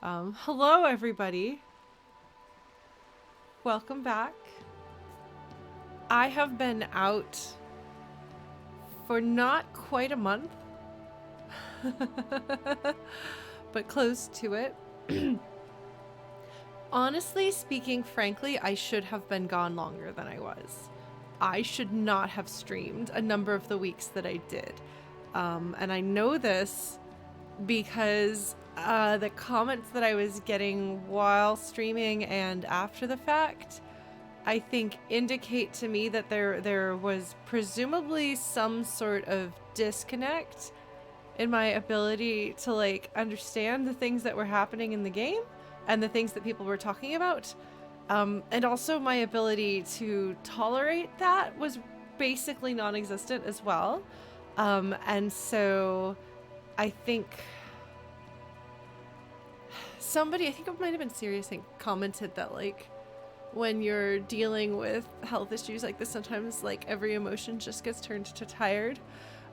Hello, everybody. Welcome back. I have been out for not quite a month, but close to it. Honestly speaking, frankly, I should have been gone longer than I was. I should not have streamed a number of the weeks that I did. And I know this because the comments that I was getting while streaming and after the fact, I think indicate to me that there was presumably some sort of disconnect in my ability to like understand the things that were happening in the game and the things that people were talking about. And also my ability to tolerate that was basically non-existent as well. And so I think somebody, I think it might have been Sirius, commented that like when you're dealing with health issues like this, sometimes like every emotion just gets turned to tired.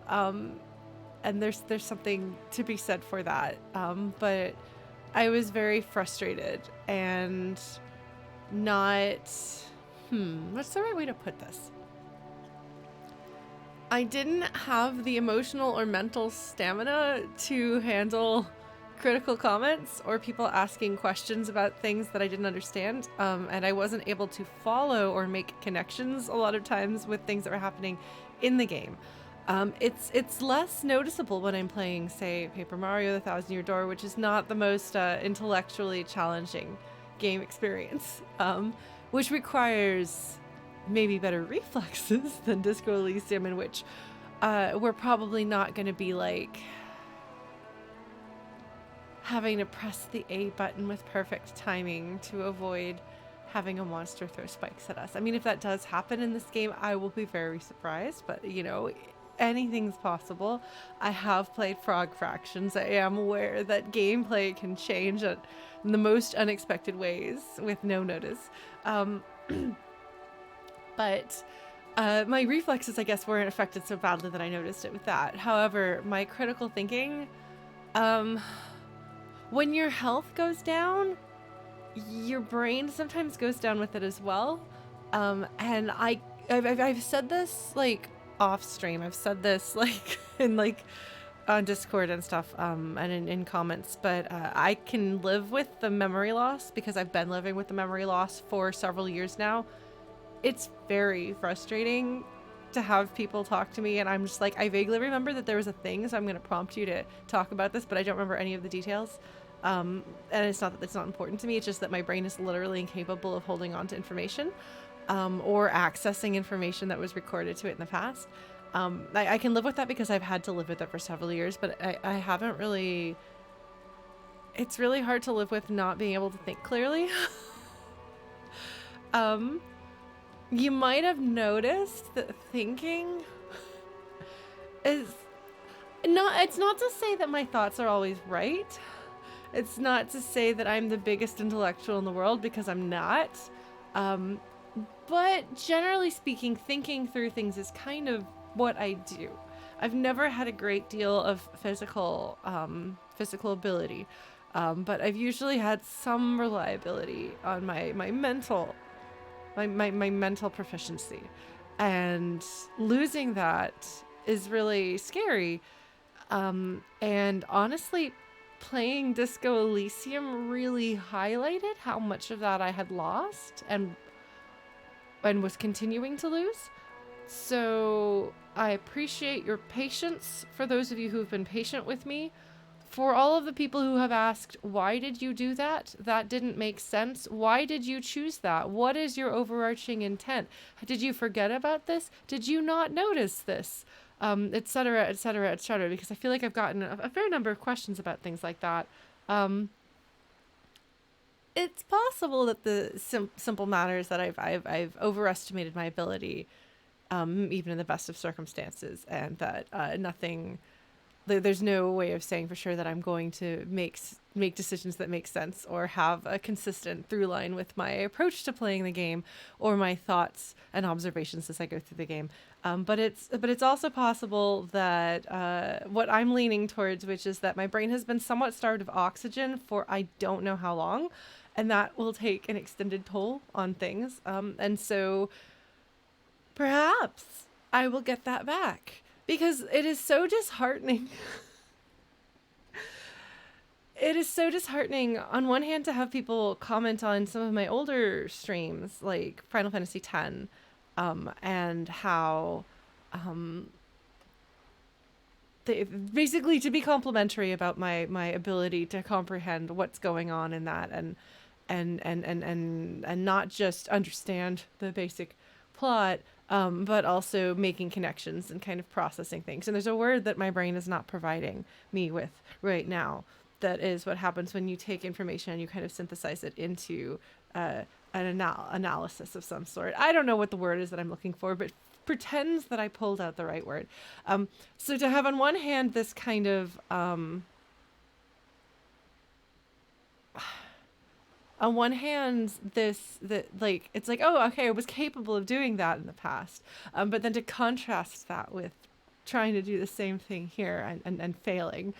And there's something to be said for that. But I was very frustrated and not, what's the right way to put this? I didn't have the emotional or mental stamina to handle critical comments or people asking questions about things that I didn't understand. And I wasn't able to follow or make connections a lot of times with things that were happening in the game. It's less noticeable when I'm playing, say, Paper Mario: The Thousand Year Door, which is not the most intellectually challenging game experience, which requires maybe better reflexes than Disco Elysium, in which we're probably not going to be like having to press the A button with perfect timing to avoid having a monster throw spikes at us. I mean, if that does happen in this game, I will be very surprised, but you know, anything's possible. I have played Frog Fractions. I am aware that gameplay can change in the most unexpected ways with no notice. But my reflexes, I guess, weren't affected so badly that I noticed it with that. However, my critical thinking, when your health goes down, your brain sometimes goes down with it as well. And I've said this like off stream. I've said this like in like on Discord and stuff, and in comments, but I can live with the memory loss because I've been living with the memory loss for several years now. It's very frustrating to have people talk to me and I'm just like, I vaguely remember that there was a thing, so I'm going to prompt you to talk about this, but I don't remember any of the details. And it's not that it's not important to me, it's just that my brain is literally incapable of holding on to information, or accessing information that was recorded to it in the past. I can live with that because I've had to live with it for several years, but I haven't really... It's really hard to live with not being able to think clearly. You might have noticed that thinking is not... It's not to say that my thoughts are always right. It's not to say that I'm the biggest intellectual in the world, because I'm not. But generally speaking, thinking through things is kind of what I do. I've never had a great deal of physical ability, but I've usually had some reliability on my mental proficiency, and losing that is really scary. And honestly, playing Disco Elysium really highlighted how much of that I had lost and was continuing to lose. So I appreciate your patience, for those of you who have been patient with me. For all of the people who have asked, why did you do that? That didn't make sense. Why did you choose that? What is your overarching intent? Did you forget about this? Did you not notice this? Etc., etc., etc. Because I feel like I've gotten a fair number of questions about things like that. It's possible that the simple matter is that I've overestimated my ability, even in the best of circumstances, and that nothing... There's no way of saying for sure that I'm going to make decisions that make sense or have a consistent through line with my approach to playing the game or my thoughts and observations as I go through the game. But it's also possible that what I'm leaning towards, which is that my brain has been somewhat starved of oxygen for I don't know how long, and that will take an extended toll on things. And so perhaps I will get that back because it is so disheartening. It is so disheartening on one hand to have people comment on some of my older streams like Final Fantasy X, and how they basically to be complimentary about my ability to comprehend what's going on in that, and not just understand the basic plot, but also making connections and kind of processing things. And there's a word that my brain is not providing me with right now. That is what happens when you take information and you kind of synthesize it into an analysis of some sort. I don't know what the word is that I'm looking for, but pretends that I pulled out the right word. So to have on one hand this kind of on one hand that like it's like, oh, okay, I was capable of doing that in the past, but then to contrast that with trying to do the same thing here and failing.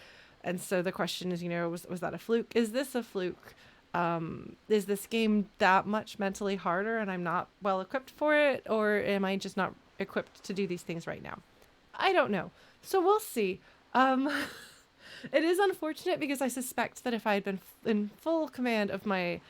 And so the question is, was that a fluke? Is this a fluke? Is this game that much mentally harder and I'm not well equipped for it? Or am I just not equipped to do these things right now? I don't know. So we'll see. It is unfortunate because I suspect that if I had been in full command of my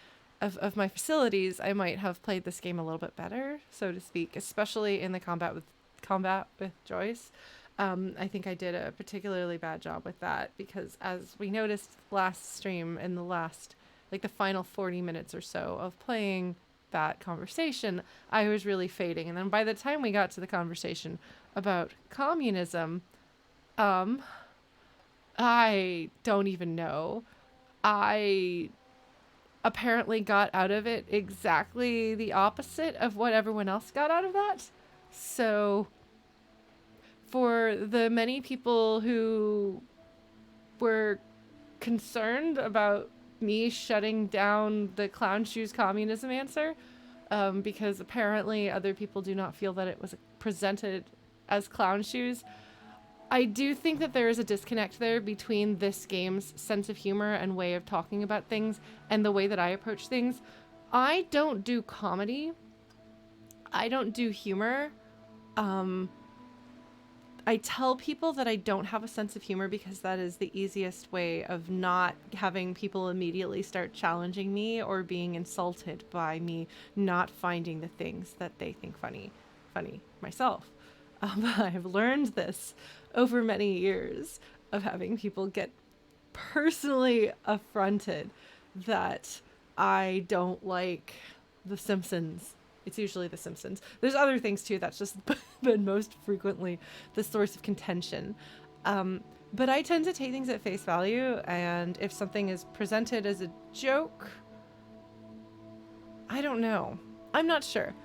my facilities, I might have played this game a little bit better, so to speak, especially in the combat with Joyce. I think I did a particularly bad job with that because, as we noticed last stream, in the final 40 minutes or so of playing that conversation, I was really fading. And then by the time we got to the conversation about communism, I don't even know. I apparently got out of it exactly the opposite of what everyone else got out of that. So for the many people who were concerned about me shutting down the clown shoes communism answer, because apparently other people do not feel that it was presented as clown shoes, I do think that there is a disconnect there between this game's sense of humor and way of talking about things and the way that I approach things. I don't do comedy. I don't do humor. I tell people that I don't have a sense of humor because that is the easiest way of not having people immediately start challenging me or being insulted by me not finding the things that they think funny myself. I've learned this over many years of having people get personally affronted that I don't like The Simpsons. It's usually The Simpsons. There's other things too. That's just been most frequently the source of contention. But I tend to take things at face value, and if something is presented as a joke, I don't know. I'm not sure.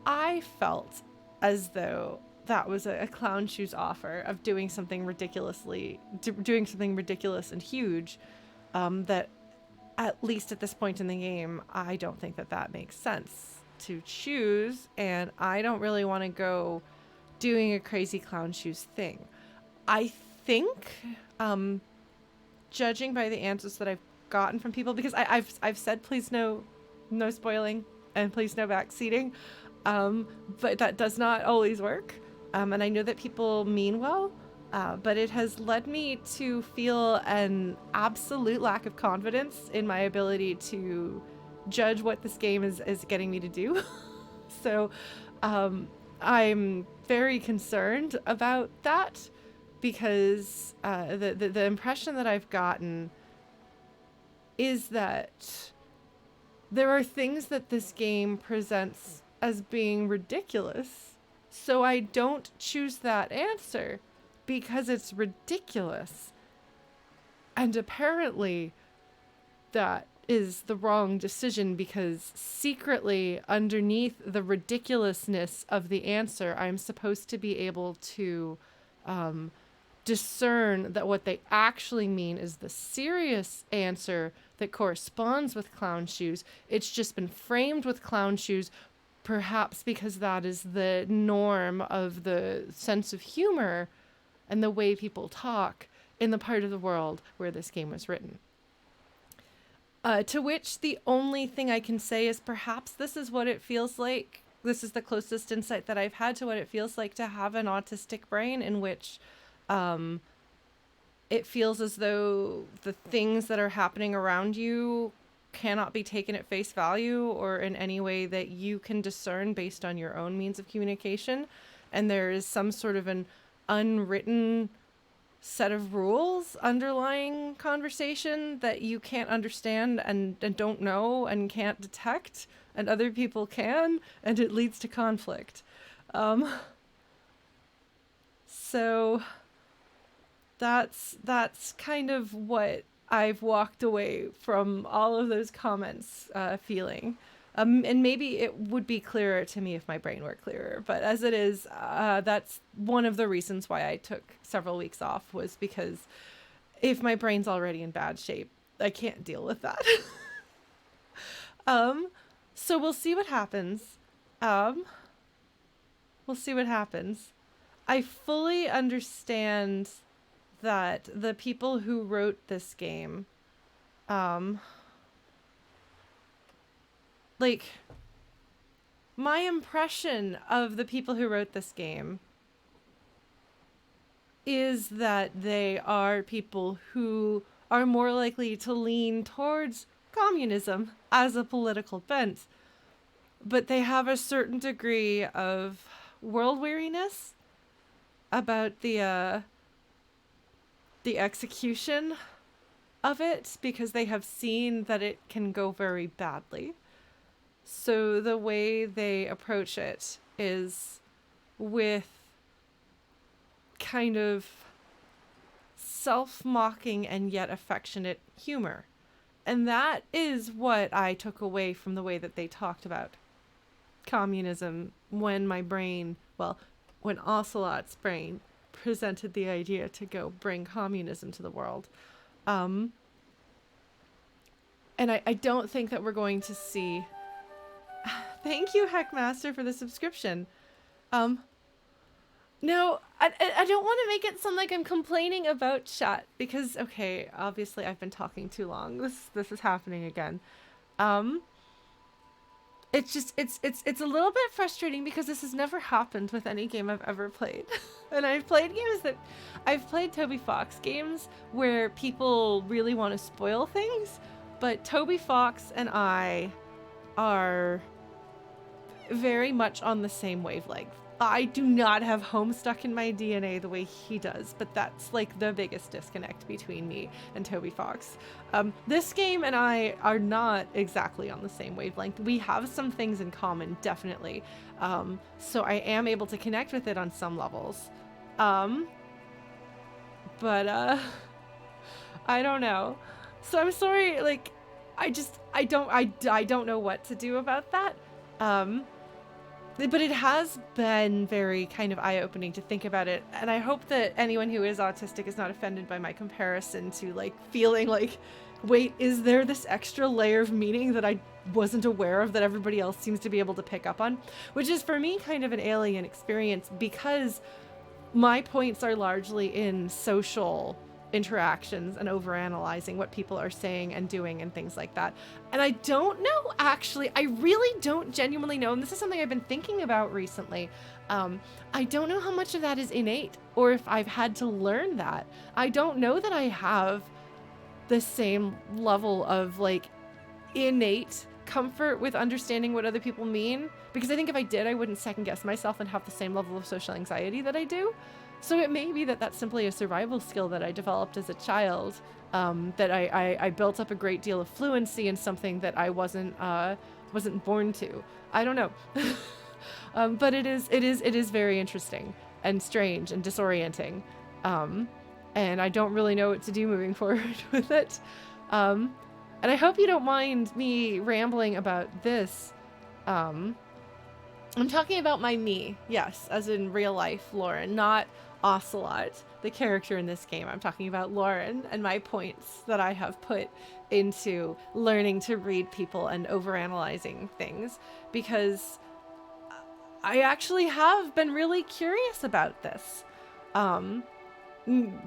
I felt as though that was a clown shoes offer of doing something ridiculous and huge, that at least at this point in the game, I don't think that makes sense to choose, and I don't really want to go doing a crazy clown shoes thing. I think, judging by the answers that I've gotten from people, because I've said please no spoiling and please no backseating, but that does not always work, and I know that people mean well, but it has led me to feel an absolute lack of confidence in my ability to judge what this game is getting me to do. So I'm very concerned about that because the impression that I've gotten is that there are things that this game presents as being ridiculous. So I don't choose that answer because it's ridiculous. And apparently that is the wrong decision because secretly underneath the ridiculousness of the answer, I'm supposed to be able to discern that what they actually mean is the serious answer that corresponds with clown shoes. It's just been framed with clown shoes perhaps because that is the norm of the sense of humor and the way people talk in the part of the world where this game was written. To which the only thing I can say is perhaps this is what it feels like. This is the closest insight that I've had to what it feels like to have an autistic brain, in which it feels as though the things that are happening around you cannot be taken at face value or in any way that you can discern based on your own means of communication. And there is some sort of an unwritten set of rules underlying conversation that you can't understand and don't know and can't detect, and other people can, and it leads to conflict. So that's kind of what I've walked away from all of those comments feeling. And maybe it would be clearer to me if my brain were clearer. But as it is, that's one of the reasons why I took several weeks off, was because if my brain's already in bad shape, I can't deal with that. So we'll see what happens. We'll see what happens. I fully understand that the people who wrote this game, like, my impression of the people who wrote this game is that they are people who are more likely to lean towards communism as a political bent, but they have a certain degree of world weariness about the execution of it, because they have seen that it can go very badly. So the way they approach it is with kind of self-mocking and yet affectionate humor. And that is what I took away from the way that they talked about communism when when Ocelot's brain presented the idea to go bring communism to the world. And I don't think that we're going to see... Thank you, Heckmaster, for the subscription. No, I don't want to make it sound like I'm complaining about chat, because, okay, obviously I've been talking too long. This is happening again. It's just, it's a little bit frustrating because this has never happened with any game I've ever played. And I've played Toby Fox games where people really want to spoil things, but Toby Fox and I are very much on the same wavelength. I do not have Homestuck in my DNA the way he does, but that's like the biggest disconnect between me and Toby Fox. This game and I are not exactly on the same wavelength. We have some things in common, definitely. So I am able to connect with it on some levels. But I don't know. So I'm sorry, like, I don't know what to do about that. But it has been very kind of eye-opening to think about it. And I hope that anyone who is autistic is not offended by my comparison to, like, feeling like, wait, is there this extra layer of meaning that I wasn't aware of that everybody else seems to be able to pick up on? Which is, for me, kind of an alien experience, because my points are largely in social interactions and overanalyzing what people are saying and doing and things like that. And I don't know, actually, I really don't genuinely know, and this is something I've been thinking about recently. I don't know how much of that is innate, or if I've had to learn that. I don't know that I have the same level of, like, innate comfort with understanding what other people mean, because I think if I did, I wouldn't second guess myself and have the same level of social anxiety that I do. So it may be that that's simply a survival skill that I developed as a child, that I built up a great deal of fluency in something that I wasn't born to. I don't know. But it is very interesting and strange and disorienting. And I don't really know what to do moving forward with it. And I hope you don't mind me rambling about this. I'm talking about my me, yes, as in real life Lauren, not Ocelot, the character in this game. I'm talking about Lauren and my points that I have put into learning to read people and overanalyzing things, because I actually have been really curious about this.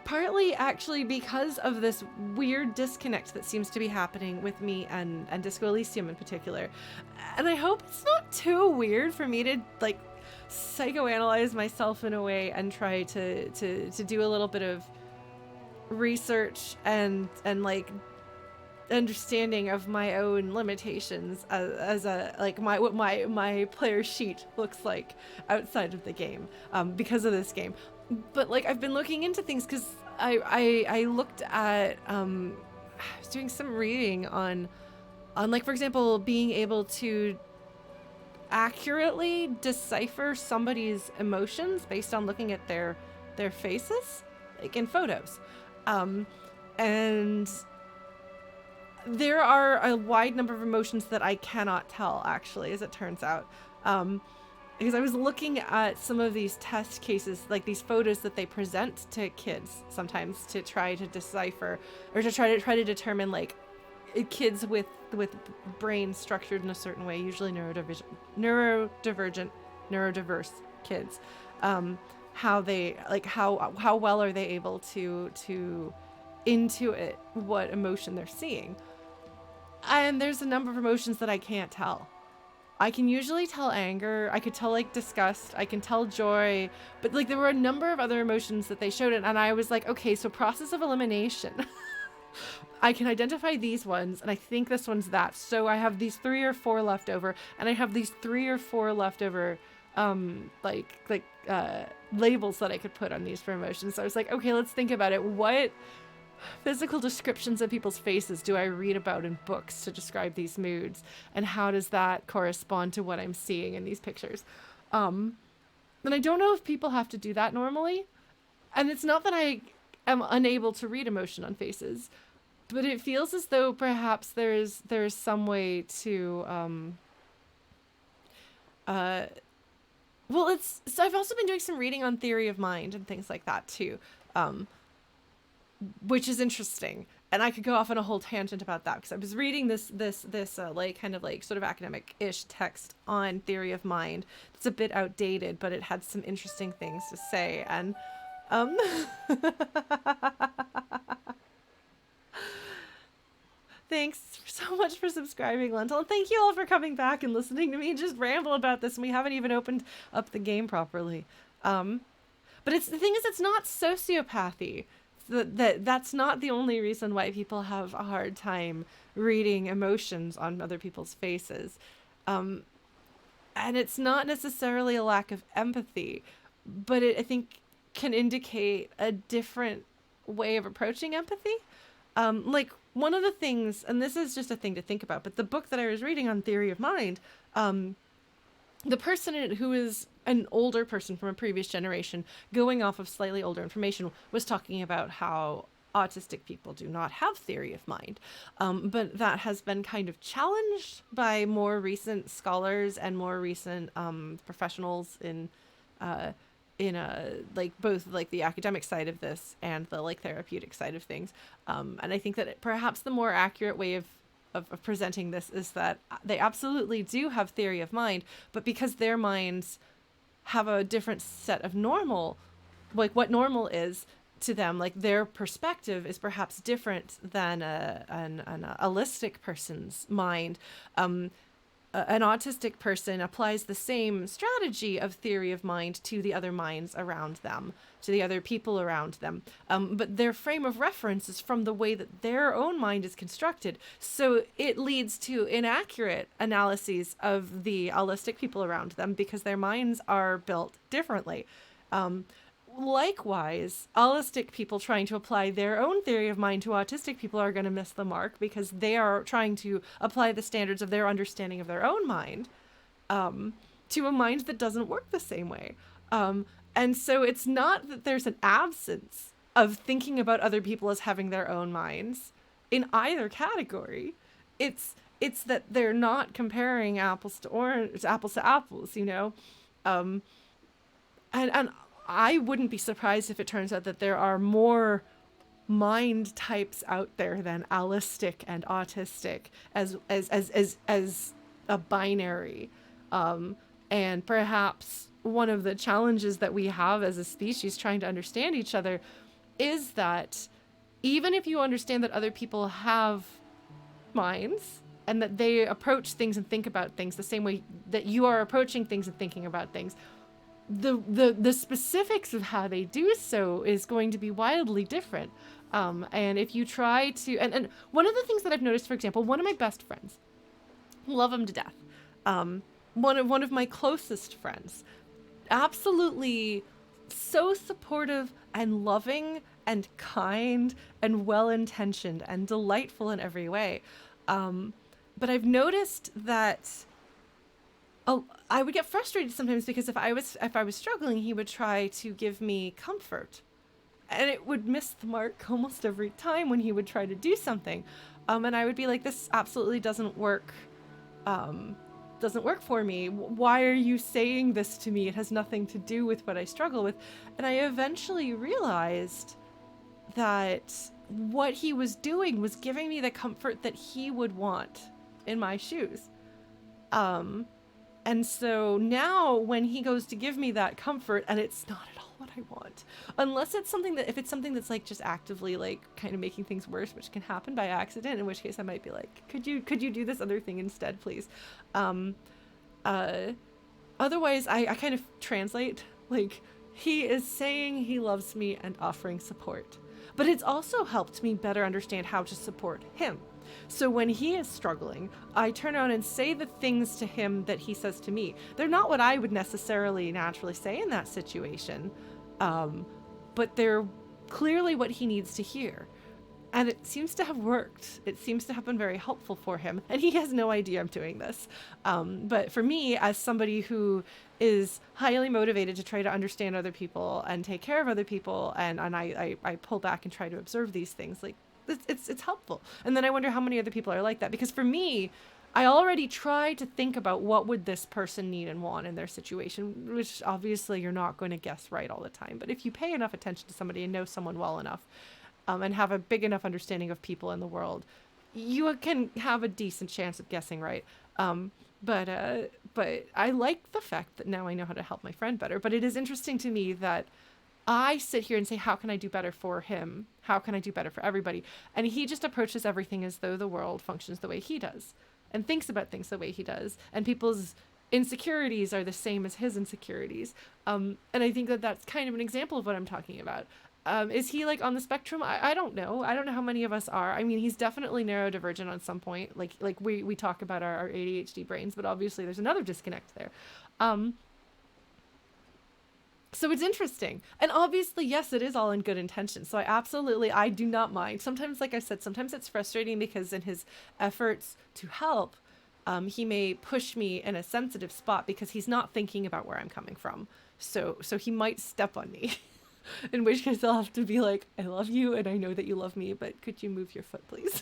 Partly actually because of this weird disconnect that seems to be happening with me and Disco Elysium in particular. And I hope it's not too weird for me to like psychoanalyze myself in a way and try to do a little bit of research and like understanding of my own limitations as a like what my player sheet looks like outside of the game because of this game. But like I've been looking into things because I looked at I was doing some reading on like, for example, being able to accurately decipher somebody's emotions based on looking at their faces, like in photos. And there are a wide number of emotions that I cannot tell, actually, as it turns out. Because I was looking at some of these test cases, like these photos that they present to kids sometimes to try to decipher or to try to determine like kids with brains structured in a certain way, usually neurodiverse kids, how they like how well are they able to intuit what emotion they're seeing. And there's a number of emotions that I can't tell. I can usually tell anger, I could tell like disgust, I can tell joy, but like there were a number of other emotions that they showed it, and I was like, okay, so process of elimination. I can identify these ones, and I think this one's that. So I have these 3 or 4 left over, and I have these 3 or 4 left over labels that I could put on these for emotions. So I was like, okay, let's think about it. What physical descriptions of people's faces do I read about in books to describe these moods, and how does that correspond to what I'm seeing in these pictures? And I don't know if people have to do that normally, and it's not that I am unable to read emotion on faces, but it feels as though perhaps there's some way to well, so I've also been doing some reading on theory of mind and things like that too, which is interesting. And I could go off on a whole tangent about that because I was reading this like kind of like sort of academic-ish text on theory of mind. It's a bit outdated, but it had some interesting things to say. And thanks so much for subscribing, Lentil. And thank you all for coming back and listening to me just ramble about this. And we haven't even opened up the game properly. But the thing is, it's not sociopathy. That's not the only reason why people have a hard time reading emotions on other people's faces. And it's not necessarily a lack of empathy, but I think can indicate a different way of approaching empathy. Like one of the things, and this is just a thing to think about, but the book that I was reading on theory of mind, the person in it, who is an older person from a previous generation, going off of slightly older information, was talking about how autistic people do not have theory of mind. But that has been kind of challenged by more recent scholars and more recent professionals in like both like the academic side of this and the like therapeutic side of things. And I think that perhaps the more accurate way of presenting this is that they absolutely do have theory of mind, but because their minds have a different set of normal, like what normal is to them, like their perspective is perhaps different than an allistic person's mind. An autistic person applies the same strategy of theory of mind to the other minds around them, to the other people around them. But their frame of reference is from the way that their own mind is constructed. So it leads to inaccurate analyses of the allistic people around them because their minds are built differently. Likewise, allistic people trying to apply their own theory of mind to autistic people are going to miss the mark because they are trying to apply the standards of their understanding of their own mind to a mind that doesn't work the same way. And so it's not that there's an absence of thinking about other people as having their own minds in either category. It's that they're not comparing apples to apples, you know? And I wouldn't be surprised if it turns out that there are more mind types out there than allistic and autistic as a binary. And perhaps one of the challenges that we have as a species trying to understand each other is that even if you understand that other people have minds and that they approach things and think about things the same way that you are approaching things and thinking about things, the specifics of how they do so is going to be wildly different. And if you try to, and one of the things that I've noticed, for example, one of my best friends, love him to death, one of my closest friends, absolutely so supportive and loving and kind and well-intentioned and delightful in every way. But I've noticed that I would get frustrated sometimes because if I was struggling, he would try to give me comfort, and it would miss the mark almost every time when he would try to do something. And I would be like, this absolutely doesn't work. Doesn't work for me. Why are you saying this to me? It has nothing to do with what I struggle with. And I eventually realized that what he was doing was giving me the comfort that he would want in my shoes. And so now when he goes to give me that comfort, and it's not at all what I want, unless it's something that, if it's something that's like just actively like kind of making things worse, which can happen by accident, in which case I might be like, could you do this other thing instead, please? Otherwise I kind of translate, like, he is saying he loves me and offering support, but it's also helped me better understand how to support him. So when he is struggling, I turn around and say the things to him that he says to me. They're not what I would necessarily naturally say in that situation, but they're clearly what he needs to hear. And it seems to have worked. It seems to have been very helpful for him. And he has no idea I'm doing this. But for me, as somebody who is highly motivated to try to understand other people and take care of other people, and I pull back and try to observe these things, like, it's helpful. And then I wonder how many other people are like that. Because for me, I already try to think about what would this person need and want in their situation, which obviously you're not going to guess right all the time. But if you pay enough attention to somebody and know someone well enough, and have a big enough understanding of people in the world, you can have a decent chance of guessing right. But I like the fact that now I know how to help my friend better. But it is interesting to me that I sit here and say, how can I do better for him? How can I do better for everybody? And he just approaches everything as though the world functions the way he does and thinks about things the way he does. And people's insecurities are the same as his insecurities. And I think that that's kind of an example of what I'm talking about. Is he like on the spectrum? I don't know. I don't know how many of us are. I mean, he's definitely neurodivergent on some point. Like we talk about our ADHD brains, but obviously there's another disconnect there. So it's interesting. And obviously, yes, it is all in good intention. So I do not mind. Sometimes, like I said, sometimes it's frustrating because in his efforts to help, he may push me in a sensitive spot because he's not thinking about where I'm coming from. So he might step on me. In which case I'll have to be like, I love you and I know that you love me, but could you move your foot, please?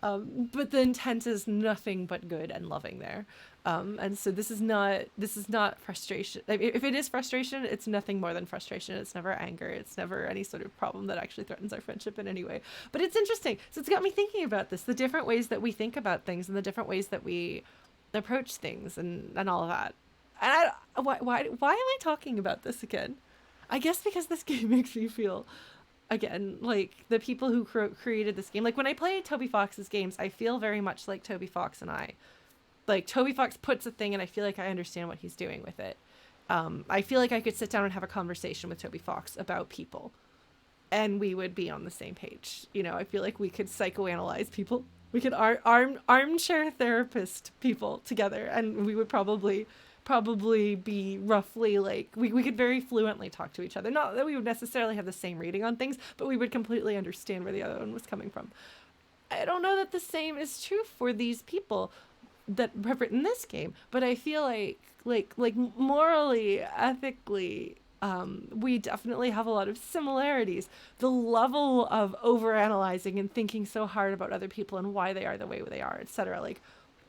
But the intent is nothing but good and loving there. And so this is not frustration. If it is frustration, it's nothing more than frustration. It's never anger. It's never any sort of problem that actually threatens our friendship in any way. But it's interesting. So it's got me thinking about this, the different ways that we think about things and the different ways that we approach things and all of that. And why am I talking about this again? I guess because this game makes me feel, again, like the people who created this game. Like when I play Toby Fox's games, I feel very much like Toby Fox and I. Like Toby Fox puts a thing and I feel like I understand what he's doing with it. I feel like I could sit down and have a conversation with Toby Fox about people and we would be on the same page. You know, I feel like we could psychoanalyze people. We could armchair therapist people together and we would probably be roughly like, we could very fluently talk to each other. Not that we would necessarily have the same reading on things, but we would completely understand where the other one was coming from. I don't know that the same is true for these people that have written this game, but I feel like morally, ethically, we definitely have a lot of similarities. The level of overanalyzing and thinking so hard about other people and why they are the way they are, etc. Like,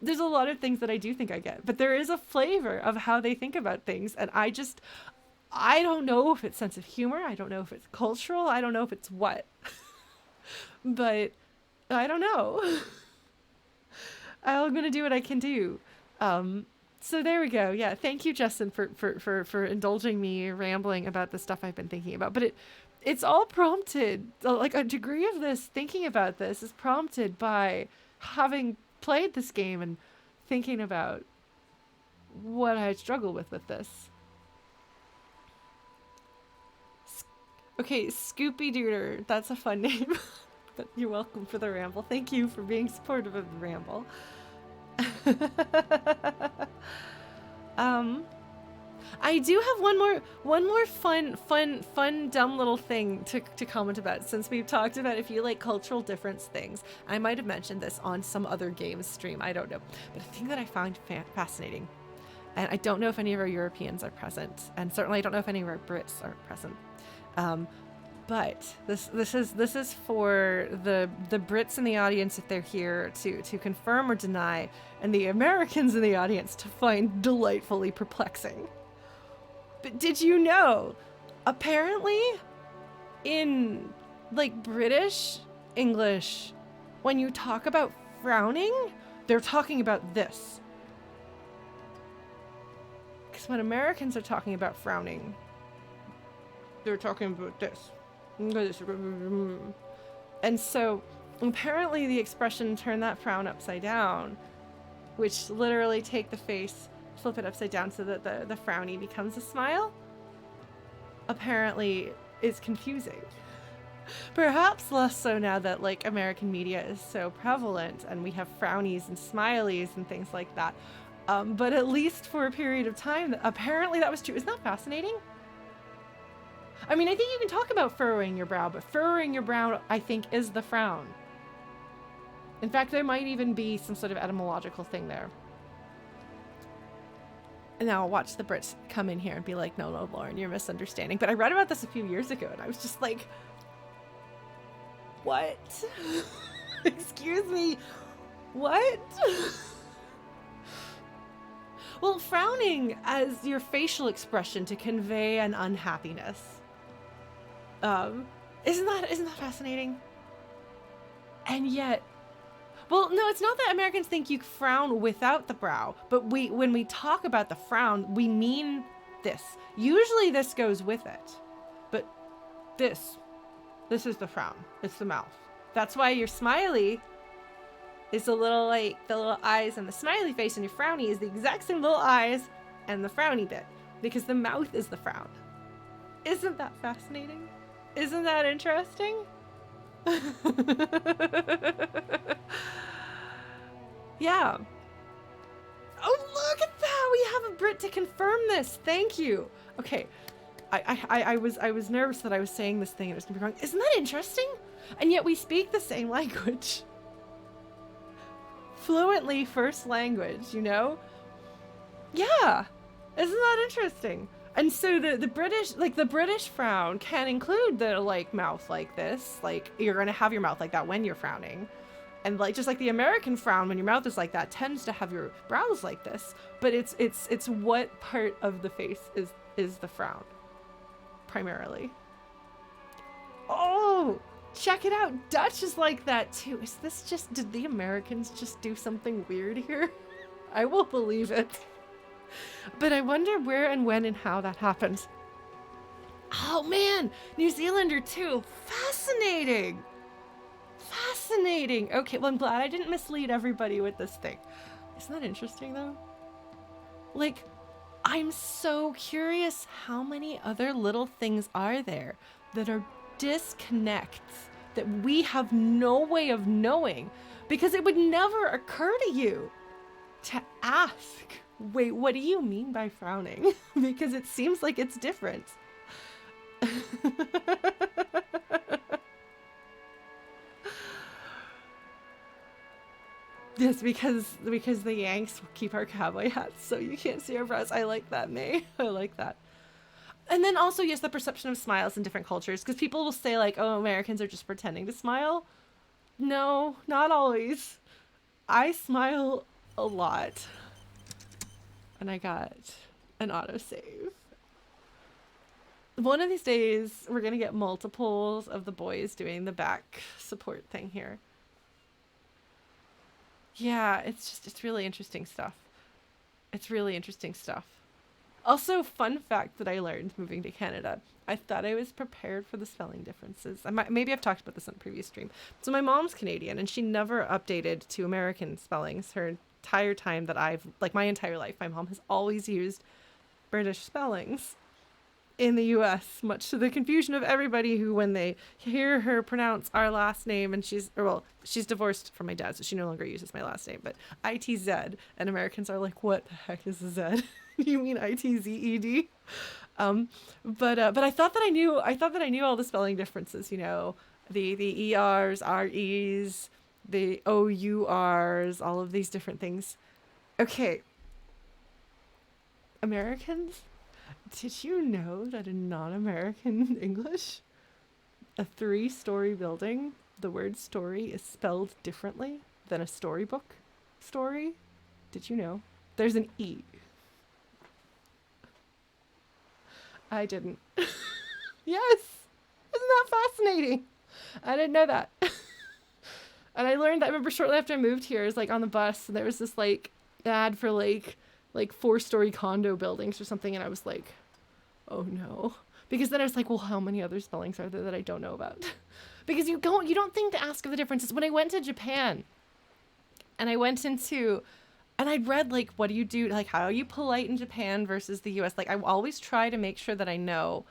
there's a lot of things that I do think I get, but there is a flavor of how they think about things. And I don't know if it's sense of humor. I don't know if it's cultural. I don't know if it's what, but I don't know. I'm going to do what I can do. So there we go. Yeah, thank you, Justin, for indulging me rambling about the stuff I've been thinking about. But it's all prompted, like a degree of this thinking about this is prompted by having played this game and thinking about what I struggle with this. Okay, Scoopy Dooter. That's a fun name. But you're welcome for the ramble. Thank you for being supportive of the ramble. I do have one more fun dumb little thing to comment about, since we've talked about a few like cultural difference things. I might have mentioned this on some other games stream, I don't know, but a thing that I found fascinating, and I don't know if any of our Europeans are present, and certainly I don't know if any of our Brits are present, but this is for the Brits in the audience, if they're here, to confirm or deny, and the Americans in the audience to find delightfully perplexing. But did you know, apparently, in like British English, when you talk about frowning, they're talking about this. Because when Americans are talking about frowning, they're talking about this. And so apparently the expression "turn that frown upside down," which literally take the face, flip it upside down so that the frowny becomes a smile, apparently is confusing. Perhaps less so now that like American media is so prevalent and we have frownies and smileys and things like that. But at least for a period of time, apparently that was true. Isn't that fascinating? I mean, I think you can talk about furrowing your brow, but furrowing your brow, I think, is the frown. In fact, there might even be some sort of etymological thing there. And now I'll watch the Brits come in here and be like, no, Lauren, you're misunderstanding. But I read about this a few years ago, and I was just like, what? Excuse me, what? Well, frowning as your facial expression to convey an unhappiness. Isn't that fascinating? And yet, well, no, it's not that Americans think you frown without the brow, but when we talk about the frown, we mean this. Usually this goes with it, but this is the frown. It's the mouth. That's why your smiley is a little like the little eyes and the smiley face, and your frowny is the exact same little eyes and the frowny bit, because the mouth is the frown. Isn't that fascinating? Isn't that interesting? Yeah. Oh, look at that! We have a Brit to confirm this. Thank you. Okay, I was nervous that I was saying this thing and it was gonna be wrong. Isn't that interesting? And yet we speak the same language. Fluently, first language, you know? Yeah. Isn't that interesting? And so the British frown can include the like mouth like this, like you're gonna have your mouth like that when you're frowning, and like just like the American frown when your mouth is like that tends to have your brows like this, but it's what part of the face is the frown primarily. Oh, check it out, Dutch is like that too. Is this just, did the Americans just do something weird here? I will believe it. But I wonder where and when and how that happened. Oh man, New Zealander too. Fascinating. Fascinating. Okay, well I'm glad I didn't mislead everybody with this thing. Isn't that interesting though? Like, I'm so curious how many other little things are there that are disconnects that we have no way of knowing, because it would never occur to you to ask, wait, what do you mean by frowning? Because it seems like it's different. Yes, because the Yanks keep our cowboy hats so you can't see our brows. I like that, May. I like that. And then also, yes, the perception of smiles in different cultures, because people will say like, oh, Americans are just pretending to smile. No, not always. I smile a lot. And I got an autosave. One of these days, we're going to get multiples of the boys doing the back support thing here. Yeah, it's really interesting stuff. It's really interesting stuff. Also, fun fact that I learned moving to Canada. I thought I was prepared for the spelling differences. Maybe I've talked about this on a previous stream. So my mom's Canadian, and she never updated to American spellings her entire time that like my entire life. My mom has always used British spellings in the US, much to the confusion of everybody who, when they hear her pronounce our last name, and she's divorced from my dad, so she no longer uses my last name, but ITZ, and Americans are like, what the heck is a Z? You mean ITZED? But I thought that I knew all the spelling differences, you know, the ERs, REs, the OURs, all of these different things. Okay. Americans, did you know that in non-American English, a 3-story building, the word story is spelled differently than a storybook story? Did you know? There's an E. I didn't. Yes! Isn't that fascinating? I didn't know that. And I learned that, I remember shortly after I moved here, I was like on the bus, and there was this like ad for like 4-story condo buildings or something, and I was like, oh no. Because then I was like, well, how many other spellings are there that I don't know about? Because you don't think to ask of the differences. When I went to Japan, and I'd read, like, what do you do, like, how are you polite in Japan versus the US? Like, I always try to make sure that I know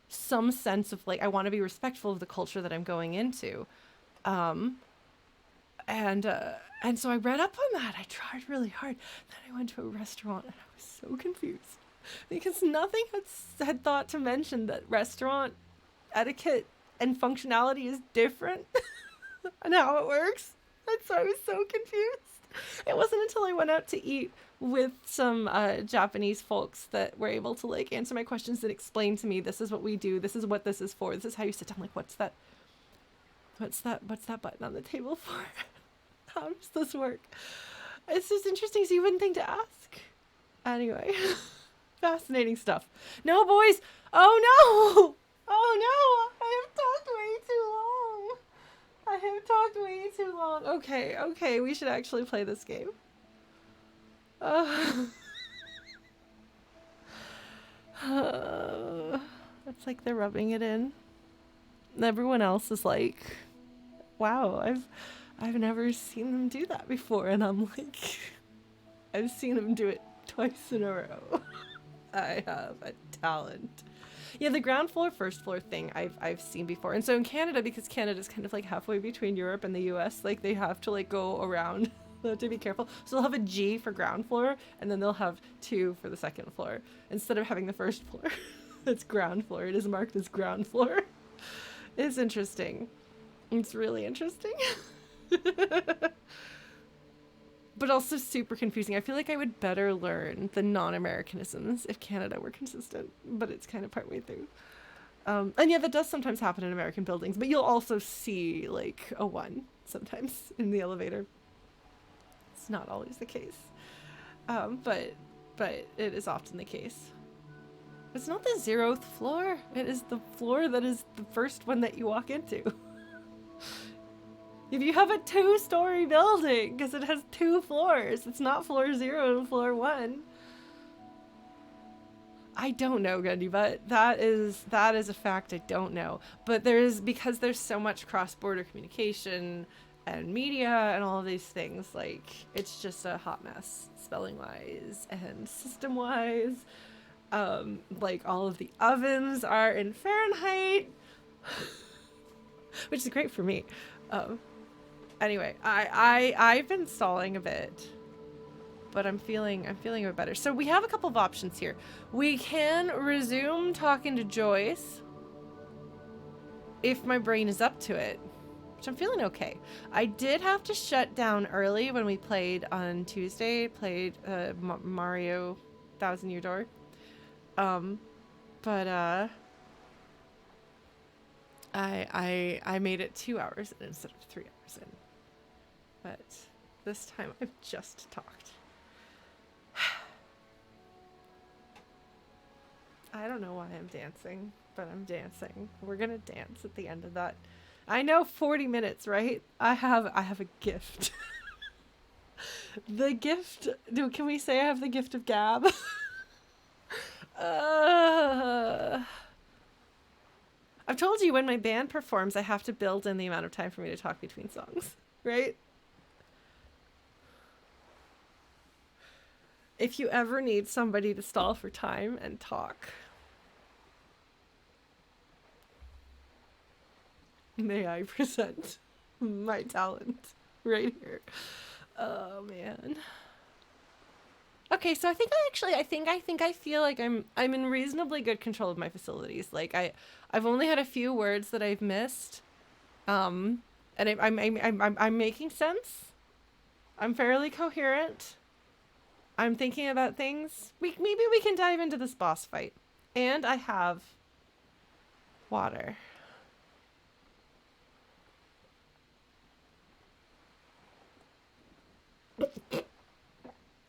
some sense of, like, I want to be respectful of the culture that I'm going into. And so I read up on that. I tried really hard. Then I went to a restaurant, and I was so confused. Because nothing had thought to mention that restaurant etiquette and functionality is different and how it works. And so I was so confused. It wasn't until I went out to eat with some Japanese folks that were able to like answer my questions and explain to me, this is what we do, this is what this is for, this is how you sit down. Like, what's that button on the table for? How does this work? It's just interesting, so you wouldn't think to ask. Anyway, fascinating stuff. No, boys. Oh no! Oh no! I have talked way too long. Okay, we should actually play this game. It's like they're rubbing it in. Everyone else is like, wow, I've never seen them do that before, and I'm like, I've seen them do it twice in a row. I have a talent. Yeah, the ground floor, first floor thing I've seen before. And so in Canada, because Canada's kind of like halfway between Europe and the US, like they have to like go around to be careful. So they'll have a G for ground floor, and then they'll have 2 for the second floor. Instead of having the first floor, it's ground floor. It is marked as ground floor. It's interesting. It's really interesting. But also super confusing. I feel like I would better learn the non-Americanisms if Canada were consistent, but it's kind of partway through. And yeah, that does sometimes happen in American buildings, but you'll also see like a 1 sometimes in the elevator. It's not always the case. But it is often the case. It's not the 0th floor. It is the floor that is the first one that you walk into. If you have a 2-story building, because it has 2 floors, it's not floor 0 and floor 1. I don't know, Gundy, but that is a fact I don't know. But because there's so much cross-border communication and media and all of these things, like, it's just a hot mess, spelling-wise and system-wise. Like, all of the ovens are in Fahrenheit, which is great for me. Anyway, I've been stalling a bit, but I'm feeling a bit better. So we have a couple of options here. We can resume talking to Joyce if my brain is up to it, which I'm feeling okay. I did have to shut down early when we played on Tuesday, Mario Thousand Year Door. But I made it 2 hours instead of 3 hours in. But this time I've just talked. I don't know why I'm dancing, but I'm dancing. We're gonna dance at the end of that. I know 40 minutes, right? I have a gift. The gift. Can we say I have the gift of gab? uh, I've told you when my band performs, I have to build in the amount of time for me to talk between songs, right? If you ever need somebody to stall for time and talk, may I present my talent right here. Oh man. Okay, so I think I feel like I'm in reasonably good control of my facilities. Like I've only had a few words that I've missed, and I'm making sense. I'm fairly coherent. I'm thinking about things. Maybe we can dive into this boss fight, and I have water.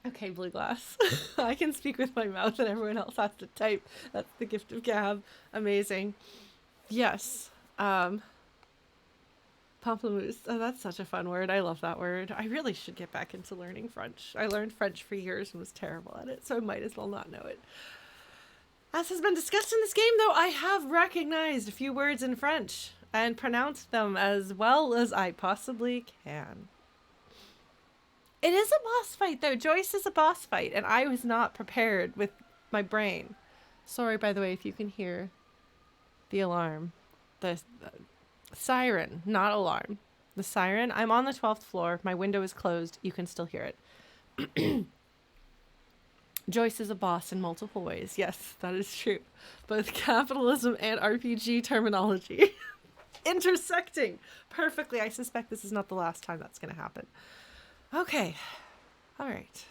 Okay, blue glass. I can speak with my mouth and everyone else has to type. That's the gift of gab. Amazing. Yes. Pamplemousse. Oh, that's such a fun word. I love that word. I really should get back into learning French. I learned French for years and was terrible at it, so I might as well not know it. As has been discussed in this game, though, I have recognized a few words in French and pronounced them as well as I possibly can. It is a boss fight, though. Joyce is a boss fight, and I was not prepared with my brain. Sorry, by the way, if you can hear the alarm. The siren, not alarm. The siren. I'm on the 12th floor. My window is closed. You can still hear it. Joyce is a boss in multiple ways. Yes, that is true. Both capitalism and RPG terminology intersecting perfectly. I suspect this is not the last time that's going to happen. Okay. All right.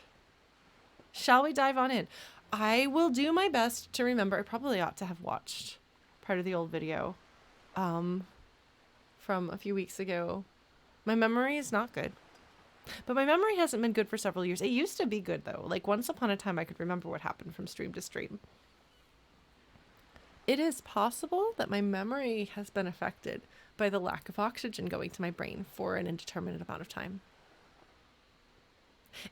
Shall we dive on in? I will do my best to remember. I probably ought to have watched part of the old video from a few weeks ago. My memory is not good. But my memory hasn't been good for several years. It used to be good, though. Like, once upon a time, I could remember what happened from stream to stream. It is possible that my memory has been affected by the lack of oxygen going to my brain for an indeterminate amount of time.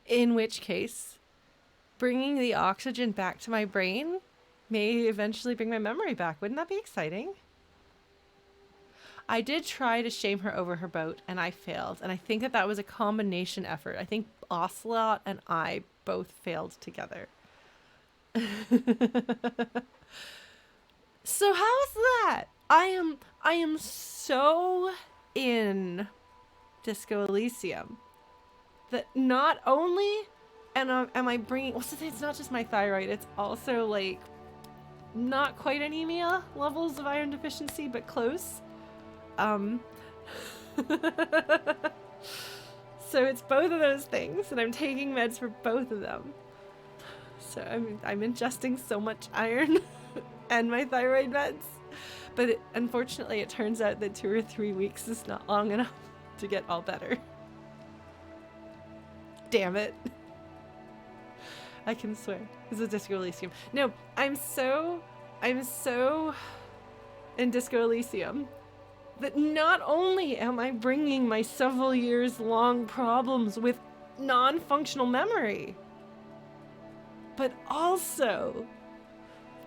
In which case, bringing the oxygen back to my brain may eventually bring my memory back. Wouldn't that be exciting? I did try to shame her over her boat, and I failed. And I think that was a combination effort. I think Ocelot and I both failed together. So how's that? I am so in Disco Elysium that not only am I bringing... Well, it's not just my thyroid. It's also, like, not quite anemia levels of iron deficiency, but close. So it's both of those things, and I'm taking meds for both of them. So I'm ingesting so much iron and my thyroid meds. But unfortunately, it turns out that 2 or 3 weeks is not long enough to get all better. Damn it. I can swear. This is Disco Elysium. No, I'm so in Disco Elysium that not only am I bringing my several years long problems with non-functional memory, but also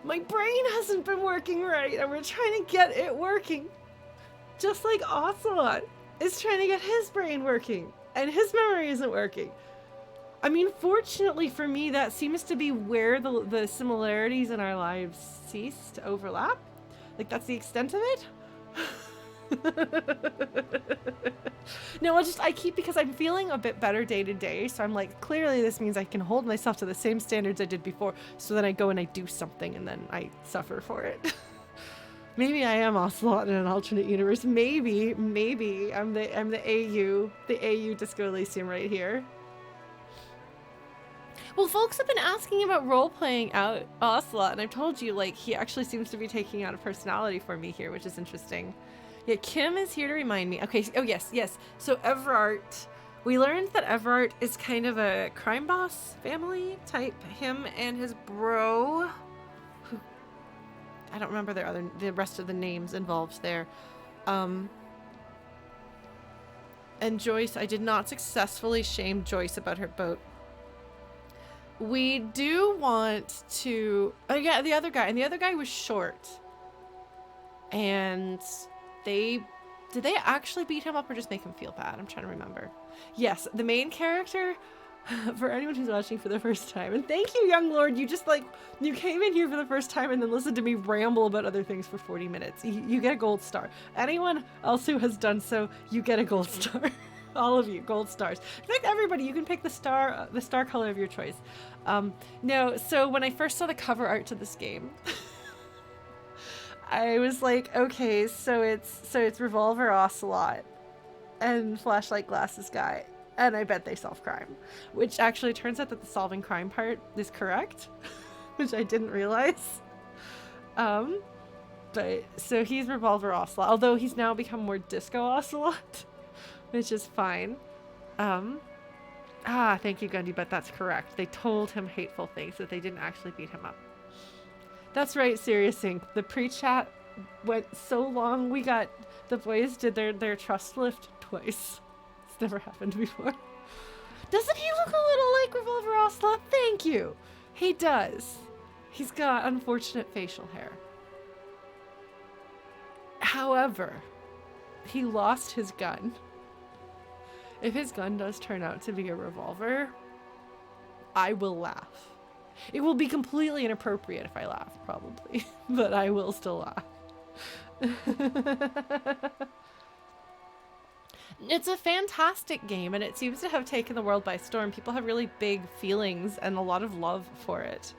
my brain hasn't been working right, and we're trying to get it working. Just like Ocelot is trying to get his brain working, and his memory isn't working. I mean, fortunately for me, that seems to be where the similarities in our lives cease to overlap. Like, that's the extent of it. No, because I'm feeling a bit better day to day, so I'm like, clearly this means I can hold myself to the same standards I did before, so then I go and I do something and then I suffer for it. Maybe I am Ocelot in an alternate universe. Maybe I'm the AU Disco Elysium right here. Well, folks have been asking about role-playing out Ocelot, and I've told you, like, he actually seems to be taking out a personality for me here, which is interesting. Yeah, Kim is here to remind me. Okay, oh yes. So Everart, we learned that Everart is kind of a crime boss family type. Him and his bro, who, I don't remember the rest of the names involved there. And Joyce, I did not successfully shame Joyce about her boat. We do want to... Oh, yeah, the other guy. And the other guy was short. And they... Did they actually beat him up or just make him feel bad? I'm trying to remember. Yes, the main character, for anyone who's watching for the first time, and thank you, young lord, you just, like, you came in here for the first time and then listened to me ramble about other things for 40 minutes. You get a gold star. Anyone else who has done so, you get a gold star. All of you, gold stars. In fact, everybody, you can pick the star color of your choice. No, so when I first saw the cover art to this game, I was like, okay, so it's Revolver Ocelot and Flashlight Glasses Guy, and I bet they solve crime, which actually turns out that the solving crime part is correct, which I didn't realize. But so he's Revolver Ocelot, although he's now become more Disco Ocelot, which is fine. Thank you, Gundy, but that's correct. They told him hateful things, that they didn't actually beat him up. That's right, Serious Inc. The pre-chat went so long, the boys did their trust lift twice. It's never happened before. Doesn't he look a little like Revolver Ocelot? Thank you. He does. He's got unfortunate facial hair. However, he lost his gun. If his gun does turn out to be a revolver, I will laugh. It will be completely inappropriate if I laugh, probably, but I will still laugh. It's a fantastic game, and it seems to have taken the world by storm. People have really big feelings and a lot of love for it.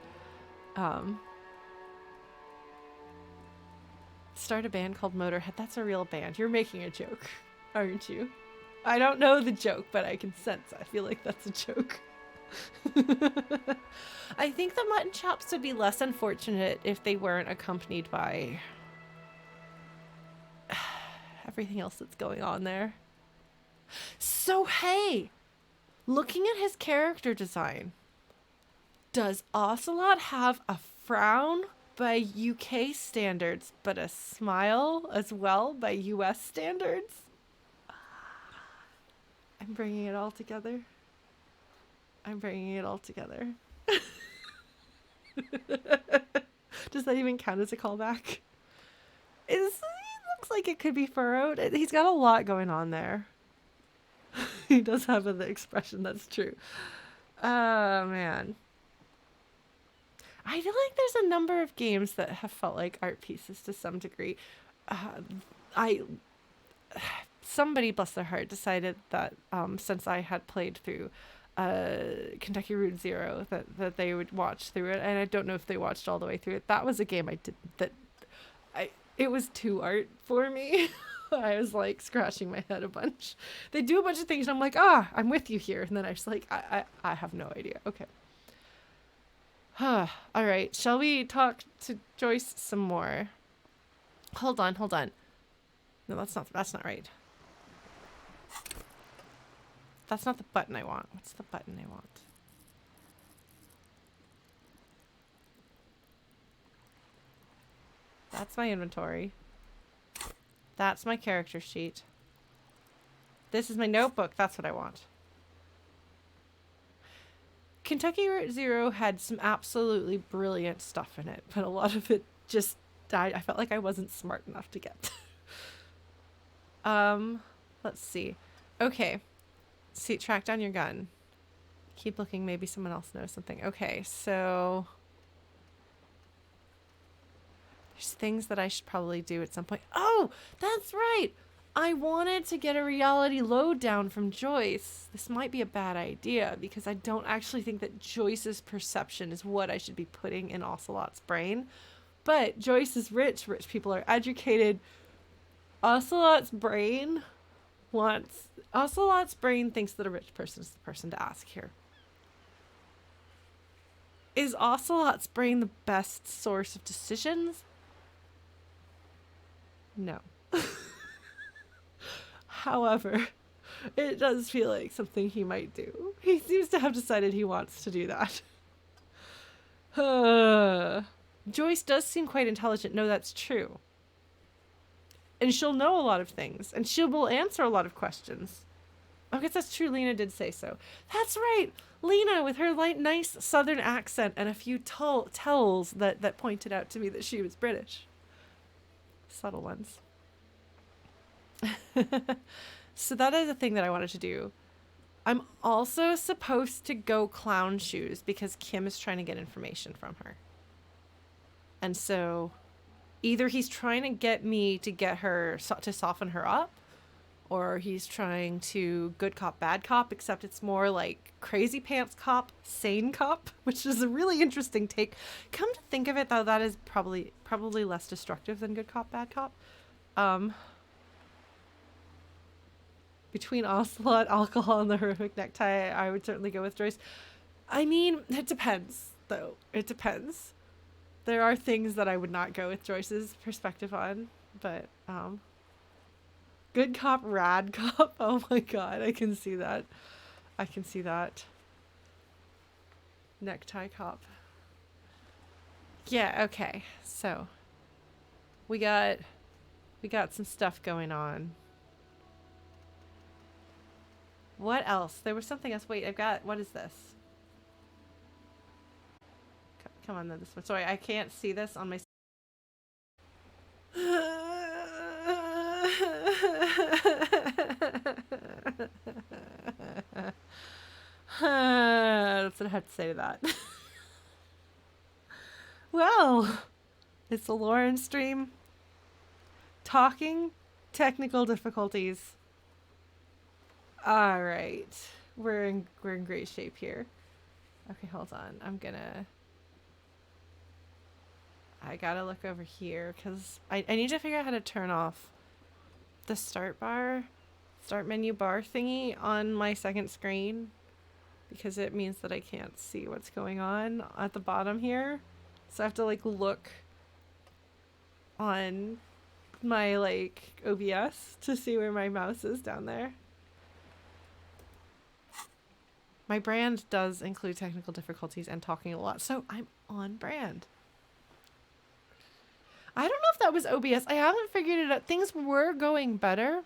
Start a band called Motorhead. That's a real band. You're making a joke, aren't you? I don't know the joke, but I can sense. I feel like that's a joke. I think the mutton chops would be less unfortunate if they weren't accompanied by everything else that's going on there. So hey, looking at his character design, does Ocelot have a frown by UK standards, but a smile as well by US standards? I'm bringing it all together. Does that even count as a callback? He looks like it could be furrowed. He's got a lot going on there. He does have the expression, that's true. Oh, man. I feel like there's a number of games that have felt like art pieces to some degree. Somebody, bless their heart, decided that since I had played through Kentucky Route Zero, that they would watch through it, and I don't know if they watched all the way through it. That was a game it was too art for me. I was like scratching my head a bunch. They do a bunch of things and I'm like, I'm with you here, and then I was like, I have no idea. Okay. All right, shall we talk to Joyce some more? Hold on. No, that's not right. That's not the button I want. What's the button I want? That's my inventory. That's my character sheet. This is my notebook. That's what I want. Kentucky Route Zero had some absolutely brilliant stuff in it, but a lot of it just died. I felt like I wasn't smart enough to get. Let's see. Okay. See, track down your gun. Keep looking. Maybe someone else knows something. Okay, so there's things that I should probably do at some point. Oh, that's right. I wanted to get a reality lowdown from Joyce. This might be a bad idea because I don't actually think that Joyce's perception is what I should be putting in Ocelot's brain. But Joyce is rich. Rich people are educated. Ocelot's brain thinks that a rich person is the person to ask here. Is Ocelot's brain the best source of decisions? No. However, it does feel like something he might do. He seems to have decided he wants to do that. Joyce does seem quite intelligent. No, that's true. And she'll know a lot of things. And she will answer a lot of questions. I guess that's true. Lena did say so. That's right. Lena, with her nice southern accent and a few tells that pointed out to me that she was British. Subtle ones. So that is a thing that I wanted to do. I'm also supposed to go clown shoes because Kim is trying to get information from her. And so either he's trying to get me to get her to soften her up, or he's trying to good cop, bad cop, except it's more like crazy pants cop, sane cop, which is a really interesting take. Come to think of it, though, that is probably less destructive than good cop, bad cop. Between Ocelot, alcohol, and the horrific necktie, I would certainly go with Joyce. I mean, it depends, though. It depends. There are things that I would not go with Joyce's perspective on, but good cop, rad cop. Oh my god, I can see that. I can see that. Necktie cop. Yeah, okay. So we got some stuff going on. What else? There was something else. Wait, what is this? Come on, then this one. Sorry, I can't see this on my. That's what I have to say to that. Well, it's the Lauren stream. Talking, technical difficulties. All right, we're in great shape here. Okay, hold on. I gotta look over here because I need to figure out how to turn off the start menu bar thingy on my second screen, because it means that I can't see what's going on at the bottom here. So I have to like look on my like OBS to see where my mouse is down there. My brand does include technical difficulties and talking a lot, so I'm on brand. I don't know if that was OBS. I haven't figured it out. Things were going better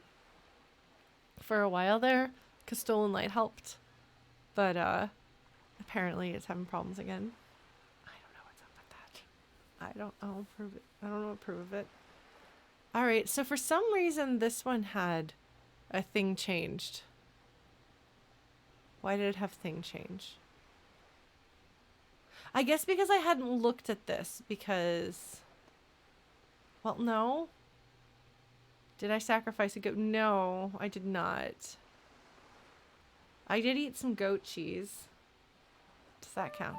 for a while there because Stolen Light helped. But apparently it's having problems again. I don't know what's up with that. I don't know. Prove it. I don't know what prove it. All right. So for some reason, this one had a thing changed. Why did it have thing change? I guess because I hadn't looked at this because... Well, no. Did I sacrifice a goat? No, I did not. I did eat some goat cheese. Does that count?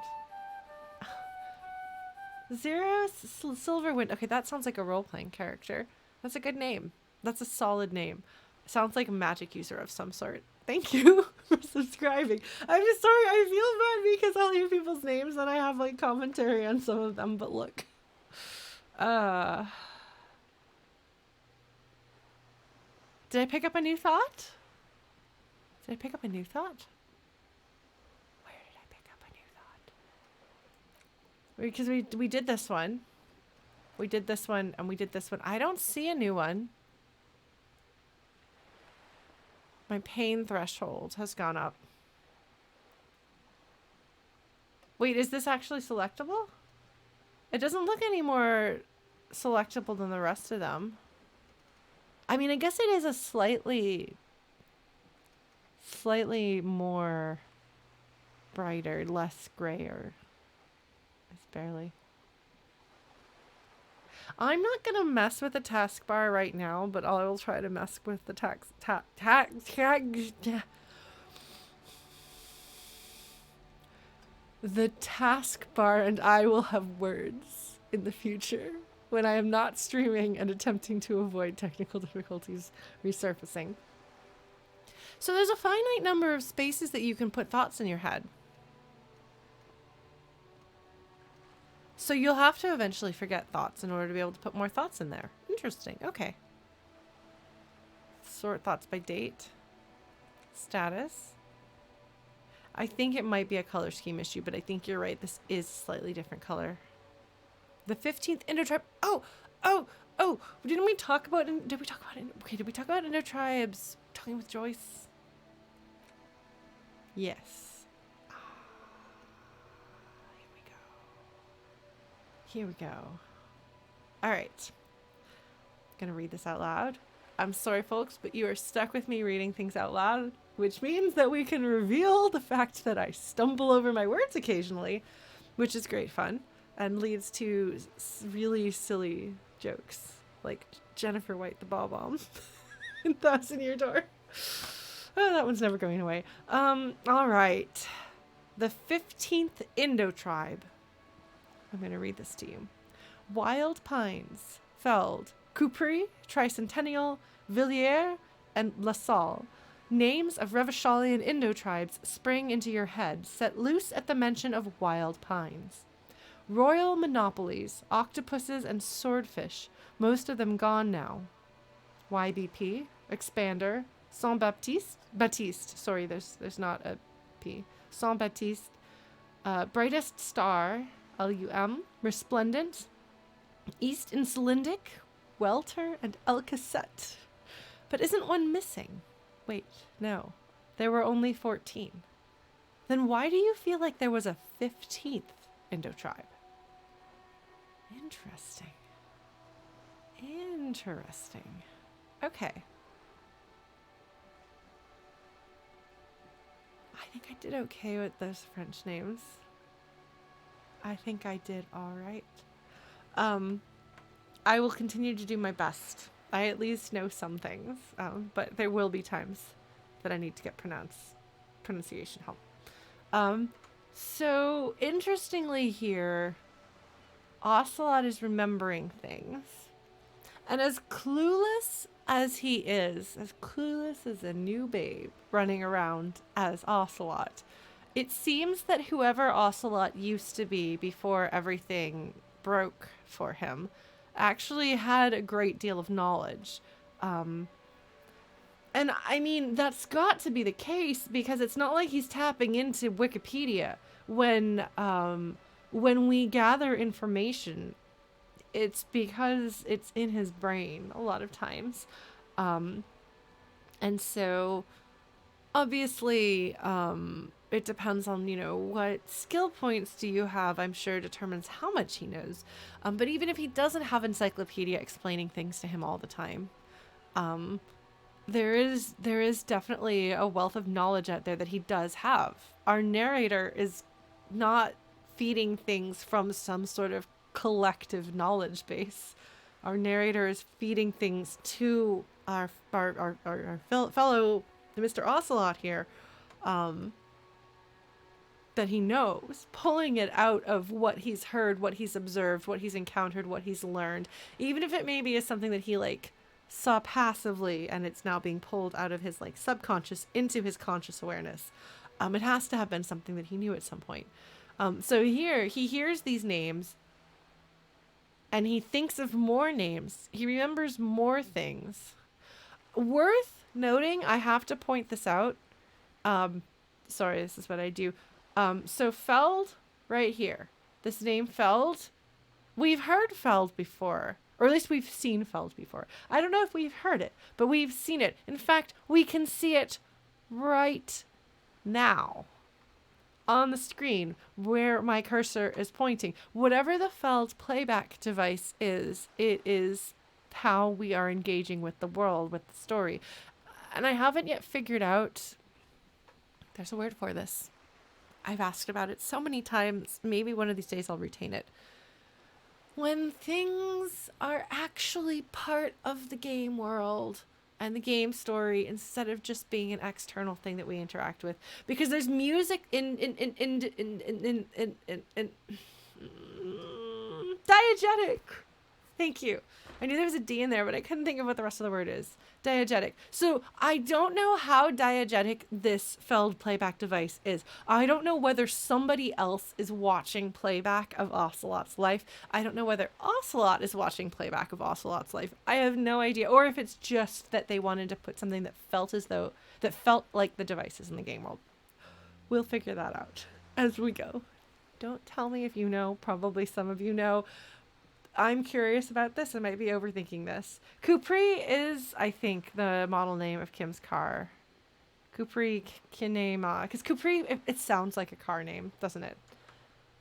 Zero Silverwind. Okay, that sounds like a role-playing character. That's a good name. That's a solid name. Sounds like a magic user of some sort. Thank you for subscribing. I'm just sorry. I feel bad because I'll hear people's names and I have like commentary on some of them, but look. Did I pick up a new thought? Did I pick up a new thought? Where did I pick up a new thought? Because we did this one. We did this one and we did this one. I don't see a new one. My pain threshold has gone up. Wait, is this actually selectable? It doesn't look any more selectable than the rest of them. I mean, I guess it is a slightly more brighter, less grayer. It's barely. I'm not gonna mess with the taskbar right now, but I will try to mess with the the taskbar, and I will have words in the future when I am not streaming and attempting to avoid technical difficulties resurfacing. So there's a finite number of spaces that you can put thoughts in your head. So you'll have to eventually forget thoughts in order to be able to put more thoughts in there. Interesting. Okay. Sort thoughts by date. Status. I think it might be a color scheme issue, but I think you're right. This is a slightly different color. The 15th Indotribe. Oh! Did we talk about Indotribes? Talking with Joyce. Yes. Here we go. All right. I'm going to read this out loud. I'm sorry, folks, but you are stuck with me reading things out loud, which means that we can reveal the fact that I stumble over my words occasionally, which is great fun and leads to really silly jokes like Jennifer White the Ball Bomb in Thousand Year Door. Oh, that one's never going away. All right. The 15th Indotribe. I'm going to read this to you. Wild Pines, Feld, Coupry, Tricentennial, Villiers, and La Salle. Names of Revacholian Indo-tribes spring into your head, set loose at the mention of wild pines. Royal monopolies, octopuses, and swordfish, most of them gone now. YBP, Expander, Saint-Baptiste, sorry, there's not a P. Saint-Baptiste, Brightest Star, LUM, Resplendent, East Insulindic, Welter, and El Cassette. But isn't one missing? Wait, no. There were only 14. Then why do you feel like there was a 15th Indotribe? Interesting. Okay. I think I did okay with those French names. I think I did all right. I will continue to do my best. I at least know some things, but there will be times that I need to get pronunciation help. So interestingly here, Ocelot is remembering things. And as clueless as he is, as clueless as a new babe running around as Ocelot, it seems that whoever Ocelot used to be before everything broke for him actually had a great deal of knowledge. And I mean, that's got to be the case because it's not like he's tapping into Wikipedia when we gather information. It's because it's in his brain a lot of times. And so obviously, it depends on, what skill points do you have, I'm sure determines how much he knows. But even if he doesn't have encyclopedia explaining things to him all the time, there is definitely a wealth of knowledge out there that he does have. Our narrator is not feeding things from some sort of collective knowledge base. Our narrator is feeding things to our fellow Mr. Ocelot here, that he knows, pulling it out of what he's heard, what he's observed, what he's encountered, what he's learned, even if it maybe is something that he saw passively and it's now being pulled out of his subconscious into his conscious awareness. It has to have been something that he knew at some point. So here he hears these names and he thinks of more names. He remembers more things. Worth noting, I have to point this out. Sorry, this is what I do. So Feld, right here. This name Feld, we've heard Feld before. Or at least we've seen Feld before. I don't know if we've heard it, but we've seen it. In fact, we can see it right now on the screen where my cursor is pointing. Whatever the Feld playback device is, it is how we are engaging with the world, with the story. And I haven't yet figured out, there's a word for this. I've asked about it so many times. Maybe one of these days I'll retain it. When things are actually part of the game world and the game story instead of just being an external thing that we interact with. Because there's music in diegetic. Thank you. I knew there was a D in there, but I couldn't think of what the rest of the word is. Diegetic. So I don't know how diegetic this Feld playback device is. I don't know whether somebody else is watching playback of Ocelot's life. I don't know whether Ocelot is watching playback of Ocelot's life. I have no idea. Or if it's just that they wanted to put something that felt like the devices in the game world. We'll figure that out as we go. Don't tell me if you know. Probably some of you know. I'm curious about this. I might be overthinking this. Coupry is, I think, the model name of Kim's car. Kupri Kinema. Because Kupri, it sounds like a car name, doesn't it?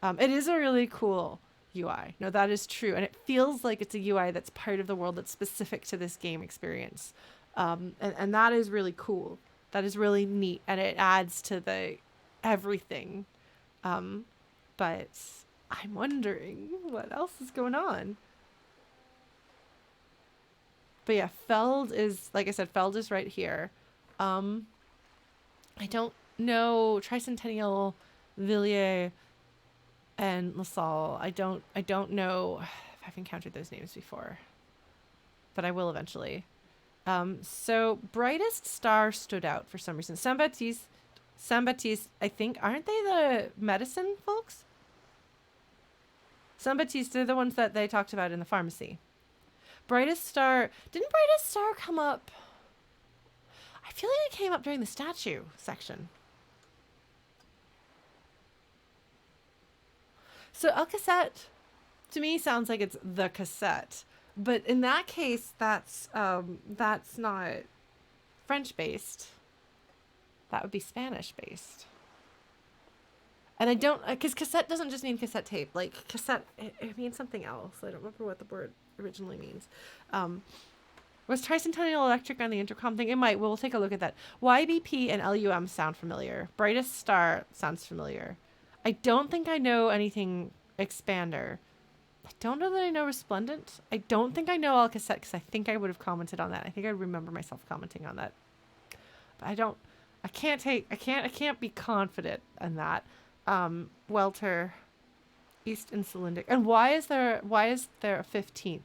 It is a really cool UI. No, that is true. And it feels like it's a UI that's part of the world that's specific to this game experience. And that is really cool. That is really neat. And it adds to the everything. But I'm wondering what else is going on. But yeah, Feld is, like I said, Feld is right here. I don't know Tricentennial, Villiers, and LaSalle. I don't know if I've encountered those names before, but I will eventually. So Brightest Star stood out for some reason. Saint-Baptiste, I think, aren't they the medicine folks? Saint-Baptiste, they're the ones that they talked about in the pharmacy. Brightest Star, didn't Brightest Star come up? I feel like it came up during the statue section. So El Cassette, to me, sounds like it's the cassette. But in that case, that's not French-based. That would be Spanish-based. And I don't, because cassette doesn't just mean cassette tape. Like, cassette, it means something else. I don't remember what the word originally means. Was Tricentennial Electric on the intercom thing? It might. We'll take a look at that. YBP and LUM sound familiar. Brightest Star sounds familiar. I don't think I know anything Expander. I don't know that I know Resplendent. I don't think I know El Cassette because I think I would have commented on that. I think I remember myself commenting on that. But I can't be confident in that. Welter, East and Cylindic. And why is there a 15th?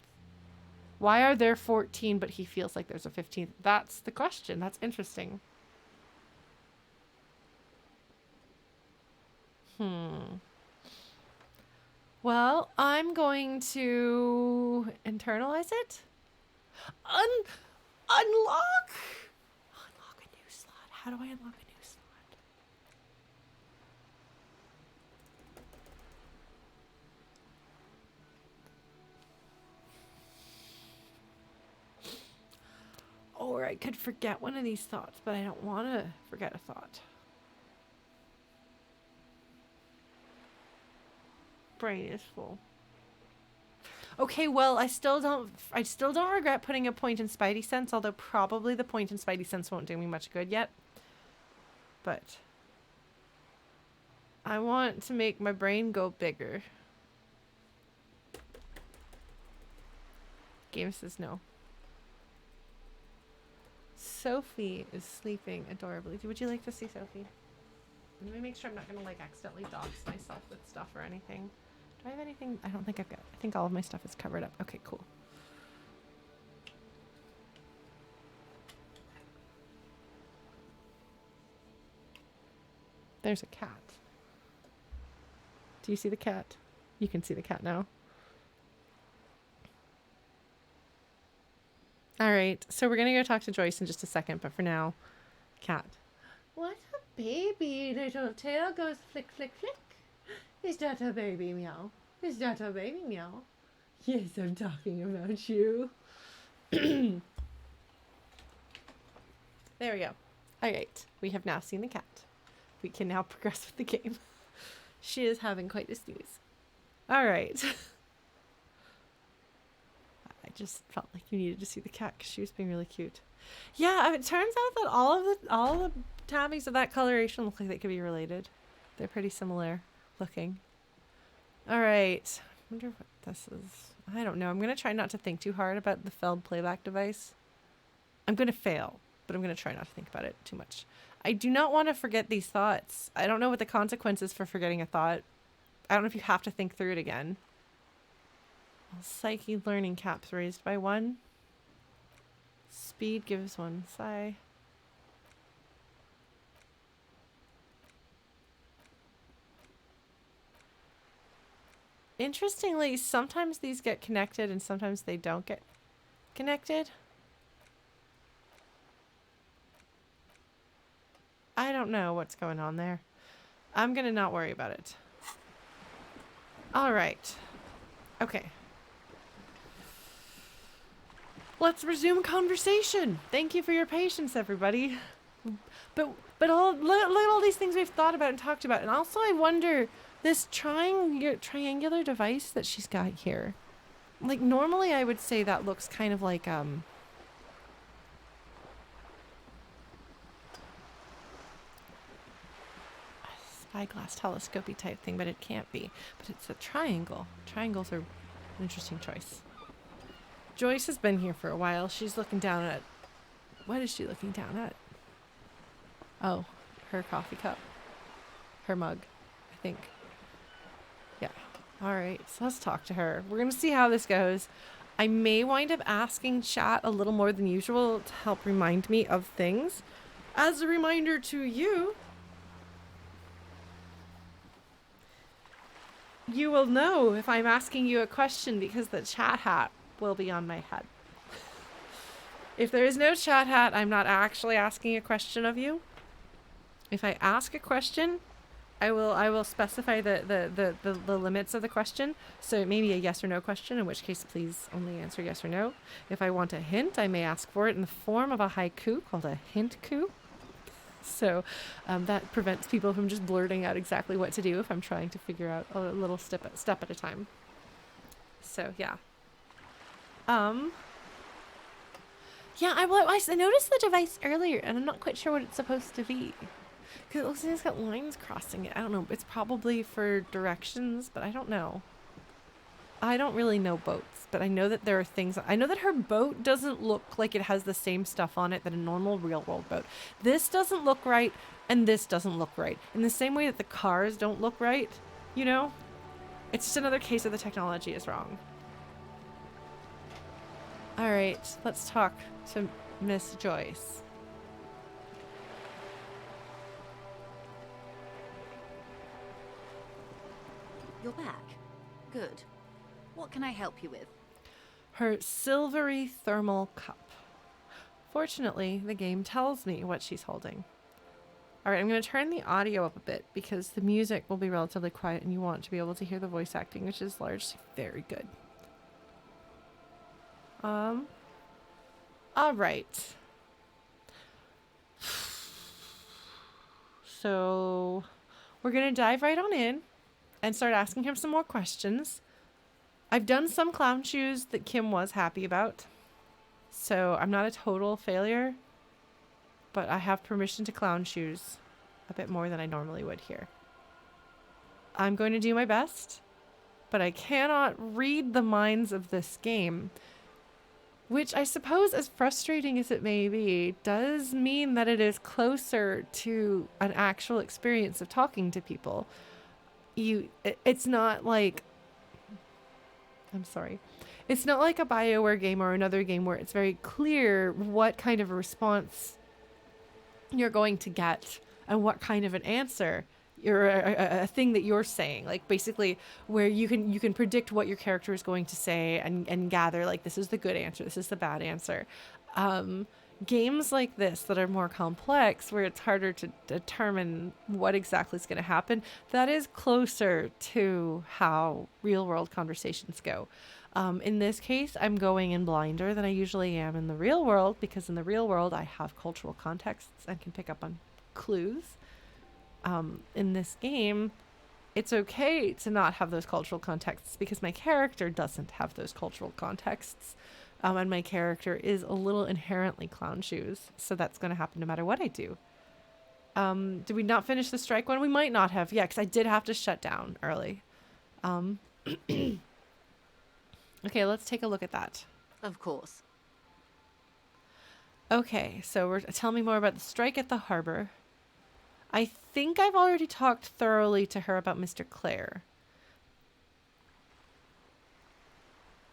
Why are there 14 but he feels like there's a 15th? That's the question. That's interesting. Well, I'm going to internalize it. Unlock a new slot. How do I unlock a new slot? Or I could forget one of these thoughts, but I don't want to forget a thought. Brain is full. Okay, well, I still don't regret putting a point in Spidey Sense, although probably the point in Spidey Sense won't do me much good yet. But I want to make my brain go bigger. Game says no. Sophie is sleeping adorably. Would you like to see Sophie? Let me make sure I'm not going to, like, accidentally dox myself with stuff or anything. Do I have anything? I don't think I've got. I think all of my stuff is covered up. Okay, cool. There's a cat. Do you see the cat? You can see the cat now. All right, so we're going to go talk to Joyce in just a second, but for now, cat. What a baby, little tail goes flick, flick, flick. Is that a baby meow? Is that a baby meow? Yes, I'm talking about you. There we go. All right, we have now seen the cat. We can now progress with the game. She is having quite a snooze. All right. I just felt like you needed to see the cat because she was being really cute. Yeah, it turns out that all the tabbies of that coloration look like they could be related. They're pretty similar looking. All right. I wonder what this is. I don't know. I'm going to try not to think too hard about the Feld playback device. I'm going to fail, but I'm going to try not to think about it too much. I do not want to forget these thoughts. I don't know what the consequences for forgetting a thought. I don't know if you have to think through it again. Psyche learning caps raised by 1. Speed gives 1 psi. Interestingly, sometimes these get connected and sometimes they don't get connected. I don't know what's going on there. I'm gonna not worry about it. All right. Okay. Let's resume conversation. Thank you for your patience, everybody. But look at all these things we've thought about and talked about. And also I wonder, this triangular device that she's got here. Like, normally I would say that looks kind of like, spyglass telescopy type thing, but it can't be. But it's a triangle. Triangles are an interesting choice. Joyce has been here for a while. She's looking down at... What is she looking down at? Oh, her coffee cup. Her mug, I think. Yeah. All right, so let's talk to her. We're going to see how this goes. I may wind up asking chat a little more than usual to help remind me of things. As a reminder to you, you will know if I'm asking you a question because the chat hat will be on my head. If there is no chat hat, I'm not actually asking a question of you. If I ask a question, I will specify the limits of the question. So it may be a yes or no question, in which case please only answer yes or no. If I want a hint, I may ask for it in the form of a haiku called a hint-ku. So that prevents people from just blurting out exactly what to do if I'm trying to figure out a little step at a time. So yeah. Yeah, I noticed the device earlier, and I'm not quite sure what it's supposed to be. Because it looks like it's got lines crossing it. I don't know. It's probably for directions, but I don't know. I don't really know boats, but I know that there are things. I know that her boat doesn't look like it has the same stuff on it that a normal real-world boat. This doesn't look right, and this doesn't look right. In the same way that the cars don't look right, you know? It's just another case of the technology is wrong. All right, let's talk to Miss Joyce. You're back. Good. What can I help you with? Her silvery thermal cup. Fortunately, the game tells me what she's holding. All right, I'm going to turn the audio up a bit because the music will be relatively quiet and you want to be able to hear the voice acting, which is largely very good. All right. So we're going to dive right on in and start asking him some more questions. I've done some clown shoes that Kim was happy about. So I'm not a total failure, but I have permission to clown shoes a bit more than I normally would here. I'm going to do my best, but I cannot read the minds of this game, which I suppose, as frustrating as it may be, does mean that it is closer to an actual experience of talking to people. It's not like... I'm sorry. It's not like a BioWare game or another game where it's very clear what kind of a response you're going to get and what kind of an answer or a thing that you're saying. Like, basically where you can predict what your character is going to say and gather, like, this is the good answer, this is the bad answer. Games like this that are more complex, where it's harder to determine what exactly is going to happen, that is closer to how real world conversations go. In this case, I'm going in blinder than I usually am in the real world, because in the real world I have cultural contexts and can pick up on clues. In this game, it's okay to not have those cultural contexts because my character doesn't have those cultural contexts. And my character is a little inherently clown shoes, so that's going to happen no matter what I do. Did we not finish the strike one? We might not have. Yeah, because I did have to shut down early. Okay, let's take a look at that. Of course. Okay, so tell me more about the strike at the harbor. I think I've already talked thoroughly to her about Mr. Clare.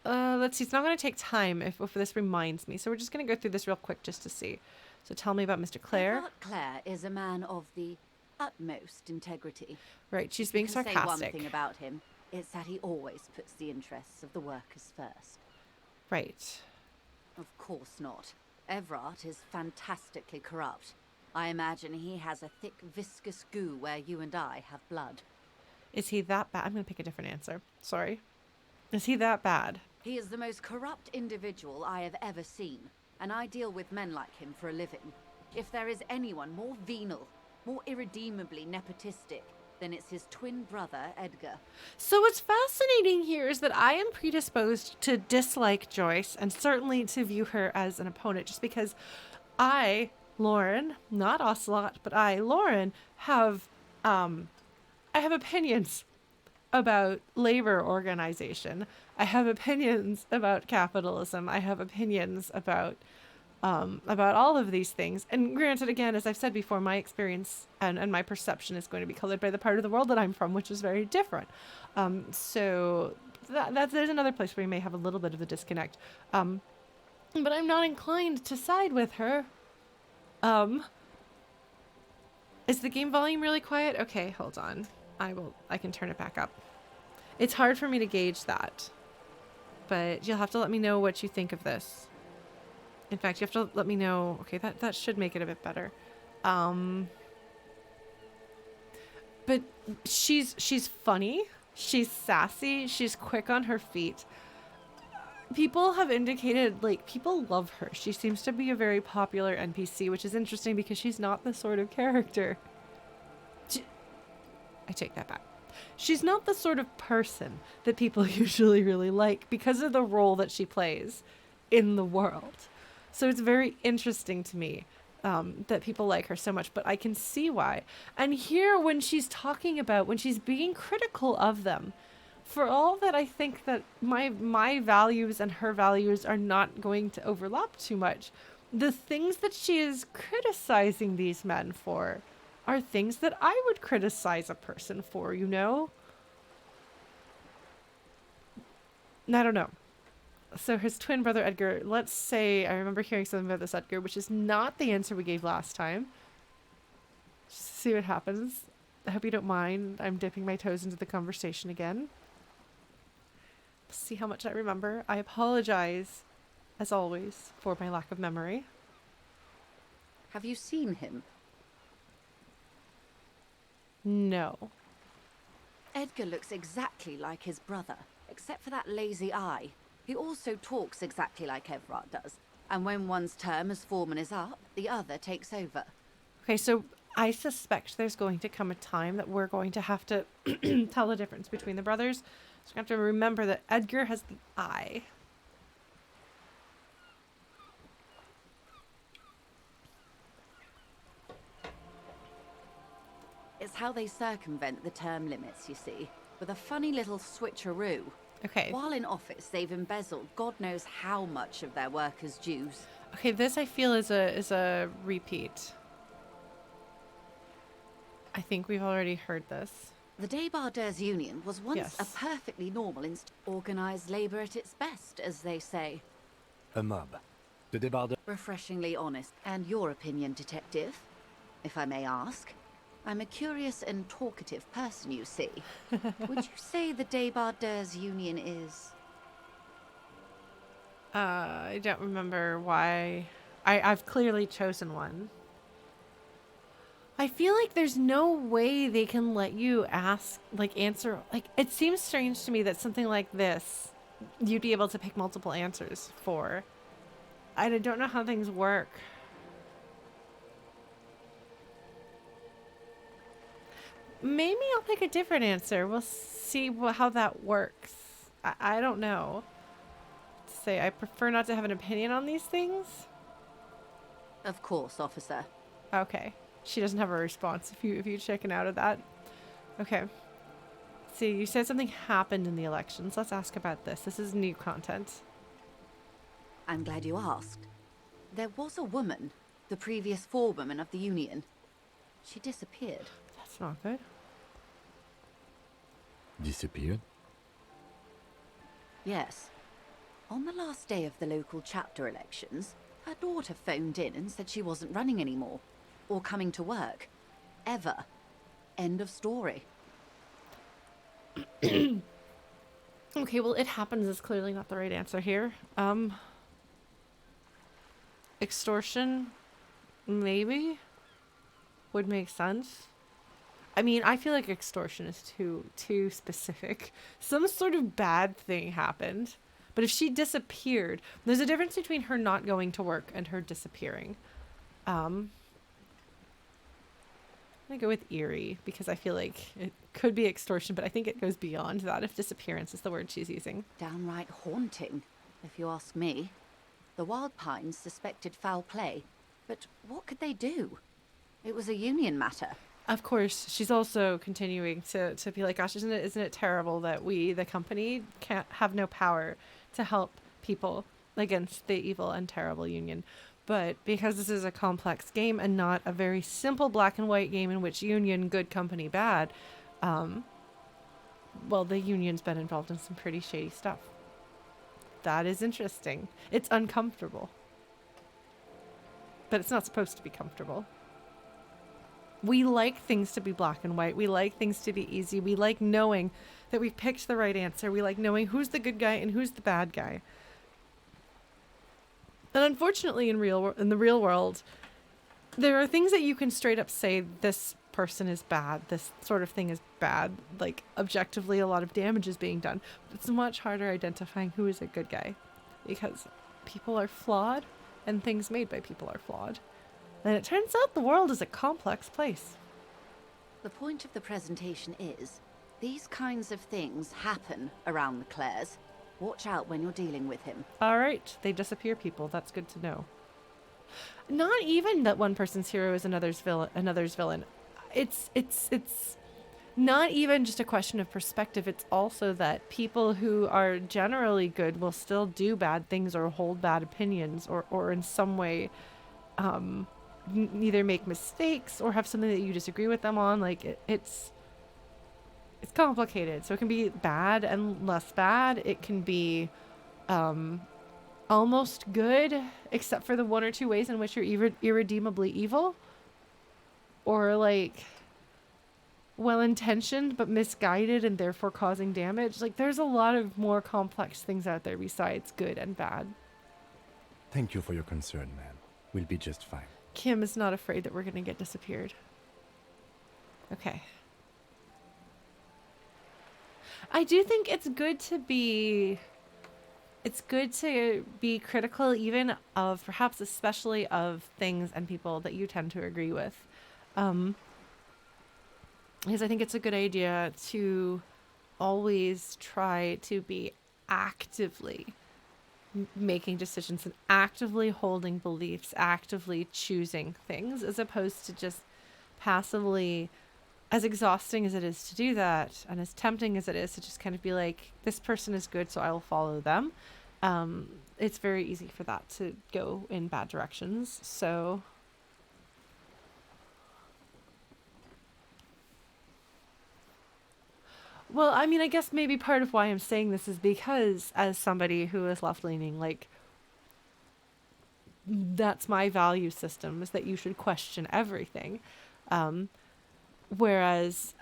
Let's see. It's not going to take time if this reminds me. So we're just going to go through this real quick just to see. So tell me about Mr. Clare. I thought Clare is a man of the utmost integrity. Right. She's being sarcastic. Say one thing about him. It's that he always puts the interests of the workers first. Right. Of course not. Everard is fantastically corrupt. I imagine he has a thick, viscous goo where you and I have blood. Is he that bad? I'm going to pick a different answer. Sorry. Is he that bad? He is the most corrupt individual I have ever seen, and I deal with men like him for a living. If there is anyone more venal, more irredeemably nepotistic, then it's his twin brother, Edgar. So what's fascinating here is that I am predisposed to dislike Joyce and certainly to view her as an opponent just because I, Lauren, not Ocelot, but I, Lauren, have opinions about labor organization. I have opinions about capitalism. I have opinions about all of these things. And granted, again, as I've said before, my experience and my perception is going to be colored by the part of the world that I'm from, which is very different. So there's another place where we may have a little bit of a disconnect. But I'm not inclined to side with her. Is the game volume really quiet? Okay, hold on. I can turn it back up. It's hard for me to gauge that. But you'll have to let me know what you think of this. In fact, you have to let me know. Okay, that should make it a bit better. But she's funny. She's sassy. She's quick on her feet. People have indicated, like, people love her. She seems to be a very popular NPC, which is interesting because she's not the sort of character. I take that back. She's not the sort of person that people usually really like because of the role that she plays in the world. So it's very interesting to me that people like her so much, but I can see why. And here, when she's talking about, when she's being critical of them, for all that I think that my values and her values are not going to overlap too much, the things that she is criticizing these men for are things that I would criticize a person for, you know? I don't know. So his twin brother Edgar, let's say, I remember hearing something about this Edgar, which is not the answer we gave last time. Just see what happens. I hope you don't mind. I'm dipping my toes into the conversation again. See how much I remember. I apologize, as always, for my lack of memory. Have you seen him? No. Edgar looks exactly like his brother, except for that lazy eye. He also talks exactly like Everard does. And when one's term as foreman is up, the other takes over. Okay, so I suspect there's going to come a time that we're going to have to tell the difference between the brothers. So we have to remember that Edgar has the eye. It's how they circumvent the term limits, you see, with a funny little switcheroo. Okay. While in office, they've embezzled God knows how much of their workers' dues. Okay, this I feel is a repeat. I think we've already heard this. The Débardeurs Union was once Yes. a perfectly normal organised labour at its best, as they say. A mob. The débardeurs. Refreshingly honest. And your opinion, detective, if I may ask? I'm a curious and talkative person, you see. Would you say the Débardeurs Union is... I don't remember why. I've clearly chosen one. I feel like there's no way they can let you answer. Like, it seems strange to me that something like this, you'd be able to pick multiple answers for. I don't know how things work. Maybe I'll pick a different answer. We'll see how that works. I don't know. Say I prefer not to have an opinion on these things. Of course, officer. Okay. She doesn't have a response if you chicken out of that. Okay. See, you said something happened in the elections. Let's ask about this. This is new content. I'm glad you asked. There was a woman, the previous forewoman of the union. She disappeared. That's not good. Disappeared? Yes. On the last day of the local chapter elections, her daughter phoned in and said she wasn't running anymore. Or coming to work. Ever. End of story. Okay, well, it happens is clearly not the right answer here. Extortion, maybe, would make sense. I mean, I feel like extortion is too specific. Some sort of bad thing happened. But if she disappeared, there's a difference between her not going to work and her disappearing. I'm gonna go with eerie because I feel like it could be extortion, but I think it goes beyond that if disappearance is the word she's using. Downright haunting, if you ask me. The Wild Pines suspected foul play, but what could they do? It was a union matter. Of course, she's also continuing to be like, gosh, isn't it terrible that we, the company, can't have no power to help people against the evil and terrible union. But because this is a complex game and not a very simple black and white game in which union, good, company, bad, well, the union's been involved in some pretty shady stuff. That is interesting. It's uncomfortable. But it's not supposed to be comfortable. We like things to be black and white. We like things to be easy. We like knowing that we picked the right answer. We like knowing who's the good guy and who's the bad guy. And unfortunately, in the real world, there are things that you can straight up say, this person is bad. This sort of thing is bad. Like, objectively, a lot of damage is being done. But it's much harder identifying who is a good guy. Because people are flawed, and things made by people are flawed. And it turns out the world is a complex place. The point of the presentation is, these kinds of things happen around the Clares. Watch out when you're dealing with him. All right, they disappear people. That's good to know. Not even that one person's hero is another's villain. It's not even just a question of perspective. It's also that people who are generally good will still do bad things or hold bad opinions or in some way either make mistakes or have something that you disagree with them on. Like it's complicated. So it can be bad and less bad. It can be almost good, except for the one or two ways in which you're irredeemably evil, or like well-intentioned but misguided and therefore causing damage. Like there's a lot of more complex things out there besides good and bad. Thank you for your concern, ma'am. We'll be just fine. Kim is not afraid that we're going to get disappeared. Okay. I do think it's good to be critical even of, perhaps especially of, things and people that you tend to agree with. Because I think it's a good idea to always try to be actively making decisions and actively holding beliefs, actively choosing things, as opposed to just passively, as exhausting as it is to do that, and as tempting as it is to just kind of be like, this person is good, so I will follow them. It's very easy for that to go in bad directions. So well, I mean, I guess maybe part of why I'm saying this is because as somebody who is left-leaning, like, that's my value system, is that you should question everything. Whereas,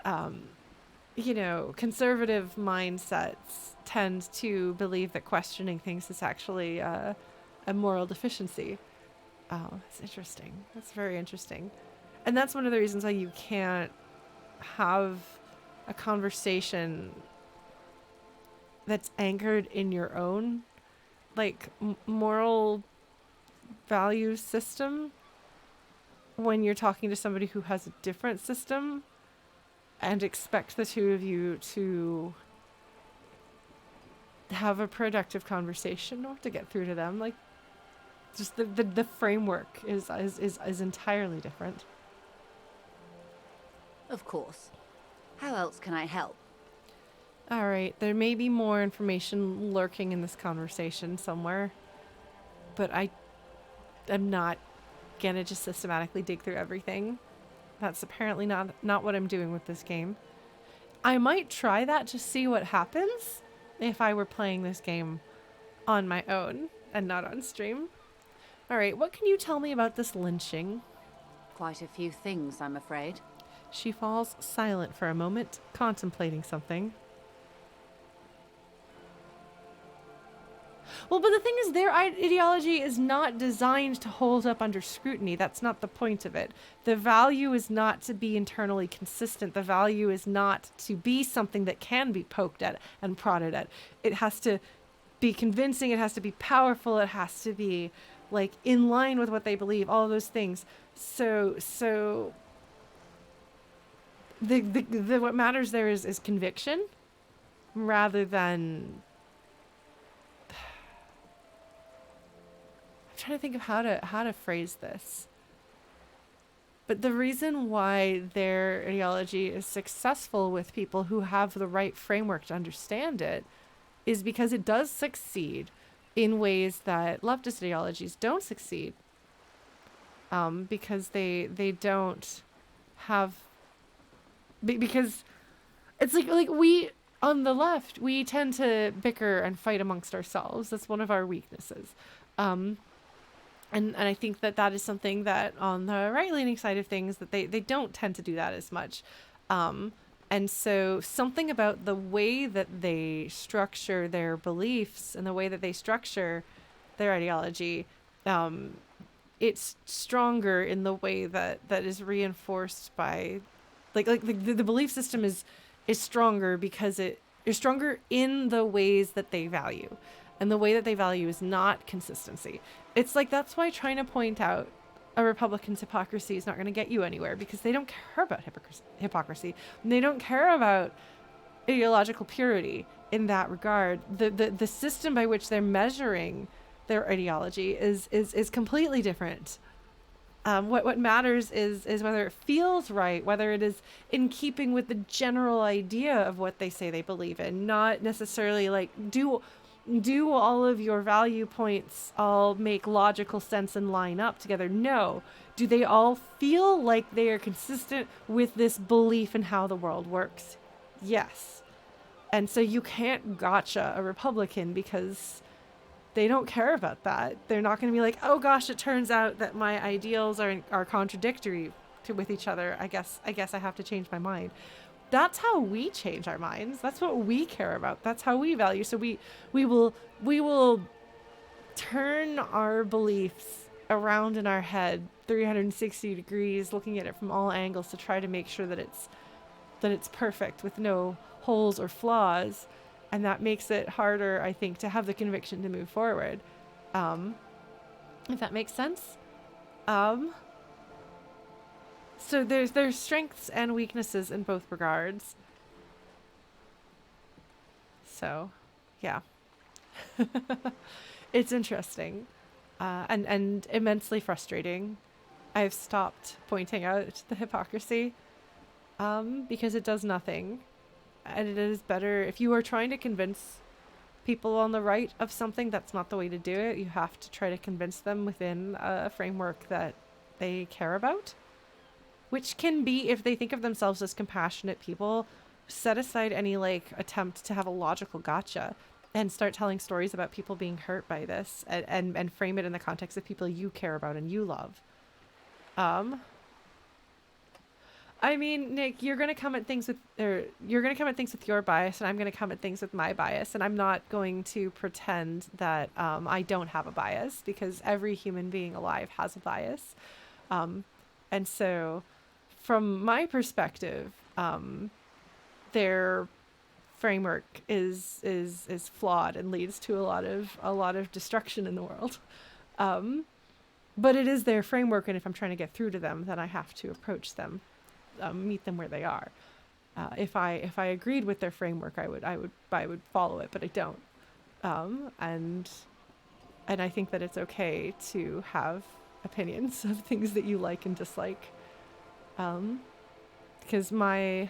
conservative mindsets tend to believe that questioning things is actually a moral deficiency. Oh, that's interesting. That's very interesting. And that's one of the reasons why you can't have a conversation that's anchored in your own, like, moral value system when you're talking to somebody who has a different system, and expect the two of you to have a productive conversation or to get through to them. Like, just the framework is entirely different. Of course. How else can I help? All right, there may be more information lurking in this conversation somewhere, but I'm not gonna just systematically dig through everything. That's apparently not what I'm doing with this game. I might try that to see what happens if I were playing this game on my own and not on stream. All right, what can you tell me about this lynching? Quite a few things, I'm afraid. She falls silent for a moment, contemplating something. Well, but the thing is, their ideology is not designed to hold up under scrutiny. That's not the point of it. The value is not to be internally consistent. The value is not to be something that can be poked at and prodded at. It has to be convincing. It has to be powerful. It has to be, like, in line with what they believe. All of those things. So what matters there is conviction rather than. I'm trying to think of how to phrase this. But the reason why their ideology is successful with people who have the right framework to understand it is because it does succeed in ways that leftist ideologies don't succeed. Because they don't have, because it's like we on the left, we tend to bicker and fight amongst ourselves. That's one of our weaknesses. And I think that is something that on the right-leaning side of things, that they don't tend to do that as much. And so something about the way that they structure their beliefs and the way that they structure their ideology, it's stronger in the way that is reinforced by, like the belief system is stronger because it is stronger in the ways that they value. And the way that they value is not consistency. It's like, that's why trying to point out a Republican's hypocrisy is not going to get you anywhere, because they don't care about hypocrisy. They don't care about ideological purity in that regard. The system by which they're measuring their ideology is completely different. What matters is whether it feels right, whether it is in keeping with the general idea of what they say they believe in, not necessarily like do all of your value points all make logical sense and line up together? No. Do they all feel like they are consistent with this belief in how the world works? Yes. And so you can't gotcha a Republican because they don't care about that. They're not going to be like, oh gosh, it turns out that my ideals are contradictory with each other. I guess I have to change my mind. That's how we change our minds. That's what we care about. That's how we value. So we will turn our beliefs around in our head 360 degrees, looking at it from all angles to try to make sure that it's perfect with no holes or flaws. And that makes it harder, I think, to have the conviction to move forward. If that makes sense. So there's strengths and weaknesses in both regards. So, yeah. It's interesting. And immensely frustrating. I've stopped pointing out the hypocrisy. Because it does nothing. And it is better if you are trying to convince people on the right of something, that's not the way to do it. You have to try to convince them within a framework that they care about, which can be, if they think of themselves as compassionate people, set aside any like attempt to have a logical gotcha and start telling stories about people being hurt by this, and frame it in the context of people you care about and you love. I mean, Nick, you're going to come at things with your bias, and I'm going to come at things with my bias, and I'm not going to pretend that I don't have a bias, because every human being alive has a bias. And so from my perspective, their framework is flawed and leads to a lot of destruction in the world. But it is their framework, and if I'm trying to get through to them, then I have to approach them. Meet them where they are. If I agreed with their framework, I would follow it, but I don't. And I think that it's okay to have opinions of things that you like and dislike. Because my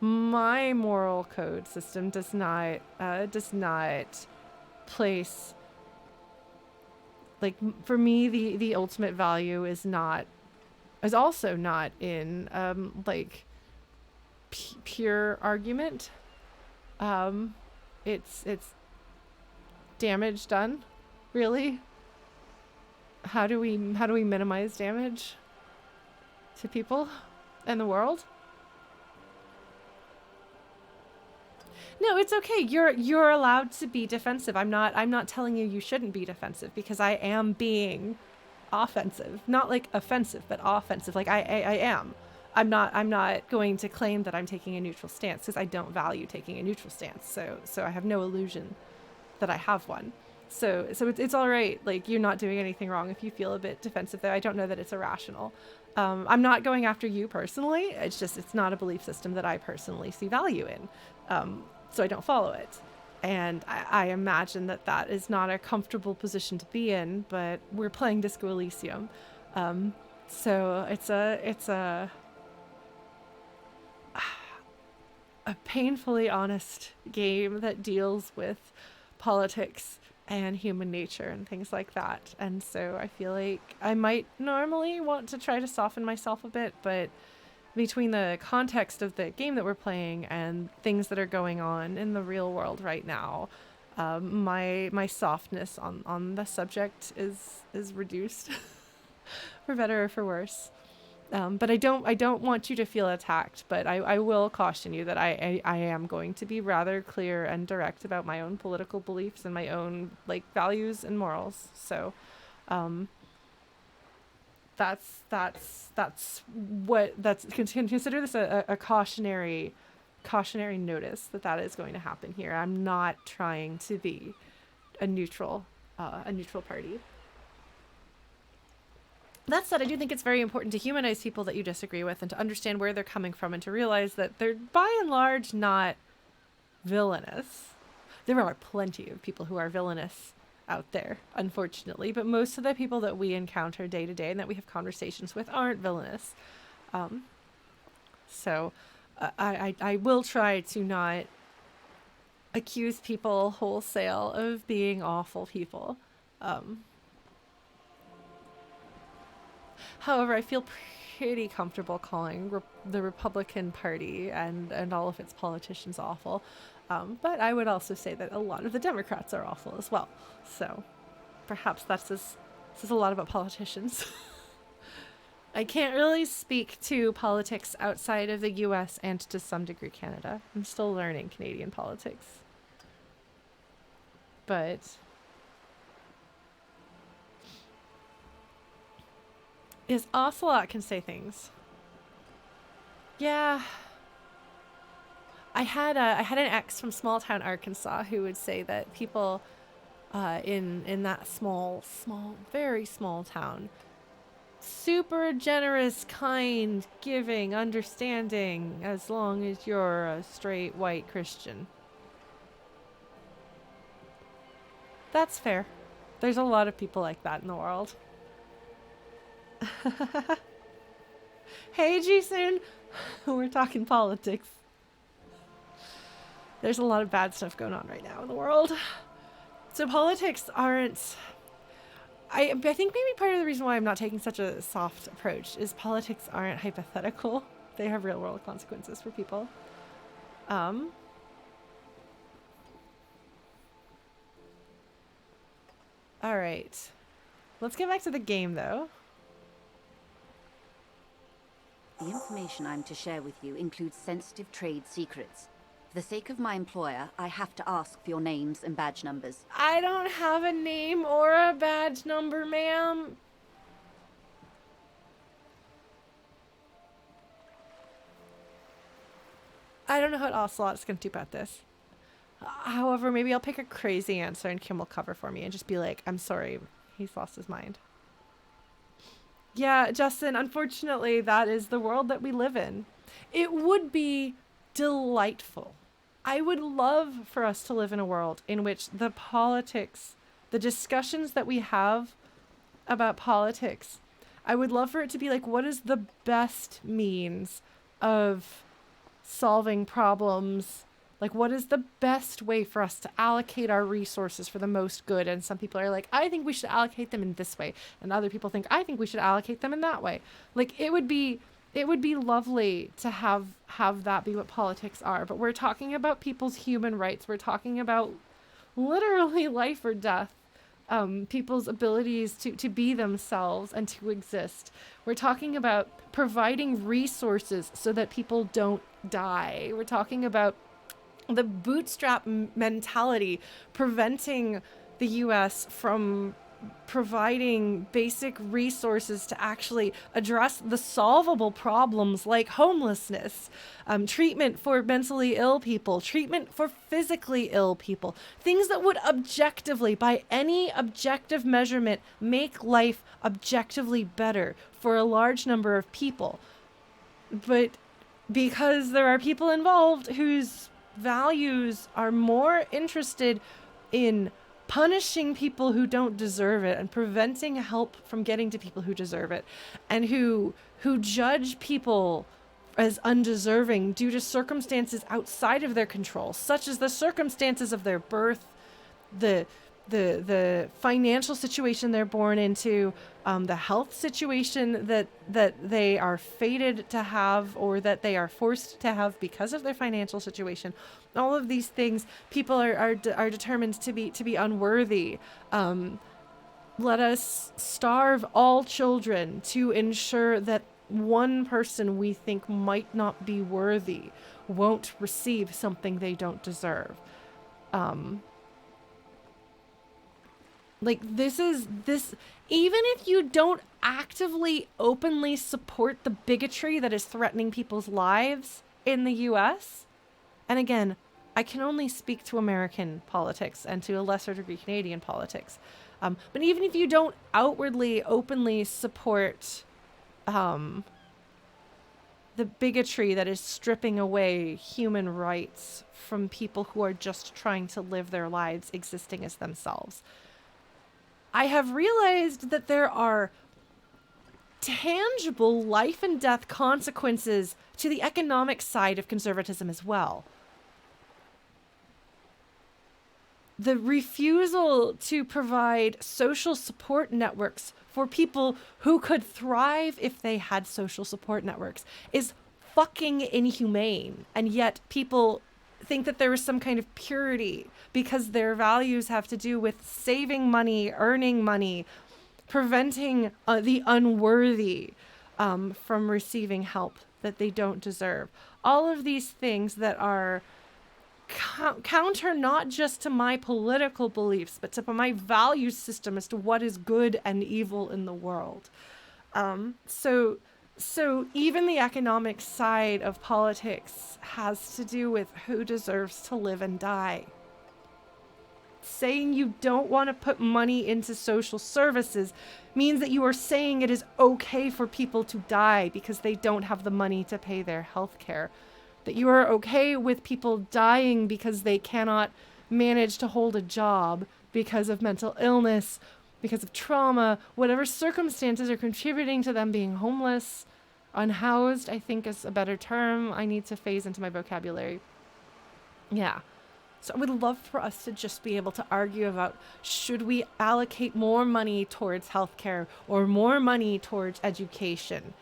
moral code system does not place, like, for me the ultimate value is also not in like pure argument. It's damage done, really. How do we minimize damage to people and the world? No, it's okay. You're allowed to be defensive. I'm not telling you shouldn't be defensive, because I am being offensive, not like offensive, but offensive. Like I am. I'm not going to claim that I'm taking a neutral stance, because I don't value taking a neutral stance. So I have no illusion that I have one. So it's all right. Like, you're not doing anything wrong if you feel a bit defensive there. I don't know that it's irrational. I'm not going after you personally. It's not a belief system that I personally see value in. So I don't follow it. And I imagine that is not a comfortable position to be in, but we're playing Disco Elysium. So it's a painfully honest game that deals with politics and human nature and things like that. And so I feel like I might normally want to try to soften myself a bit, but between the context of the game that we're playing and things that are going on in the real world right now, my softness on the subject is reduced, for better or for worse. But I don't want you to feel attacked, but I will caution you that I am going to be rather clear and direct about my own political beliefs and my own like values and morals. So consider this a cautionary notice that is going to happen here. I'm not trying to be a neutral party. That said, I do think it's very important to humanize people that you disagree with and to understand where they're coming from and to realize that they're by and large not villainous. There are plenty of people who are villainous out there, unfortunately, but most of the people that we encounter day to day and that we have conversations with aren't villainous. So I will try to not accuse people wholesale of being awful people. However, I feel pretty comfortable calling the Republican Party and all of its politicians awful. But I would also say that a lot of the Democrats are awful as well. So perhaps says a lot about politicians. I can't really speak to politics outside of the US and to some degree Canada. I'm still learning Canadian politics. But is Ocelot can say things. Yeah. I had an ex from small town Arkansas who would say that people in that small, very small town, super generous, kind, giving, understanding, as long as you're a straight white Christian. That's fair. There's a lot of people like that in the world. Hey, Jason. We're talking politics. There's a lot of bad stuff going on right now in the world. So politics aren't... I think maybe part of the reason why I'm not taking such a soft approach is politics aren't hypothetical. They have real world consequences for people. All right. Let's get back to the game, though. The information I'm to share with you includes sensitive trade secrets. For the sake of my employer, I have to ask for your names and badge numbers. I don't have a name or a badge number, ma'am. I don't know what Ocelot's going to do about this. However, maybe I'll pick a crazy answer and Kim will cover for me and just be like, I'm sorry, he's lost his mind. Yeah, Justin, unfortunately, that is the world that we live in. It would be delightful. I would love for us to live in a world in which the politics, the discussions that we have about politics, I would love for it to be like, what is the best means of solving problems? Like, what is the best way for us to allocate our resources for the most good? And some people are like, I think we should allocate them in this way. And other people think, I think we should allocate them in that way. Like, it would be lovely to have that be what politics are. But we're talking about people's human rights. We're talking about literally life or death. People's abilities to be themselves and to exist. We're talking about providing resources so that people don't die. We're talking about the bootstrap mentality preventing the US from providing basic resources to actually address the solvable problems like homelessness, treatment for mentally ill people, treatment for physically ill people, things that would objectively, by any objective measurement, make life objectively better for a large number of people. But because there are people involved whose values are more interested in punishing people who don't deserve it and preventing help from getting to people who deserve it, and who judge people as undeserving due to circumstances outside of their control, such as the circumstances of their birth, the financial situation they're born into, the health situation that they are fated to have or that they are forced to have because of their financial situation. All of these things, people are determined to be unworthy. Let us starve all children to ensure that one person we think might not be worthy won't receive something they don't deserve. Like, this, even if you don't actively, openly support the bigotry that is threatening people's lives in the US, and again, I can only speak to American politics and to a lesser degree Canadian politics, but even if you don't outwardly, openly support the bigotry that is stripping away human rights from people who are just trying to live their lives existing as themselves, I have realized that there are tangible life and death consequences to the economic side of conservatism as well. The refusal to provide social support networks for people who could thrive if they had social support networks is fucking inhumane. And yet people think that there is some kind of purity because their values have to do with saving money, earning money, preventing the unworthy from receiving help that they don't deserve. All of these things that are counter not just to my political beliefs, but to my value system as to what is good and evil in the world. So even the economic side of politics has to do with who deserves to live and die. Saying you don't want to put money into social services means that you are saying it is okay for people to die because they don't have the money to pay their health care. That you are okay with people dying because they cannot manage to hold a job because of mental illness, because of trauma, whatever circumstances are contributing to them being homeless, unhoused, I think is a better term. I need to phase into my vocabulary. Yeah. So I would love for us to just be able to argue about, should we allocate more money towards healthcare or more money towards education?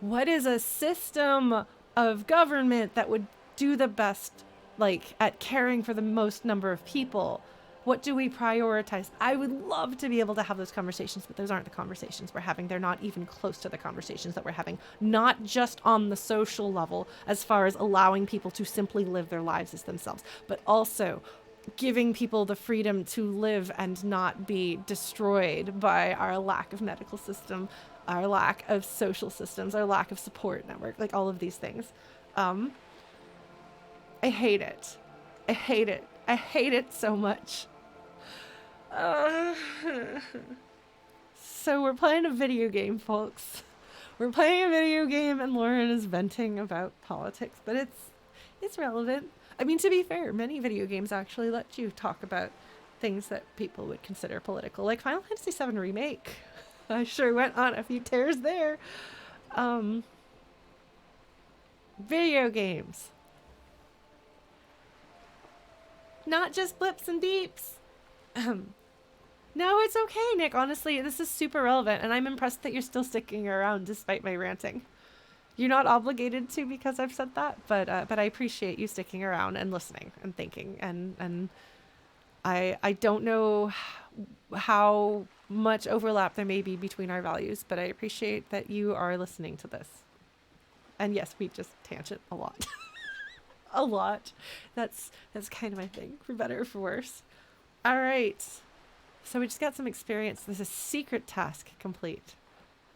What is a system of government that would do the best, like, at caring for the most number of people? What do we prioritize? I would love to be able to have those conversations, but those aren't the conversations we're having. They're not even close to the conversations that we're having, not just on the social level, as far as allowing people to simply live their lives as themselves, but also giving people the freedom to live and not be destroyed by our lack of medical system, our lack of social systems, our lack of support network, like all of these things. I hate it. I hate it. I hate it so much. So we're playing a video game, folks. We're playing a video game and Lauren is venting about politics, but it's relevant. I mean, to be fair, many video games actually let you talk about things that people would consider political, like Final Fantasy VII Remake. I sure went on a few tears there. Video games. Not just blips and beeps. No, it's okay, Nick. Honestly, this is super relevant, and I'm impressed that you're still sticking around despite my ranting. You're not obligated to because I've said that, but I appreciate you sticking around and listening and thinking, and I don't know how much overlap there may be between our values, but I appreciate that you are listening to this. And yes, we just tangent a lot. A lot. That's kind of my thing, for better or for worse. All right. So we just got some experience. There's a secret task complete.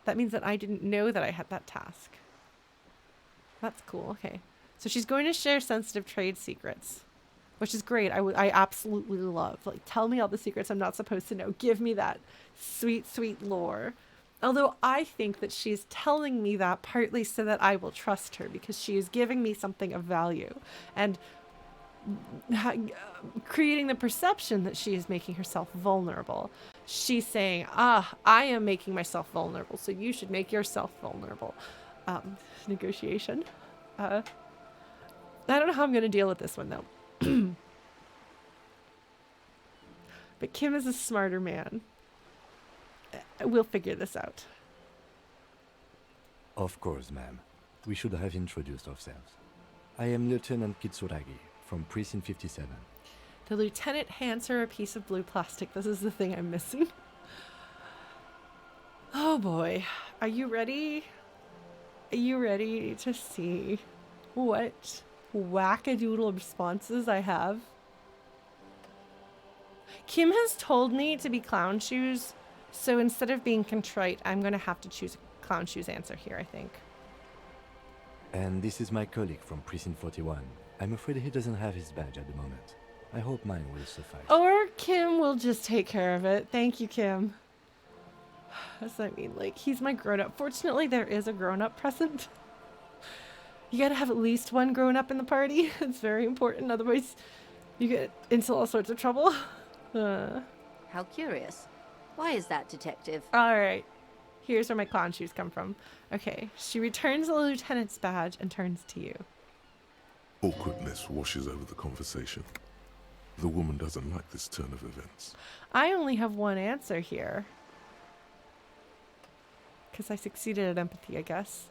That means that I didn't know that I had that task. That's cool. Okay. So she's going to share sensitive trade secrets, which is great. I absolutely love. Like, tell me all the secrets I'm not supposed to know. Give me that sweet, sweet lore. Although I think that she's telling me that partly so that I will trust her, because she is giving me something of value and creating the perception that she is making herself vulnerable. She's saying, I am making myself vulnerable, so you should make yourself vulnerable. Negotiation. I don't know how I'm going to deal with this one, though. But Kim is a smarter man. We'll figure this out. Of course, ma'am. We should have introduced ourselves. I am Lieutenant Kitsuragi from Precinct 57. The lieutenant hands her a piece of blue plastic. This is the thing I'm missing. Oh boy. Are you ready? Are you ready to see what wackadoodle responses I have? Kim has told me to be clown shoes, so instead of being contrite, I'm going to have to choose a clown shoes answer here, I think. And this is my colleague from Precinct 41. I'm afraid he doesn't have his badge at the moment. I hope mine will suffice. Or Kim will just take care of it. Thank you, Kim. That's what I mean. Like, he's my grown-up. Fortunately, there is a grown-up present. You gotta have at least one grown-up in the party. It's very important. Otherwise, you get into all sorts of trouble. How curious. Why is that, Detective? All right. Here's where my clown shoes come from. Okay. She returns the lieutenant's badge and turns to you. Awkwardness washes over the conversation. The woman doesn't like this turn of events. I only have one answer here. Because I succeeded at empathy, I guess.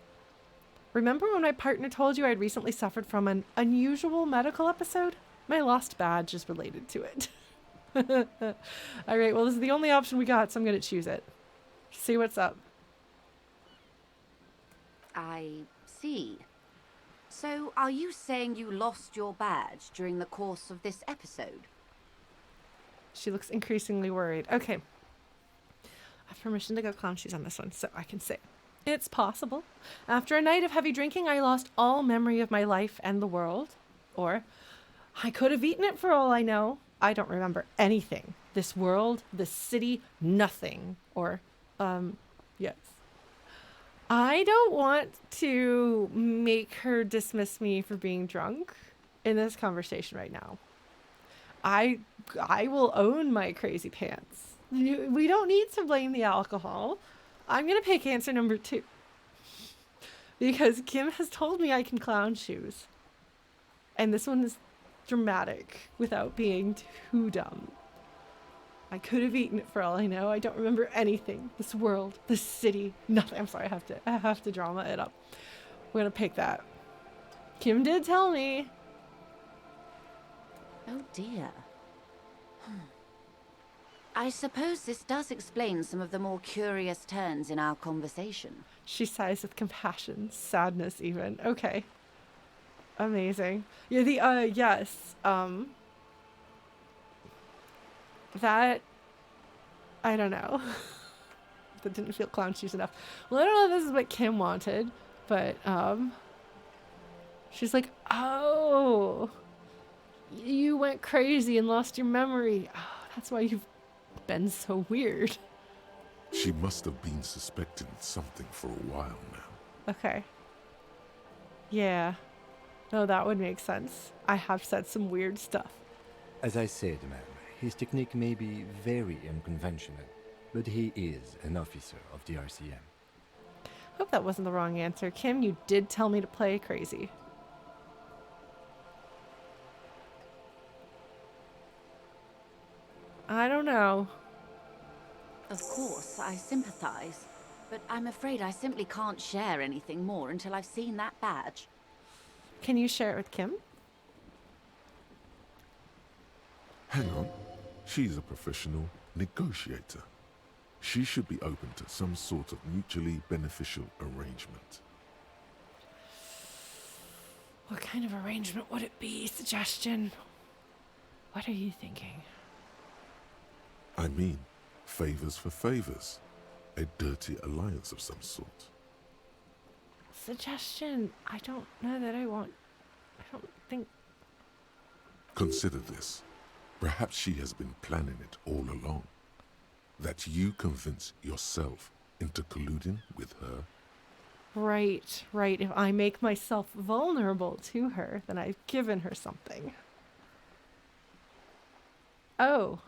Remember when my partner told you I'd recently suffered from an unusual medical episode? My lost badge is related to it. All right, well, this is the only option we got, so I'm going to choose it. See what's up. I see. So, are you saying you lost your badge during the course of this episode? She looks increasingly worried. Okay. I have permission to go clown shoes on this one, so I can say it's possible. After a night of heavy drinking, I lost all memory of my life and the world. Or, I could have eaten it for all I know. I don't remember anything. This world, this city, nothing. Or, yes. I don't want to make her dismiss me for being drunk in this conversation right now. I will own my crazy pants. We don't need to blame the alcohol. I'm going to pick answer number 2. Because Kim has told me I can clown shoes. And this one is dramatic without being too dumb. I could have eaten it for all I know. I don't remember anything. This world, this city, nothing. I'm sorry, I have to drama it up. I'm going to pick that. Kim did tell me. Oh dear. I suppose this does explain some of the more curious turns in our conversation. She sighs with compassion, sadness even. Okay. Amazing. Yeah, yes. That, I don't know. That didn't feel clown shoes enough. Well, I don't know if this is what Kim wanted, but, she's like, oh, you went crazy and lost your memory. Oh, that's why you've been so weird. She must have been suspecting something for a while now. Okay. Yeah. No, that would make sense. I have said some weird stuff. As I said, ma'am, his technique may be very unconventional, but he is an officer of the RCM. Hope that wasn't the wrong answer. Kim, you did tell me to play crazy. I don't know. Of course, I sympathize. But I'm afraid I simply can't share anything more until I've seen that badge. Can you share it with Kim? Hang on. She's a professional negotiator. She should be open to some sort of mutually beneficial arrangement. What kind of arrangement would it be? Suggestion? What are you thinking? I mean, favors for favors. A dirty alliance of some sort. Suggestion. I don't know that I want... I don't think... Consider this. Perhaps she has been planning it all along. That you convince yourself into colluding with her. Right, right. If I make myself vulnerable to her, then I've given her something. Oh.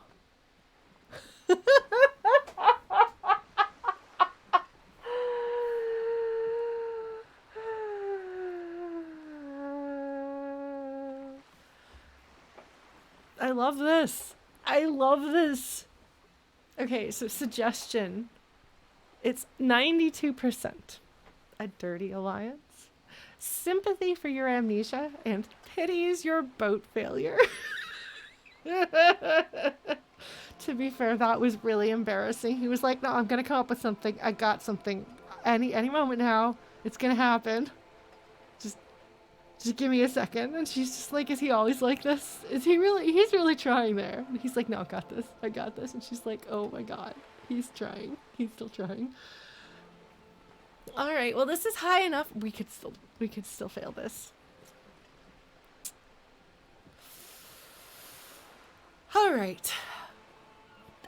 I love this. I love this. Okay, so suggestion. It's 92%. A dirty alliance. Sympathy for your amnesia and pities your boat failure. To be fair, that was really embarrassing. He was like, no, I'm going to come up with something. I got something. Any moment now. It's going to happen. Just give me a second. And she's just like, is he always like this? Is he really? He's really trying there. And he's like, no, I got this. I got this. And she's like, oh my God. He's trying. He's still trying. All right. Well, this is high enough. We could still fail this. All right.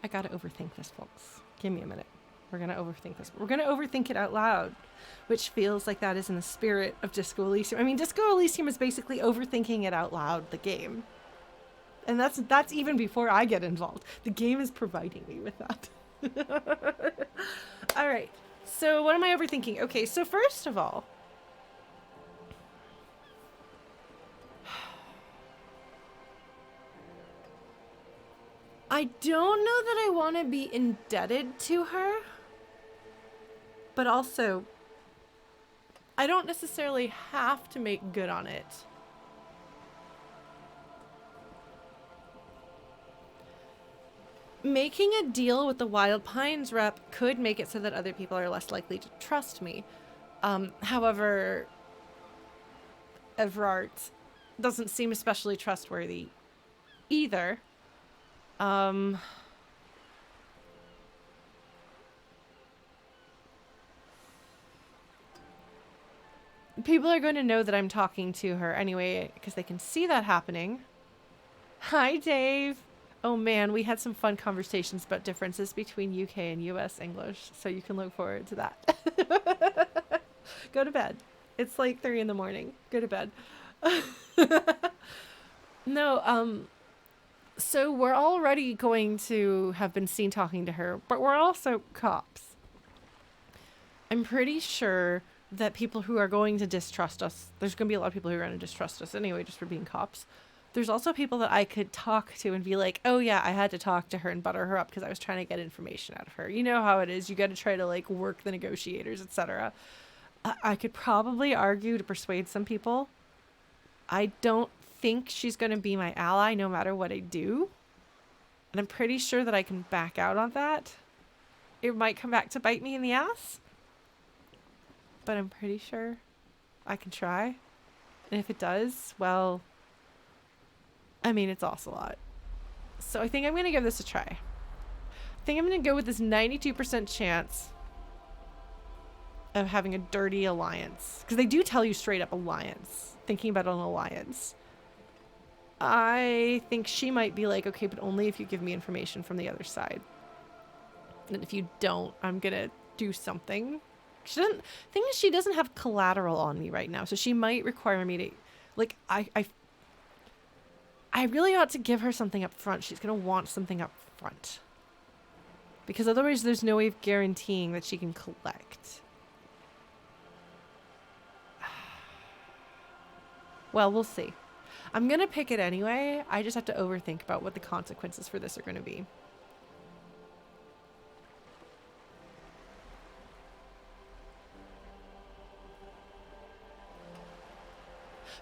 I got to overthink this, folks. Give me a minute. We're going to overthink this. We're going to overthink it out loud, which feels like that is in the spirit of Disco Elysium. I mean, Disco Elysium is basically overthinking it out loud, the game. And that's even before I get involved. The game is providing me with that. All right. So what am I overthinking? Okay, so first of all, I don't know that I want to be indebted to her, but also I don't necessarily have to make good on it. Making a deal with the Wild Pines rep could make it so that other people are less likely to trust me. However, Everard doesn't seem especially trustworthy either. People are going to know that I'm talking to her anyway, because they can see that happening. Hi, Dave. Oh man, we had some fun conversations about differences between UK and US English, so you can look forward to that. Go to bed. It's like 3 a.m. Go to bed. No, so we're already going to have been seen talking to her, but we're also cops. I'm pretty sure that people who are going to distrust us, there's going to be a lot of people who are going to distrust us anyway, just for being cops. There's also people that I could talk to and be like, oh yeah, I had to talk to her and butter her up because I was trying to get information out of her. You know how it is. You got to try to like work the negotiators, etc. I could probably argue to persuade some people. I don't think she's going to be my ally no matter what I do. And I'm pretty sure that I can back out on that. It might come back to bite me in the ass. But I'm pretty sure I can try. And if it does, well, I mean, it's also a lot. So I think I'm going to give this a try. I think I'm going to go with this 92% chance of having a dirty alliance. Because they do tell you straight up alliance. Thinking about an alliance. I think she might be like, okay, but only if you give me information from the other side. And if you don't, I'm going to do something. She doesn't, thing is, she doesn't have collateral on me right now. So she might require me to, like, I really ought to give her something up front. She's going to want something up front. Because otherwise there's no way of guaranteeing that she can collect. Well, we'll see. I'm going to pick it anyway. I just have to overthink about what the consequences for this are going to be.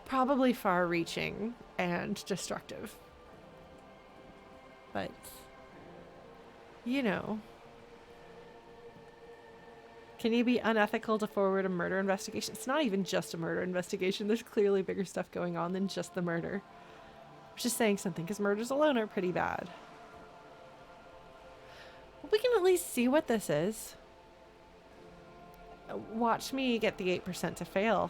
Probably far-reaching and destructive. But, you know. Can you be unethical to forward a murder investigation? It's not even just a murder investigation. There's clearly bigger stuff going on than just the murder. I'm just saying something, because murders alone are pretty bad. We can at least see what this is. Watch me get the 8% to fail,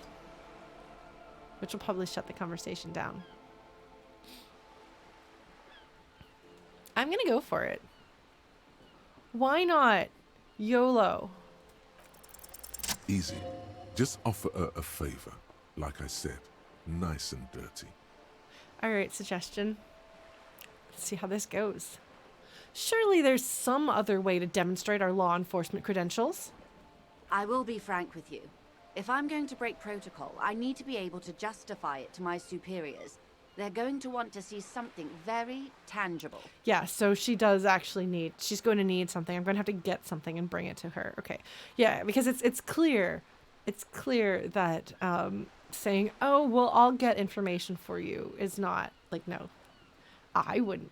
which will probably shut the conversation down. I'm gonna go for it. Why not? YOLO. Easy. Just offer her a favor. Like I said, nice and dirty. Alright, suggestion. Let's see how this goes. Surely there's some other way to demonstrate our law enforcement credentials. I will be frank with you. If I'm going to break protocol, I need to be able to justify it to my superiors. They're going to want to see something very tangible. Yeah, so she does actually need, she's going to need something. I'm going to have to get something and bring it to her. Okay. Yeah, because it's clear. It's clear that saying, oh, well, I'll get information for you is not, like, no. I wouldn't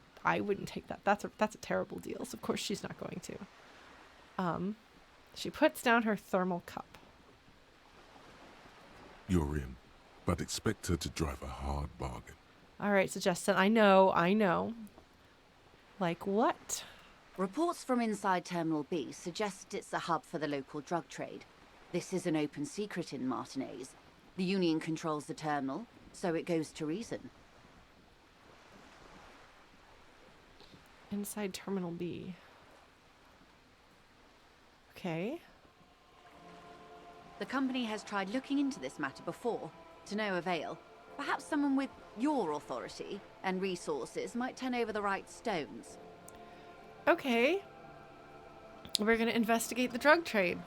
take that. That's a terrible deal. So of course she's not going to. She puts down her thermal cup. You're in, but expect her to drive a hard bargain. All right, suggestion. I know. Like what? Reports from inside Terminal B suggest it's a hub for the local drug trade. This is an open secret in Martinez. The Union controls the terminal, so it goes to reason. Inside Terminal B. Okay. The company has tried looking into this matter before, to no avail. Perhaps someone with your authority and resources might turn over the right stones. Okay. We're going to investigate the drug trade.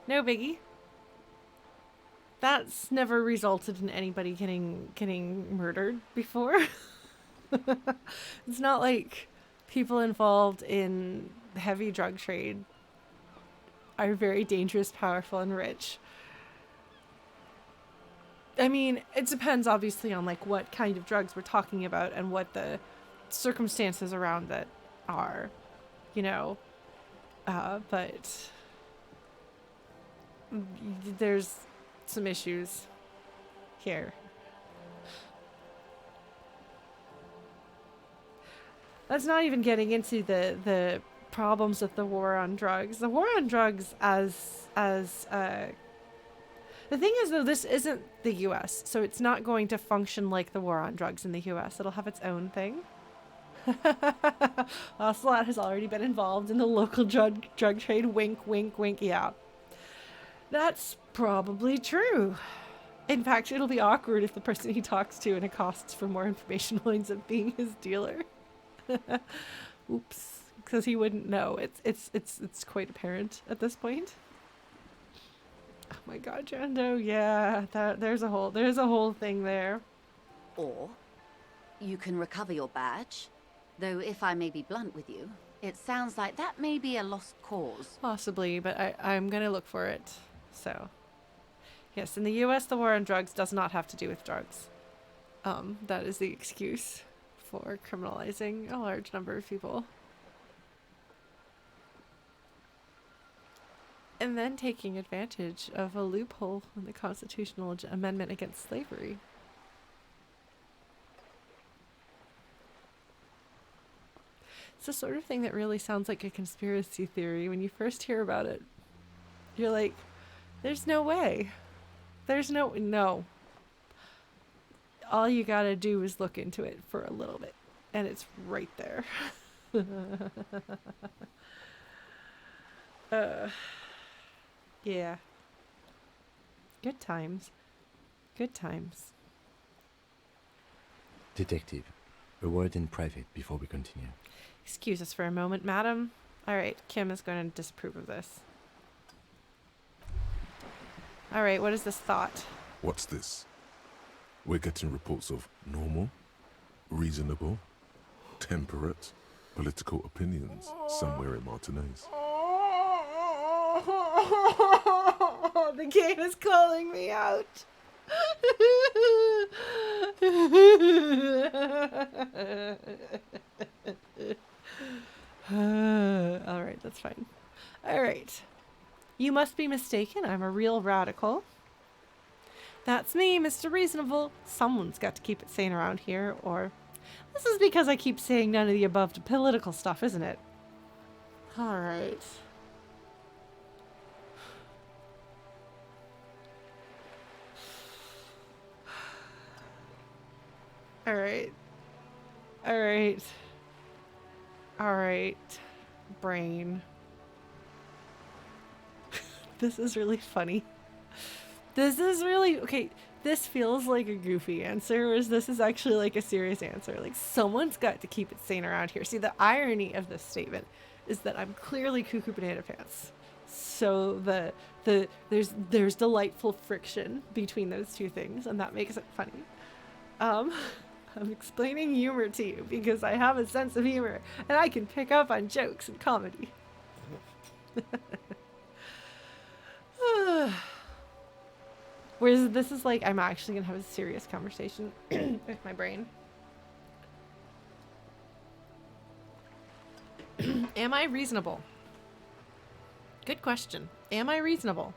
No biggie. That's never resulted in anybody getting murdered before. It's not like people involved in the heavy drug trade are very dangerous, powerful, and rich. I mean, it depends obviously on like what kind of drugs we're talking about and what the circumstances around it are, you know. But there's some issues here. That's not even getting into the problems with the war on drugs. The war on drugs the thing is, though, this isn't the U.S., so it's not going to function like the war on drugs in the U.S. It'll have its own thing. Ocelot has already been involved in the local drug trade. Wink, wink, wink. Yeah. That's probably true. In fact, it'll be awkward if the person he talks to and accosts for more information winds up being his dealer. Oops. Because he wouldn't know. It's quite apparent at this point. Oh my god, Jando, yeah, there's a whole thing there. Or you can recover your badge. Though if I may be blunt with you, it sounds like that may be a lost cause. Possibly, but I'm gonna look for it. So, yes, in the US, the war on drugs does not have to do with drugs. That is the excuse for criminalizing a large number of people. And then taking advantage of a loophole in the constitutional amendment against slavery. It's the sort of thing that really sounds like a conspiracy theory. When you first hear about it, you're like, there's no way. There's no. All you gotta do is look into it for a little bit. And it's right there. Yeah. Good times. Good times. Detective, a word in private before we continue. Excuse us for a moment, madam. Alright, Kim is going to disapprove of this. Alright, what is this thought? What's this? We're getting reports of normal, reasonable, temperate, political opinions somewhere in Martinez. The game is calling me out. Alright, that's fine. Alright. You must be mistaken. I'm a real radical. That's me, Mr. Reasonable. Someone's got to keep it sane around here, or... This is because I keep saying none of the above to political stuff, isn't it? All right. All right. All right. All right. Brain. This is really funny. This is really okay. This feels like a goofy answer, whereas this is actually like a serious answer. Like, someone's got to keep it sane around here. See, the irony of this statement is that I'm clearly cuckoo banana pants. So there's delightful friction between those two things, and that makes it funny. I'm explaining humor to you because I have a sense of humor and I can pick up on jokes and comedy. Whereas this is like, I'm actually gonna have a serious conversation with my brain. Am I reasonable? Good question. Am I reasonable?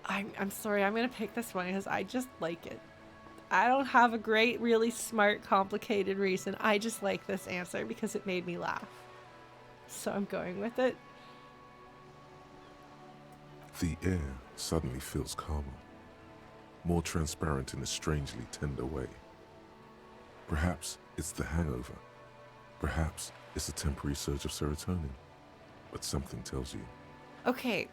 I'm sorry, I'm gonna pick this one because I just like it. I don't have a great, really smart, complicated reason. I just like this answer because it made me laugh. So I'm going with it. The air suddenly feels calmer, more transparent in a strangely tender way. Perhaps it's the hangover. Perhaps it's a temporary surge of serotonin. But something tells you. Okay.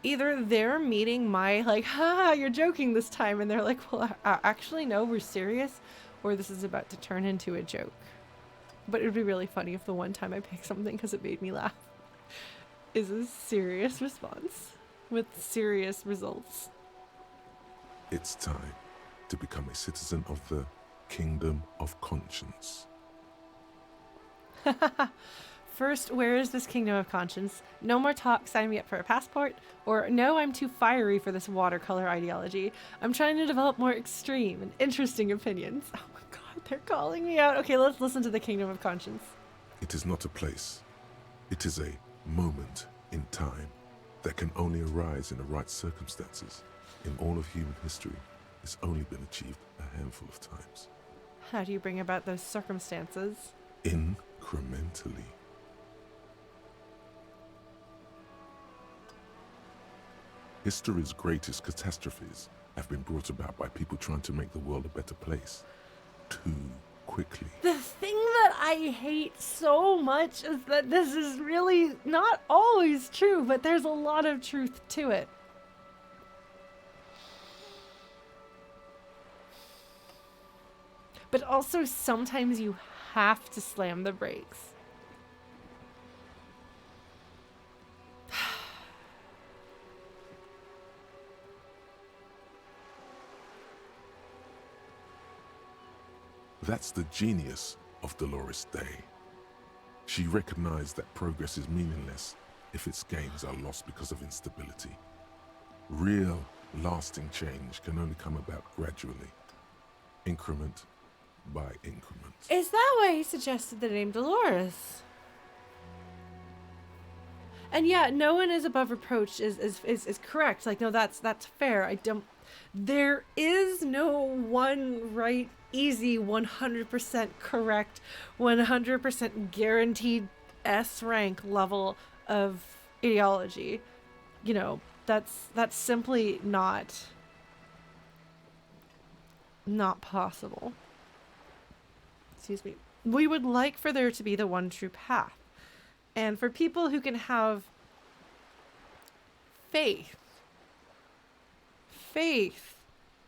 Either they're meeting my, like, ha, you're joking this time, and they're like, well, actually, no, we're serious, or this is about to turn into a joke. But it would be really funny if the one time I pick something because it made me laugh is a serious response with serious results. It's time to become a citizen of the Kingdom of Conscience. First, where is this kingdom of conscience? No more talk, sign me up for a passport. Or, no, I'm too fiery for this watercolor ideology. I'm trying to develop more extreme and interesting opinions. Oh my god, they're calling me out. Okay, let's listen to the kingdom of conscience. It is not a place. It is a moment in time that can only arise in the right circumstances. In all of human history, it's only been achieved a handful of times. How do you bring about those circumstances? Incrementally. History's greatest catastrophes have been brought about by people trying to make the world a better place. Too quickly. The thing that I hate so much is that this is really not always true, but there's a lot of truth to it. But also sometimes you have to slam the brakes. That's the genius of Dolores Day. She recognized that progress is meaningless if its gains are lost because of instability. Real, lasting change can only come about gradually, increment by increment. Is that why he suggested the name Dolores? And yeah, no one is above reproach is correct. Like, no, that's fair. There is no one right, easy, 100% correct, 100% guaranteed S rank level of ideology. You know, that's simply not possible. Excuse me. We would like for there to be the one true path. And for people who can have faith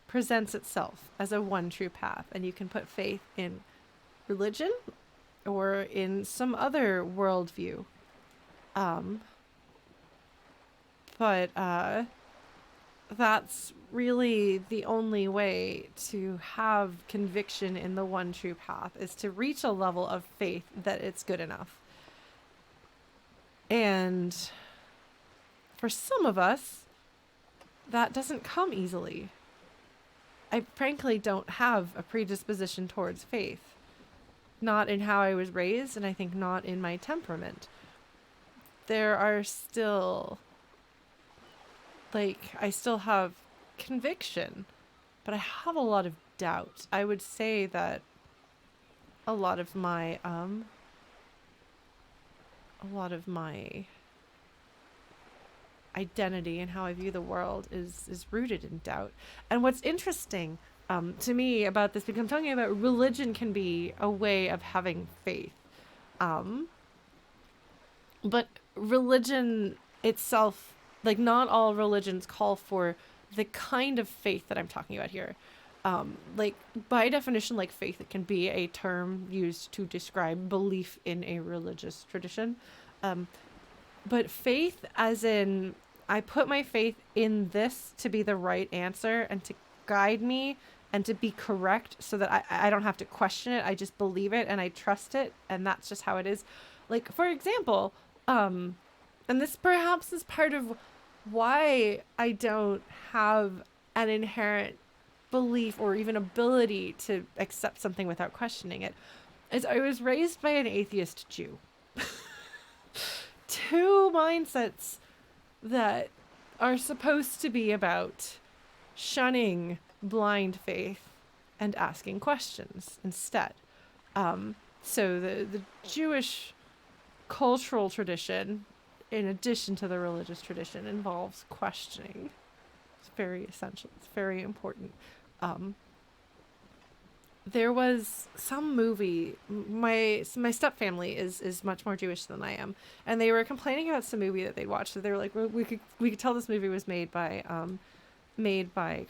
presents itself as a one true path. And you can put faith in religion or in some other worldview. But that's really the only way to have conviction in the one true path, is to reach a level of faith that it's good enough. And for some of us, that doesn't come easily. I frankly don't have a predisposition towards faith. Not in how I was raised, and I think not in my temperament. There are still, I still have conviction, but I have a lot of doubt. I would say that a lot of my identity and how I view the world is rooted in doubt. And what's interesting to me about this, because I'm talking about religion can be a way of having faith. But religion itself, like not all religions call for the kind of faith that I'm talking about here. Like by definition, like faith, it can be a term used to describe belief in a religious tradition. But faith as in, I put my faith in this to be the right answer and to guide me and to be correct so that I don't have to question it. I just believe it and I trust it. And that's just how it is. Like, for example, and this perhaps is part of why I don't have an inherent belief or even ability to accept something without questioning it, is I was raised by an atheist Jew. Two mindsets that are supposed to be about shunning blind faith and asking questions instead. So the Jewish cultural tradition, in addition to the religious tradition, involves questioning. It's very essential. It's very important. There was some movie, my stepfamily is much more Jewish than I am, and they were complaining about some movie that they'd watched. So they were like, well, we could tell this movie was made by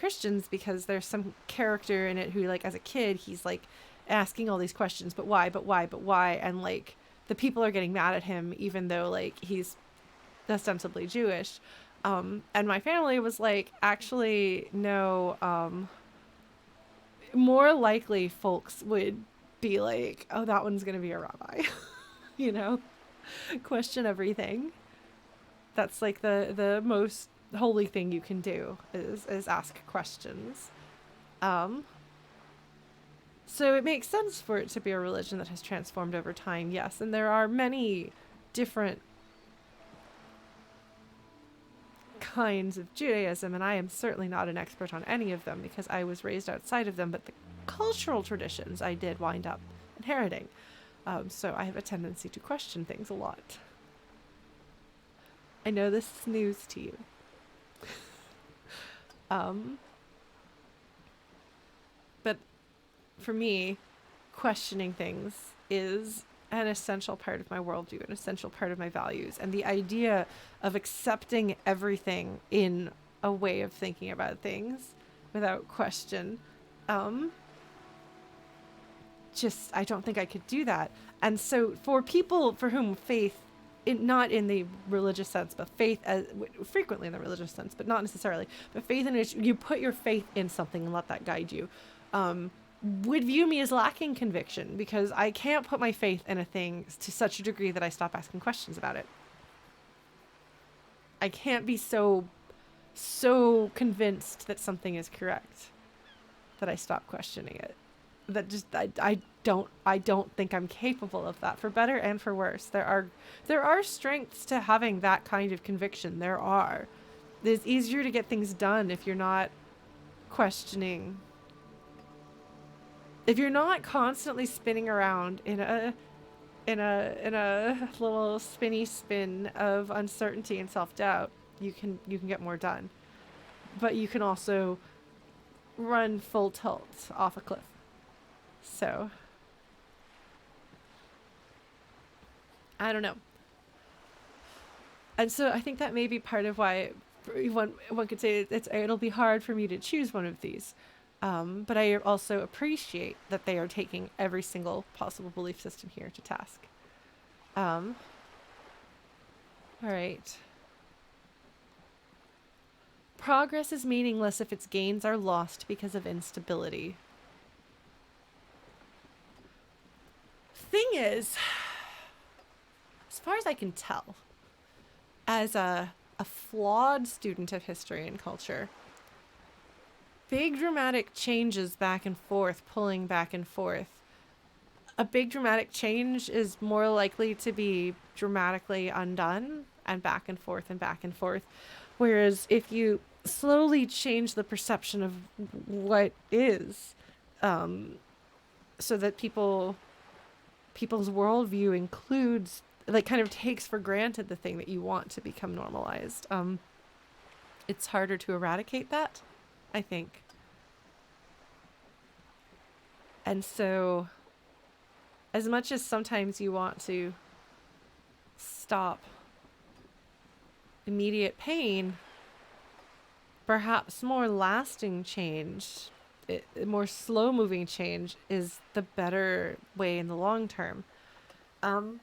Christians because there's some character in it who, like, as a kid, he's like asking all these questions, but why, and like the people are getting mad at him even though like he's ostensibly Jewish. And my family was like, actually, no, more likely folks would be like, oh, that one's going to be a rabbi, you know, question everything. That's like the most holy thing you can do is ask questions. So it makes sense for it to be a religion that has transformed over time. Yes. And there are many different kinds of Judaism, and I am certainly not an expert on any of them because I was raised outside of them, but the cultural traditions I did wind up inheriting. So I have a tendency to question things a lot. I know this is news to you. But for me, questioning things is an essential part of my worldview, an essential part of my values. And the idea of accepting everything in a way of thinking about things without question, just, I don't think I could do that. And so for people for whom faith, not in the religious sense, but faith as frequently in the religious sense, but not necessarily, but faith in which you put your faith in something and let that guide you, would view me as lacking conviction because I can't put my faith in a thing to such a degree that I stop asking questions about it. I can't be so convinced that something is correct that I stop questioning it. That just, I don't think I'm capable of that, for better and for worse. There are strengths to having that kind of conviction. It's easier to get things done if you're not questioning. If you're not constantly spinning around in a little spinny spin of uncertainty and self-doubt, you can get more done. But you can also run full tilt off a cliff. So I don't know. And so I think that may be part of why one could say it'll be hard for me to choose one of these. But I also appreciate that they are taking every single possible belief system here to task. All right. Progress is meaningless if its gains are lost because of instability. Thing is, as far as I can tell, as a flawed student of history and culture, big dramatic changes back and forth, pulling back and forth. A big dramatic change is more likely to be dramatically undone and back and forth and back and forth. Whereas if you slowly change the perception of what is, so that people's worldview includes, like, kind of takes for granted the thing that you want to become normalized. It's harder to eradicate that, I think. And so, as much as sometimes you want to stop immediate pain, perhaps more lasting change, more slow-moving change is the better way in the long term. But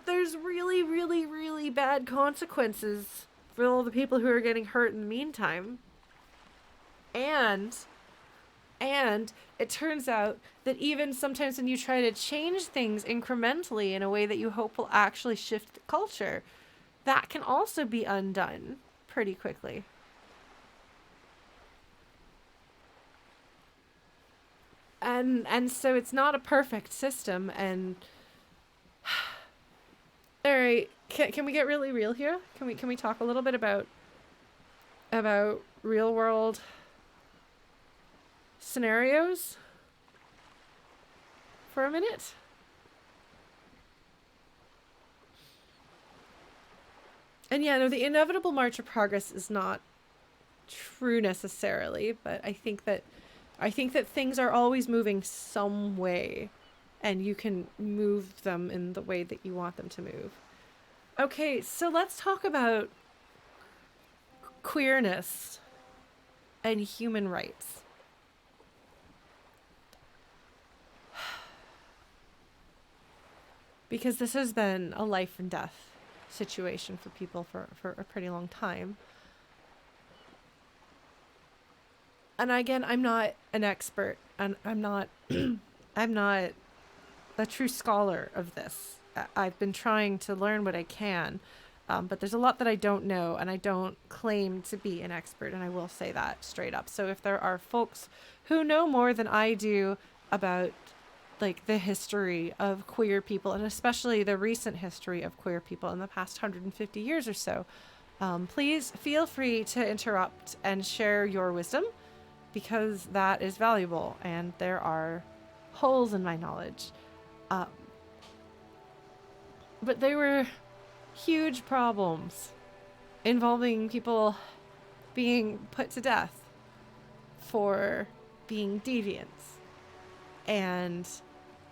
there's really, really, really bad consequences for all the people who are getting hurt in the meantime. And it turns out that even sometimes when you try to change things incrementally in a way that you hope will actually shift the culture, that can also be undone pretty quickly. And so it's not a perfect system. And all right, can we get really real here? Can we talk a little bit about real world scenarios for a minute? And yeah, no, the inevitable march of progress is not true necessarily, but I think that things are always moving some way, and you can move them in the way that you want them to move. Okay, so let's talk about queerness and human rights. Because this has been a life and death situation for people for a pretty long time. And again, I'm not an expert, and I'm not I'm not a true scholar of this. I've been trying to learn what I can, but there's a lot that I don't know, and I don't claim to be an expert, and I will say that straight up. So if there are folks who know more than I do about, like, the history of queer people, and especially the recent history of queer people in the past 150 years or so, please feel free to interrupt and share your wisdom, because that is valuable, and there are holes in my knowledge. But they were huge problems involving people being put to death for being deviants. And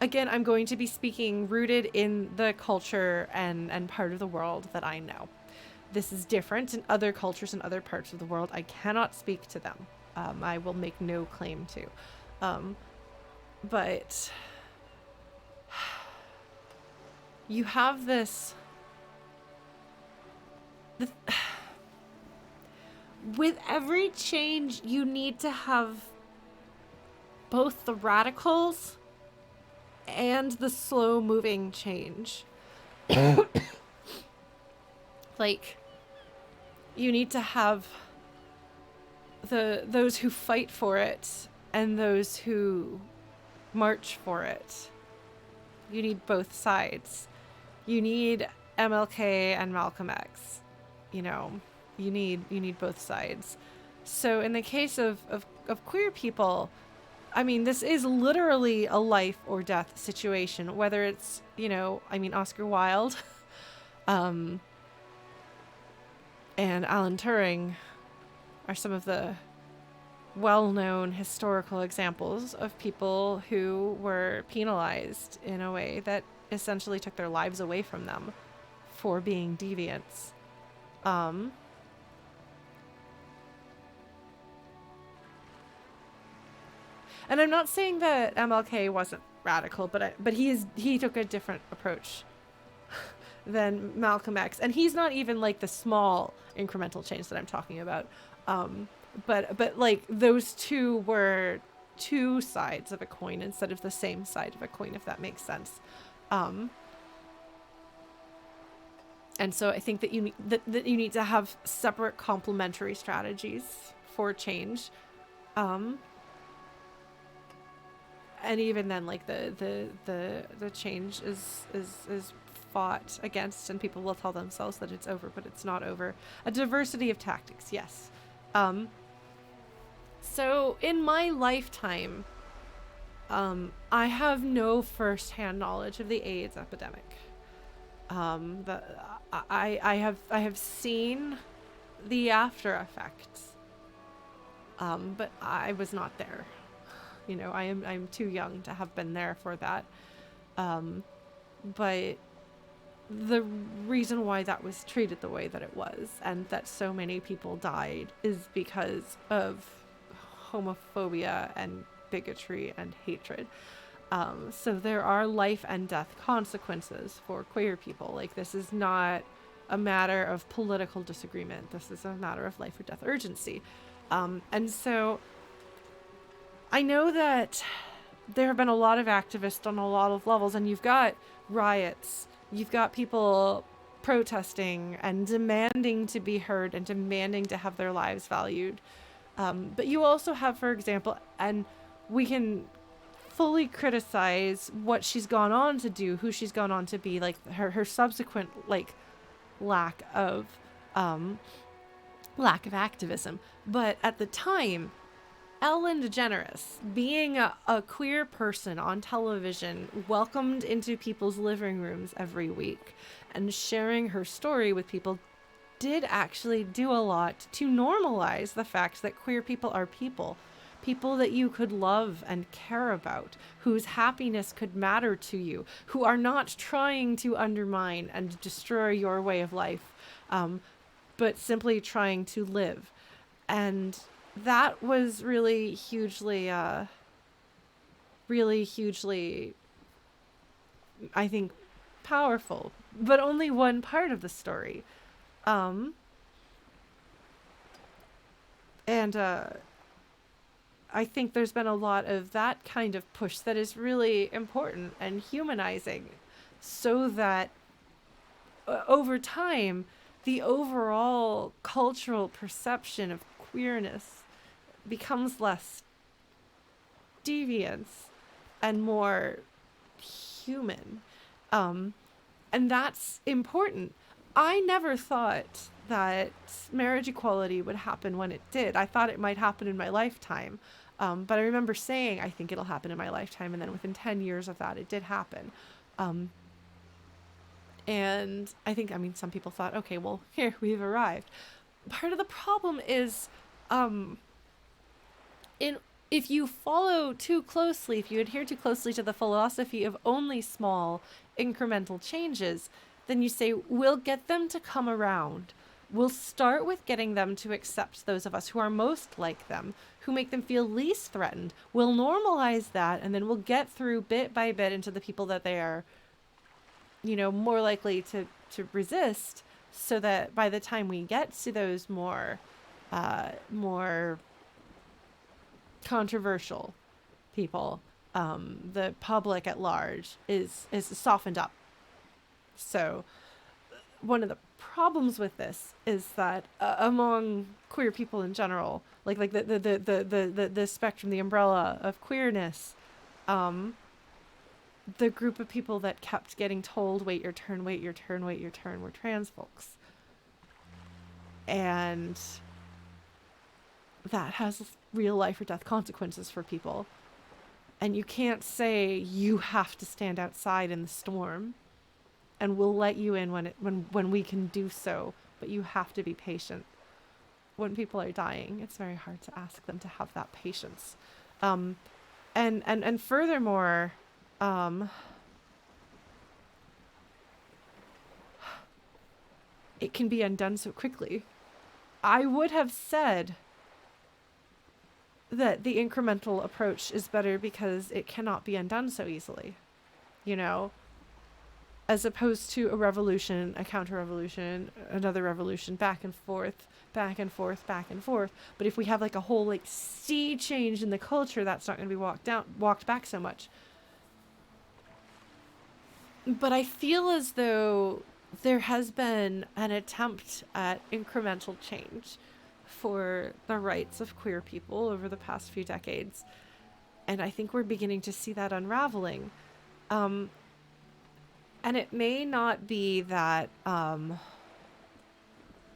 again, I'm going to be speaking rooted in the culture and part of the world that I know. This is different in other cultures and other parts of the world. I cannot speak to them. I will make no claim to. But you have this... with every change, you need to have both the radicals and the slow-moving change. Like, you need to have those who fight for it and those who march for it. You need both sides. You need MLK and Malcolm X. You know, you need both sides. So in the case of queer people, I mean, this is literally a life or death situation, whether it's, you know, I mean, Oscar Wilde and Alan Turing are some of the well-known historical examples of people who were penalized in a way that essentially took their lives away from them for being deviants. And I'm not saying that MLK wasn't radical, but he took a different approach than Malcolm X, and he's not even like the small incremental change that I'm talking about. But like those two were two sides of a coin instead of the same side of a coin, if that makes sense. And so I think that you need to have separate complementary strategies for change. And even then, like the change is fought against, and people will tell themselves that it's over, but it's not over. A diversity of tactics, yes. So in my lifetime, I have no firsthand knowledge of the AIDS epidemic. I have seen the after effects, but I was not there. You know, I'm too young to have been there for that. But the reason why that was treated the way that it was, and that so many people died, is because of homophobia and bigotry and hatred. So there are life and death consequences for queer people. Like, this is not a matter of political disagreement. This is a matter of life or death urgency. And so I know that there have been a lot of activists on a lot of levels, and you've got riots, you've got people protesting and demanding to be heard and demanding to have their lives valued. But you also have, for example, and we can fully criticize what she's gone on to do, who she's gone on to be, like her subsequent lack of activism. But at the time, Ellen DeGeneres, being a queer person on television, welcomed into people's living rooms every week and sharing her story with people, did actually do a lot to normalize the fact that queer people are people that you could love and care about, whose happiness could matter to you, who are not trying to undermine and destroy your way of life, but simply trying to live. And that was really hugely, I think, powerful, but only one part of the story. I think there's been a lot of that kind of push that is really important and humanizing, so that over time, the overall cultural perception of queerness becomes less deviance and more human. And that's important. I never thought that marriage equality would happen when it did. I thought it might happen in my lifetime. But I remember saying, I think it'll happen in my lifetime. And then within 10 years of that, it did happen. And I think, some people thought, okay, well, here, we've arrived. Part of the problem is, if you follow too closely, if you adhere too closely to the philosophy of only small incremental changes, then you say, we'll get them to come around. We'll start with getting them to accept those of us who are most like them, who make them feel least threatened. We'll normalize that, and then we'll get through bit by bit into the people that they are, more likely to resist, so that by the time we get to those more controversial people, the public at large is softened up. So one of the problems with this is that among queer people in general, like the spectrum, the umbrella of queerness, the group of people that kept getting told, wait your turn, wait your turn, wait your turn, were trans folks. And that has real life or death consequences for people. And you can't say you have to stand outside in the storm, and we'll let you in when we can do so, but you have to be patient. When people are dying, it's very hard to ask them to have that patience. And furthermore, it can be undone so quickly. I would have said that the incremental approach is better because it cannot be undone so easily, as opposed to a revolution, a counter-revolution, another revolution, back and forth, back and forth, back and forth. But if we have a whole sea change in the culture, that's not going to be walked back so much. But I feel as though there has been an attempt at incremental change for the rights of queer people over the past few decades. And I think we're beginning to see that unraveling. And it may not be that,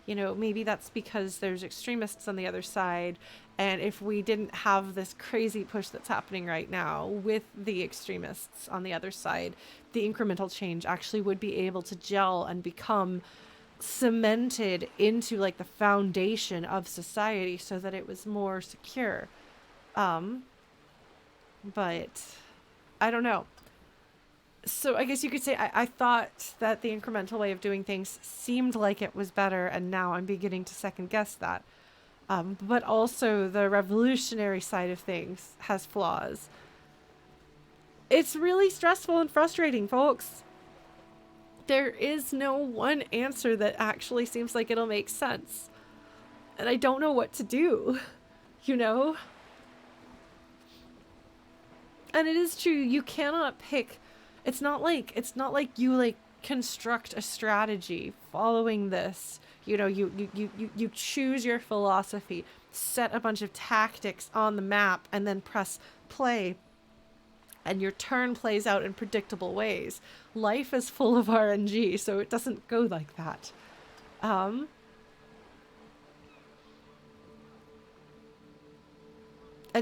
You know, maybe that's because there's extremists on the other side. And if we didn't have this crazy push that's happening right now with the extremists on the other side, the incremental change actually would be able to gel and become cemented into like the foundation of society so that it was more secure. But I don't know. So I guess you could say I thought that the incremental way of doing things seemed like it was better, and now I'm beginning to second guess that. But also the revolutionary side of things has flaws. It's really stressful and frustrating, folks. There is no one answer that actually seems like it'll make sense. And I don't know what to do, you know? And it is true, you cannot pick. It's not like you like construct a strategy following this. You know, you choose your philosophy, set a bunch of tactics on the map, and then press play. And your turn plays out in predictable ways. Life is full of RNG, so it doesn't go like that. And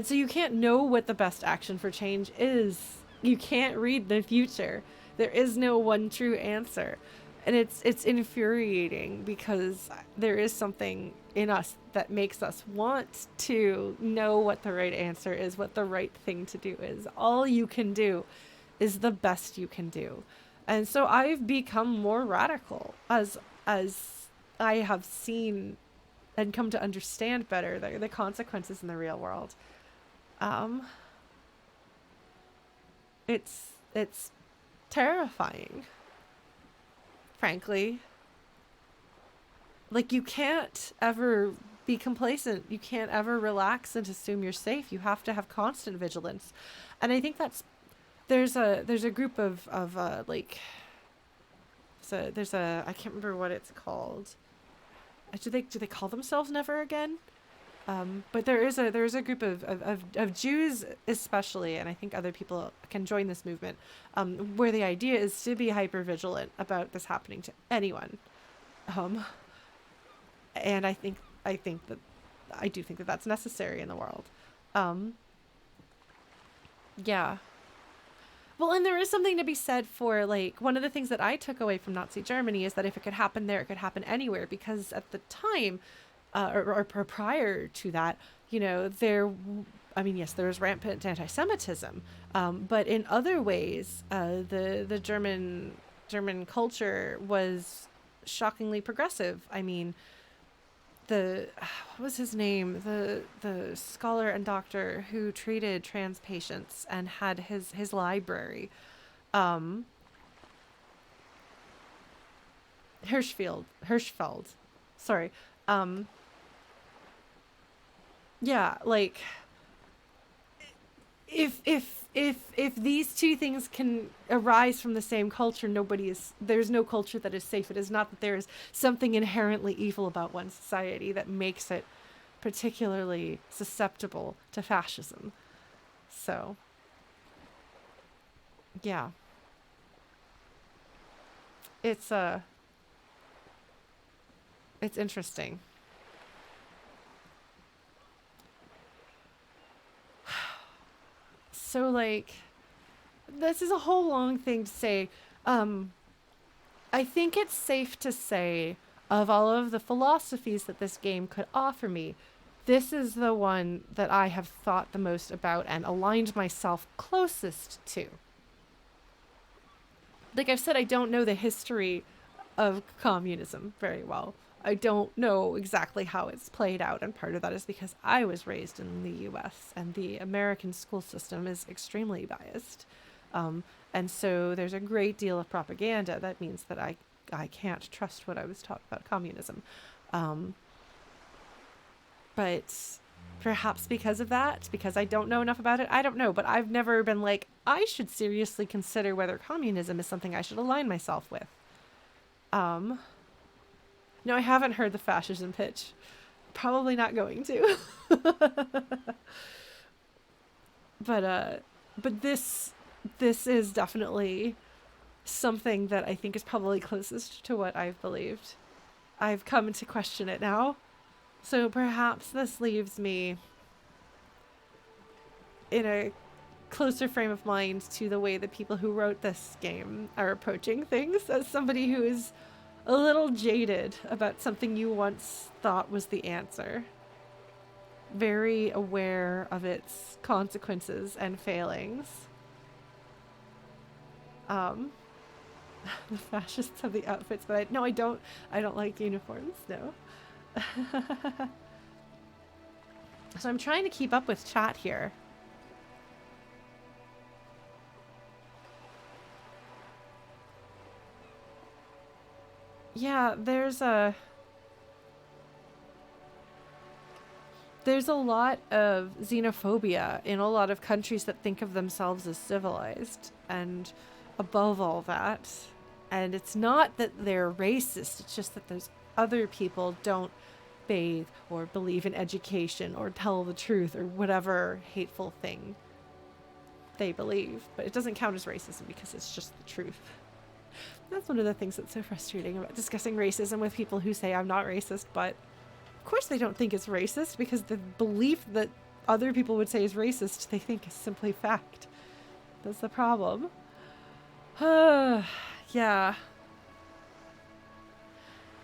so you can't know what the best action for change is. You can't read the future. There is no one true answer. And it's infuriating because there is something in us that makes us want to know what the right answer is, what the right thing to do is. All you can do is the best you can do. And so I've become more radical as I have seen and come to understand better the consequences in the real world. It's terrifying, frankly. Like, you can't ever be complacent. You can't ever relax and assume you're safe. You have to have constant vigilance. And I think there's a group of like, so there's a, I can't remember what it's called. Do they call themselves Never Again? But there is a group of Jews especially, and I think other people can join this movement, where the idea is to be hyper vigilant about this happening to anyone. And I do think that that's necessary in the world. Yeah. Well, and there is something to be said for, like, one of the things that I took away from Nazi Germany is that if it could happen there, it could happen anywhere, because at the time, or prior to that, you know, yes, there was rampant anti-Semitism, but in other ways, the German culture was shockingly progressive. I mean, what was his name? The scholar and doctor who treated trans patients and had his library, Hirschfeld. Sorry. Yeah, like, if these two things can arise from the same culture, there's no culture that is safe. It is not that there is something inherently evil about one society that makes it particularly susceptible to fascism. So, yeah. It's interesting. So, like, this is a whole long thing to say. I think it's safe to say, of all of the philosophies that this game could offer me, this is the one that I have thought the most about and aligned myself closest to. Like I've said, I don't know the history of communism very well. I don't know exactly how it's played out, and part of that is because I was raised in the US, and the American school system is extremely biased. And so there's a great deal of propaganda that means that I can't trust what I was taught about communism. But perhaps because of that, because I don't know enough about it, I don't know. But I've never been like, I should seriously consider whether communism is something I should align myself with. No, I haven't heard the fascism pitch. Probably not going to. But this is definitely something that I think is probably closest to what I've believed. I've come to question it now. So perhaps this leaves me in a closer frame of mind to the way the people who wrote this game are approaching things, as somebody who is a little jaded about something you once thought was the answer. Very aware of its consequences and failings. The fascists have the outfits, but I don't like uniforms, no. So I'm trying to keep up with chat here. Yeah, there's a lot of xenophobia in a lot of countries that think of themselves as civilized, and above all that, and it's not that they're racist, it's just that those other people don't bathe or believe in education or tell the truth or whatever hateful thing they believe. But it doesn't count as racism because it's just the truth. That's one of the things that's so frustrating about discussing racism with people who say I'm not racist, but of course they don't think it's racist, because the belief that other people would say is racist they think is simply fact. That's the problem. Yeah.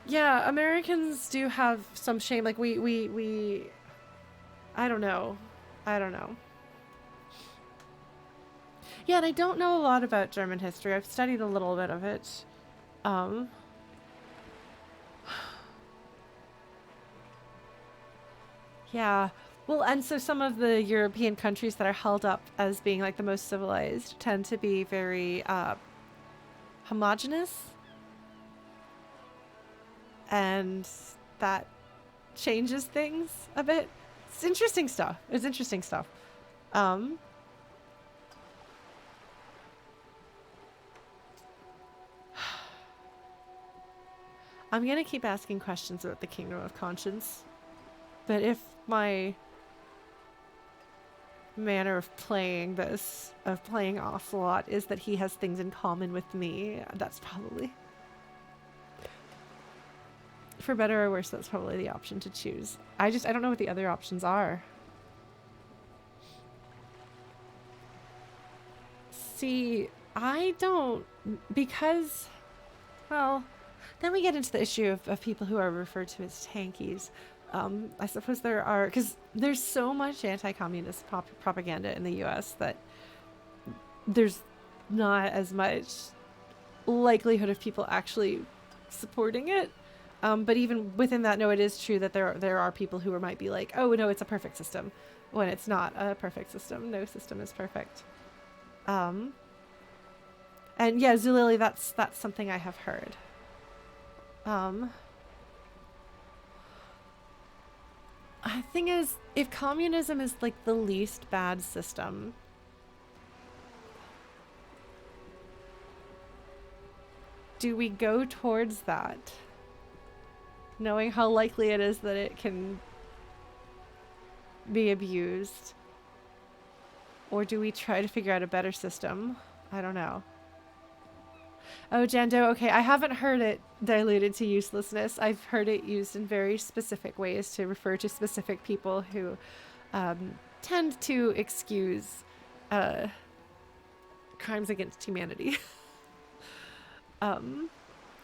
Yeah, Americans do have some shame. Like we I don't know. Yeah, and I don't know a lot about German history. I've studied a little bit of it. Yeah. Well, and so some of the European countries that are held up as being like the most civilized tend to be very homogenous. And that changes things a bit. It's interesting stuff. I'm gonna keep asking questions about the Kingdom of Conscience, but if my manner of playing Ocelot is that he has things in common with me, that's probably, for better or worse, that's probably the option to choose. I don't know what the other options are. See, I don't, because, well, then we get into the issue of people who are referred to as tankies. I suppose there are, because there's so much anti-communist propaganda in the US that there's not as much likelihood of people actually supporting it. But even within that, no, it is true that there are people who might be like, oh, no, it's a perfect system, when it's not a perfect system. No system is perfect. And yeah, Zulily, that's something I have heard. The thing is, if communism is like the least bad system, do we go towards that, knowing how likely it is that it can be abused? Or do we try to figure out a better system? I don't know. Oh, Jando, okay, I haven't heard it diluted to uselessness. I've heard it used in very specific ways to refer to specific people who tend to excuse crimes against humanity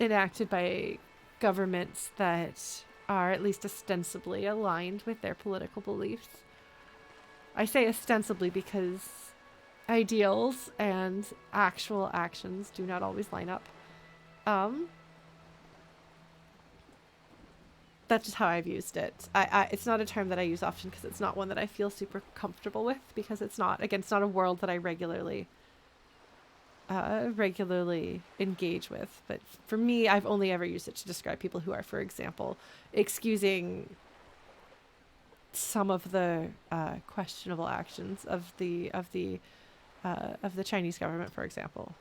enacted by governments that are at least ostensibly aligned with their political beliefs. I say ostensibly because ideals and actual actions do not always line up. That's just how I've used it. It's not a term that I use often because it's not one that I feel super comfortable with, because it's not a world that I regularly engage with. But for me, I've only ever used it to describe people who are, for example, excusing some of the questionable actions of the Chinese government, for example.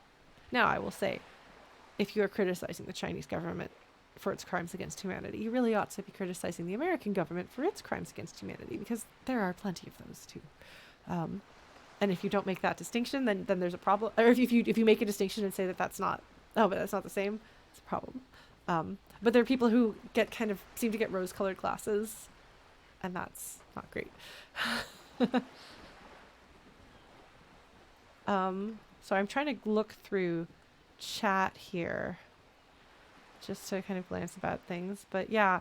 Now, I will say, if you are criticizing the Chinese government for its crimes against humanity, you really ought to be criticizing the American government for its crimes against humanity, because there are plenty of those too. And if you don't make that distinction, then there's a problem. Or if you make a distinction and say that that's not the same, it's a problem. But there are people who seem to get rose-colored glasses, and that's not great. So I'm trying to look through chat here just to kind of glance about things. But yeah,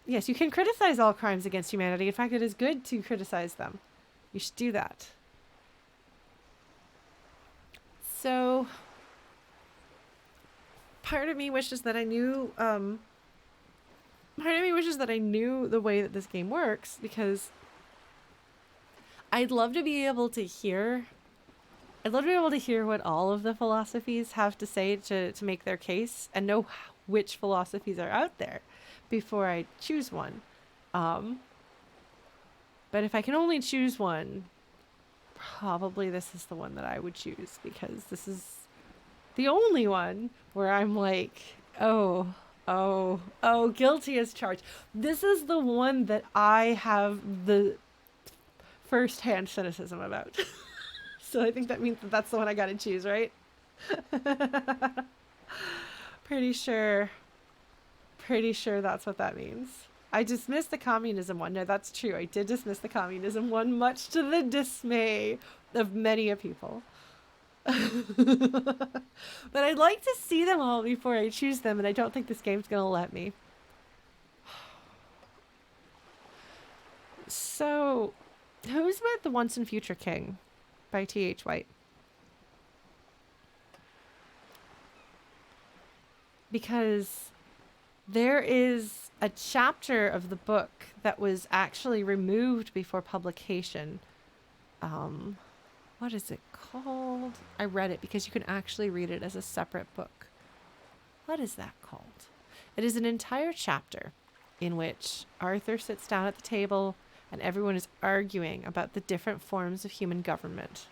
yes, you can criticize all crimes against humanity. In fact, it is good to criticize them. You should do that. So part of me wishes that I knew the way that this game works, because I'd love to be able to hear what all of the philosophies have to say to make their case, and know which philosophies are out there before I choose one. But if I can only choose one, probably this is the one that I would choose, because this is the only one where I'm like, oh, guilty as charged. This is the one that I have the first-hand cynicism about. So I think that means that that's the one I gotta choose, right? Pretty sure that's what that means. I dismissed the communism one. No, that's true. I did dismiss the communism one, much to the dismay of many a people. But I'd like to see them all before I choose them, and I don't think this game's gonna let me. So, who's with The Once and Future King by T.H. White? Because there is a chapter of the book that was actually removed before publication. What is it called? I read it because you can actually read it as a separate book. What is that called? It is an entire chapter in which Arthur sits down at the table and everyone is arguing about the different forms of human government.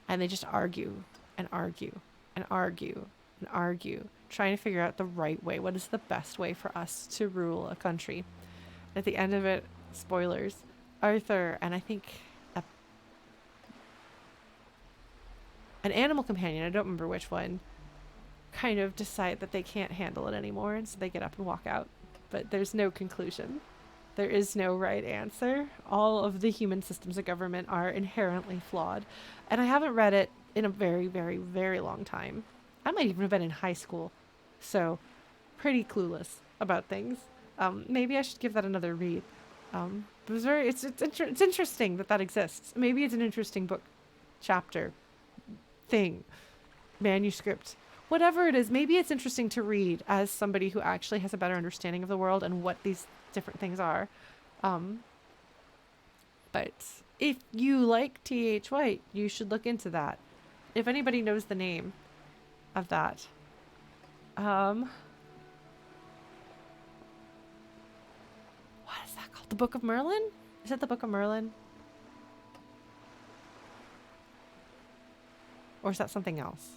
And they just argue and argue and argue and argue, trying to figure out the right way. What is the best way for us to rule a country? At the end of it, spoilers, Arthur and I think an animal companion, I don't remember which one, kind of decide that they can't handle it anymore, and so they get up and walk out. But there's no conclusion. There is no right answer. All of the human systems of government are inherently flawed. And I haven't read it in a very, very, very long time. I might even have been in high school. So, pretty clueless about things. Maybe I should give that another read. It's interesting that exists. Maybe it's an interesting book, chapter, thing, manuscript, whatever it is. Maybe it's interesting to read as somebody who actually has a better understanding of the world and what these different things are. But if you like T.H. White, you should look into that. If anybody knows the name of that. What is that called? The Book of Merlin? Is it the Book of Merlin? Or is that something else?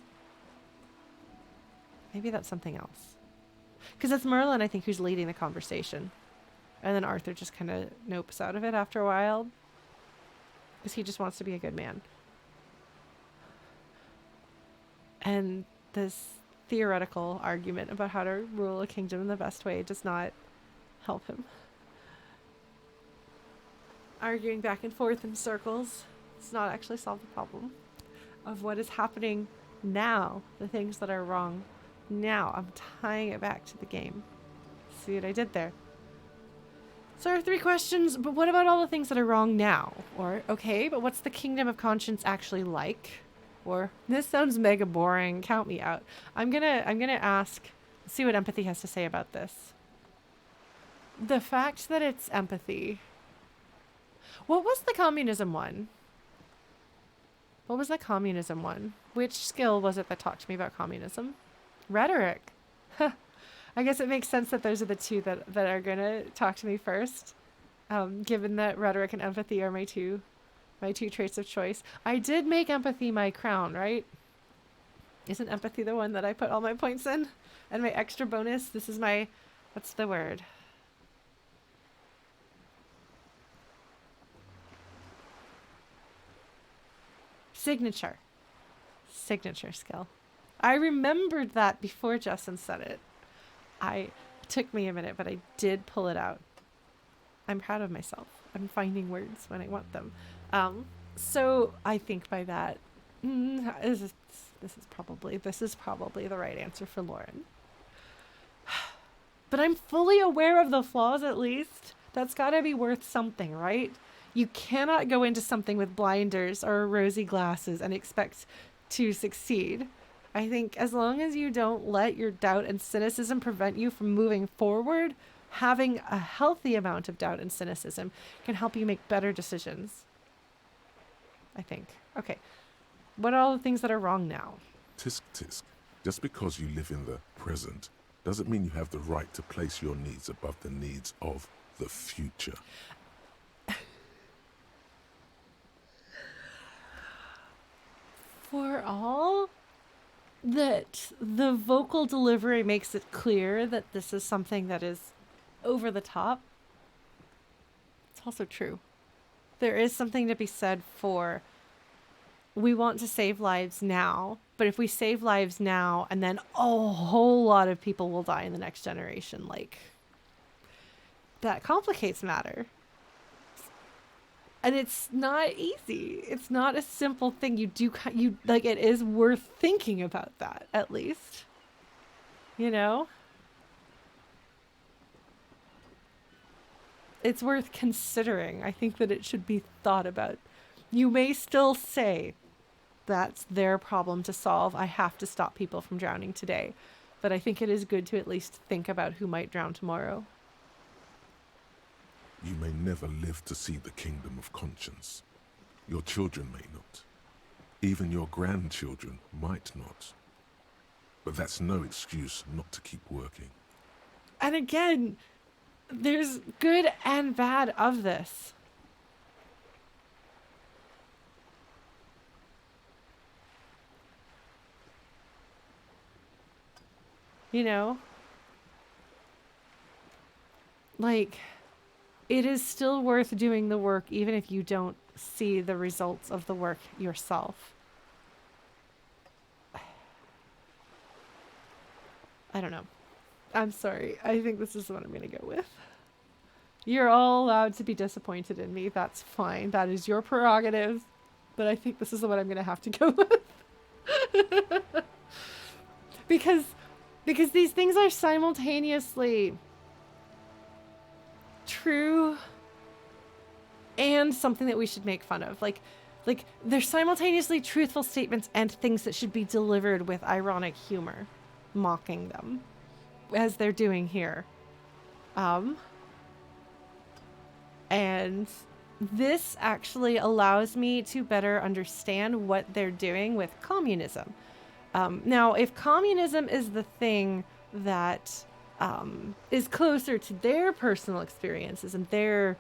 Maybe that's something else. Because it's Merlin, I think, who's leading the conversation. And then Arthur just kind of nopes out of it after a while. Because he just wants to be a good man. And this theoretical argument about how to rule a kingdom in the best way does not help him. Arguing back and forth in circles does not actually solve the problem of what is happening now, the things that are wrong now. I'm tying it back to the game. See what I did there? So there are 3 questions, but what about all the things that are wrong now? Or, okay, but what's the kingdom of conscience actually like? Or, this sounds mega boring, count me out. I'm gonna ask, see what empathy has to say about this. The fact that it's empathy. What was the communism one? What was the communism one? Which skill was it that talked to me about communism? Rhetoric. I guess it makes sense that those are the 2 that are going to talk to me first, given that rhetoric and empathy are my two traits of choice. I did make empathy my crown, right? Isn't empathy the one that I put all my points in? And my extra bonus? This is my... what's the word? Signature skill. I remembered that before Justin said it. It took me a minute, but I did pull it out. I'm proud of myself. I'm finding words when I want them. So I think by that, this is probably the right answer for Lauren. But I'm fully aware of the flaws, at least. That's got to be worth something, right? You cannot go into something with blinders or rosy glasses and expect to succeed. I think as long as you don't let your doubt and cynicism prevent you from moving forward, having a healthy amount of doubt and cynicism can help you make better decisions. I think. Okay. What are all the things that are wrong now? Tisk tisk. Just because you live in the present doesn't mean you have the right to place your needs above the needs of the future. For all that the vocal delivery makes it clear that this is something that is over the top, it's also true. There is something to be said for, we want to save lives now, but if we save lives now and then a whole lot of people will die in the next generation, like, that complicates matter. And it's not easy. It's not a simple thing. It is worth thinking about that, at least. You know? It's worth considering. I think that it should be thought about. You may still say, that's their problem to solve. I have to stop people from drowning today. But I think it is good to at least think about who might drown tomorrow. You may never live to see the kingdom of conscience. Your children may not. Even your grandchildren might not. But that's no excuse not to keep working. And again, there's good and bad of this. You know? Like, it is still worth doing the work even if you don't see the results of the work yourself. I don't know. I'm sorry. I think this is what I'm going to go with. You're all allowed to be disappointed in me. That's fine. That is your prerogative. But I think this is what I'm going to have to go with. because these things are simultaneously true and something that we should make fun of. Like they're simultaneously truthful statements and things that should be delivered with ironic humor, mocking them, as they're doing here. And this actually allows me to better understand what they're doing with communism. Now, if communism is the thing that is closer to their personal experiences and their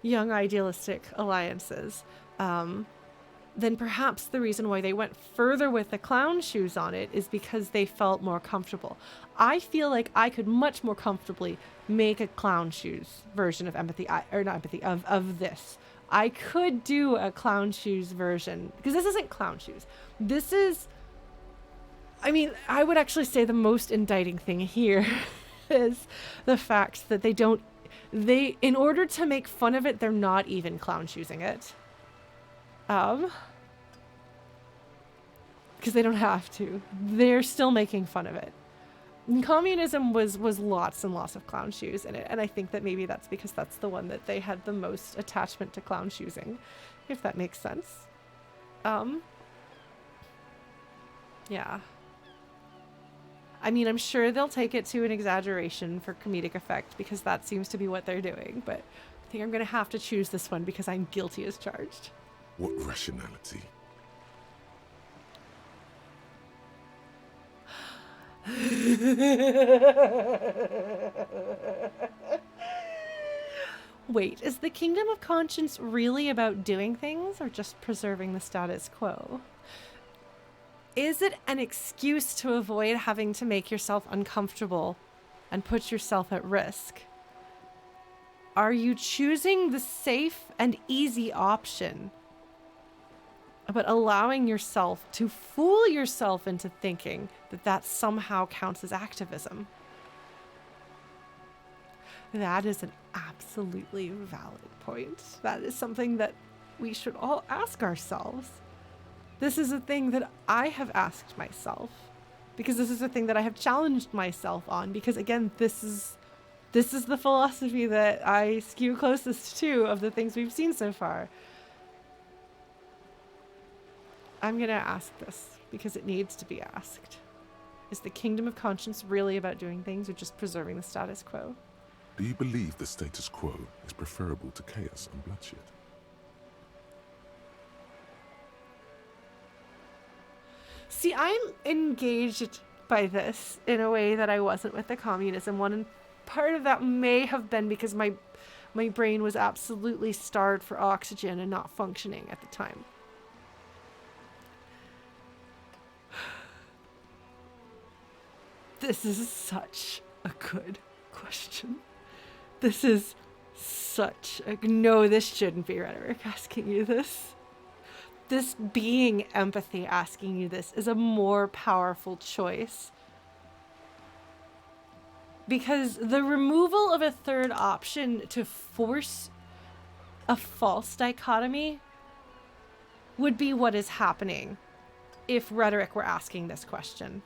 young idealistic alliances, then perhaps the reason why they went further with the clown shoes on it is because they felt more comfortable. I feel like I could much more comfortably make a clown shoes version of of this. I could do a clown shoes version, because this isn't clown shoes. This is, I mean, I would actually say the most indicting thing here is the fact that in order to make fun of it, they're not even clown shoesing it. Because they don't have to. They're still making fun of it. And communism was lots and lots of clown shoes in it, and I think that maybe that's because that's the one that they had the most attachment to clown shoesing, if that makes sense. Yeah. I mean, I'm sure they'll take it to an exaggeration for comedic effect because that seems to be what they're doing, but I think I'm going to have to choose this one because I'm guilty as charged. What rationality? Wait, is the kingdom of conscience really about doing things or just preserving the status quo? Is it an excuse to avoid having to make yourself uncomfortable and put yourself at risk? Are you choosing the safe and easy option but allowing yourself to fool yourself into thinking that that somehow counts as activism. That is an absolutely valid point. That is something that we should all ask ourselves. This is a thing that I have asked myself, because this is a thing that I have challenged myself on, because again, this is the philosophy that I skew closest to of the things we've seen so far. I'm gonna ask this because it needs to be asked. Is the kingdom of conscience really about doing things or just preserving the status quo? Do you believe the status quo is preferable to chaos and bloodshed? See, I'm engaged by this in a way that I wasn't with the communism one, and part of that may have been because my brain was absolutely starved for oxygen and not functioning at the time. This is such a good question. This is such a... No, this shouldn't be rhetoric asking you this. This being empathy asking you this is a more powerful choice. Because the removal of a third option to force a false dichotomy would be what is happening if rhetoric were asking this question.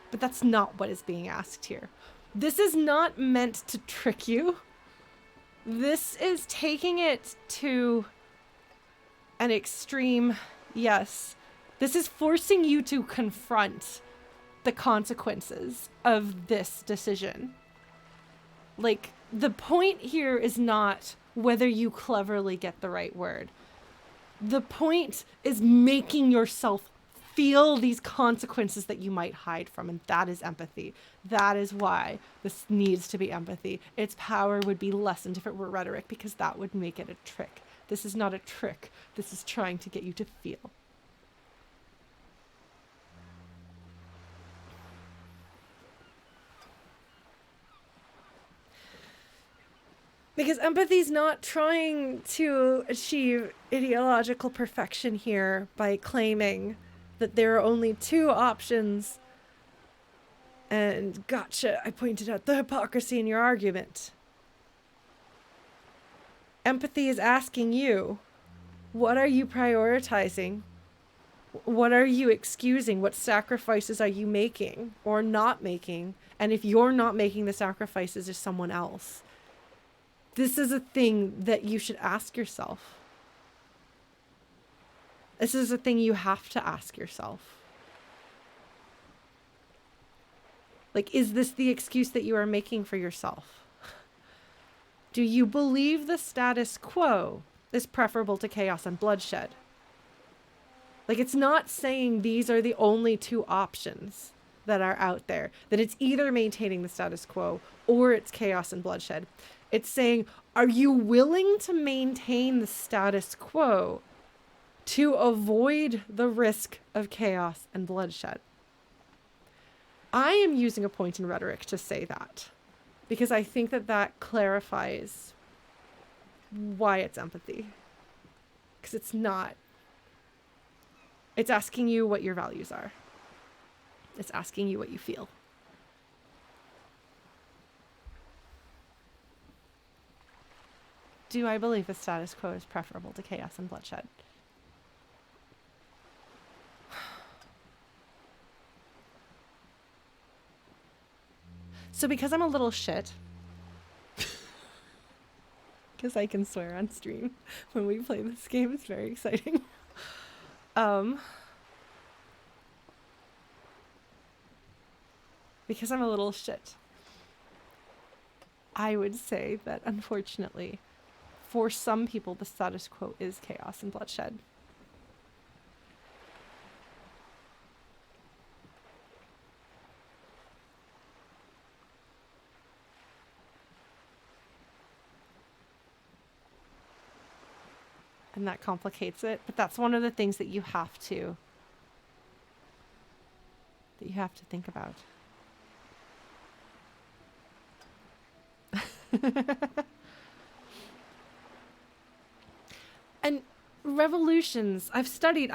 But that's not what is being asked here. This is not meant to trick you. This is taking it to an extreme, yes. This is forcing you to confront the consequences of this decision. Like, the point here is not whether you cleverly get the right word. The point is making yourself feel these consequences that you might hide from, and that is empathy. That is why this needs to be empathy. Its power would be lessened if it were rhetoric, because that would make it a trick. This is not a trick. This is trying to get you to feel. Because empathy is not trying to achieve ideological perfection here by claiming that there are only two options. And gotcha, I pointed out the hypocrisy in your argument. Empathy is asking you, what are you prioritizing? What are you excusing? What sacrifices are you making or not making? And if you're not making the sacrifices, is someone else? This is a thing that you should ask yourself. This is a thing you have to ask yourself. Like, is this the excuse that you are making for yourself? Do you believe the status quo is preferable to chaos and bloodshed? Like, it's not saying these are the only two options that are out there, that it's either maintaining the status quo or it's chaos and bloodshed. It's saying, are you willing to maintain the status quo to avoid the risk of chaos and bloodshed? I am using a point in rhetoric to say that, because I think that that clarifies why it's empathy. Because it's not. It's asking you what your values are. It's asking you what you feel. Do I believe the status quo is preferable to chaos and bloodshed? So because I'm a little shit, because I can swear on stream when we play this game, it's very exciting. Because I'm a little shit, I would say that unfortunately, for some people, the status quo is chaos and bloodshed. And that complicates it, but that's one of the things that you have to think about. And revolutions, I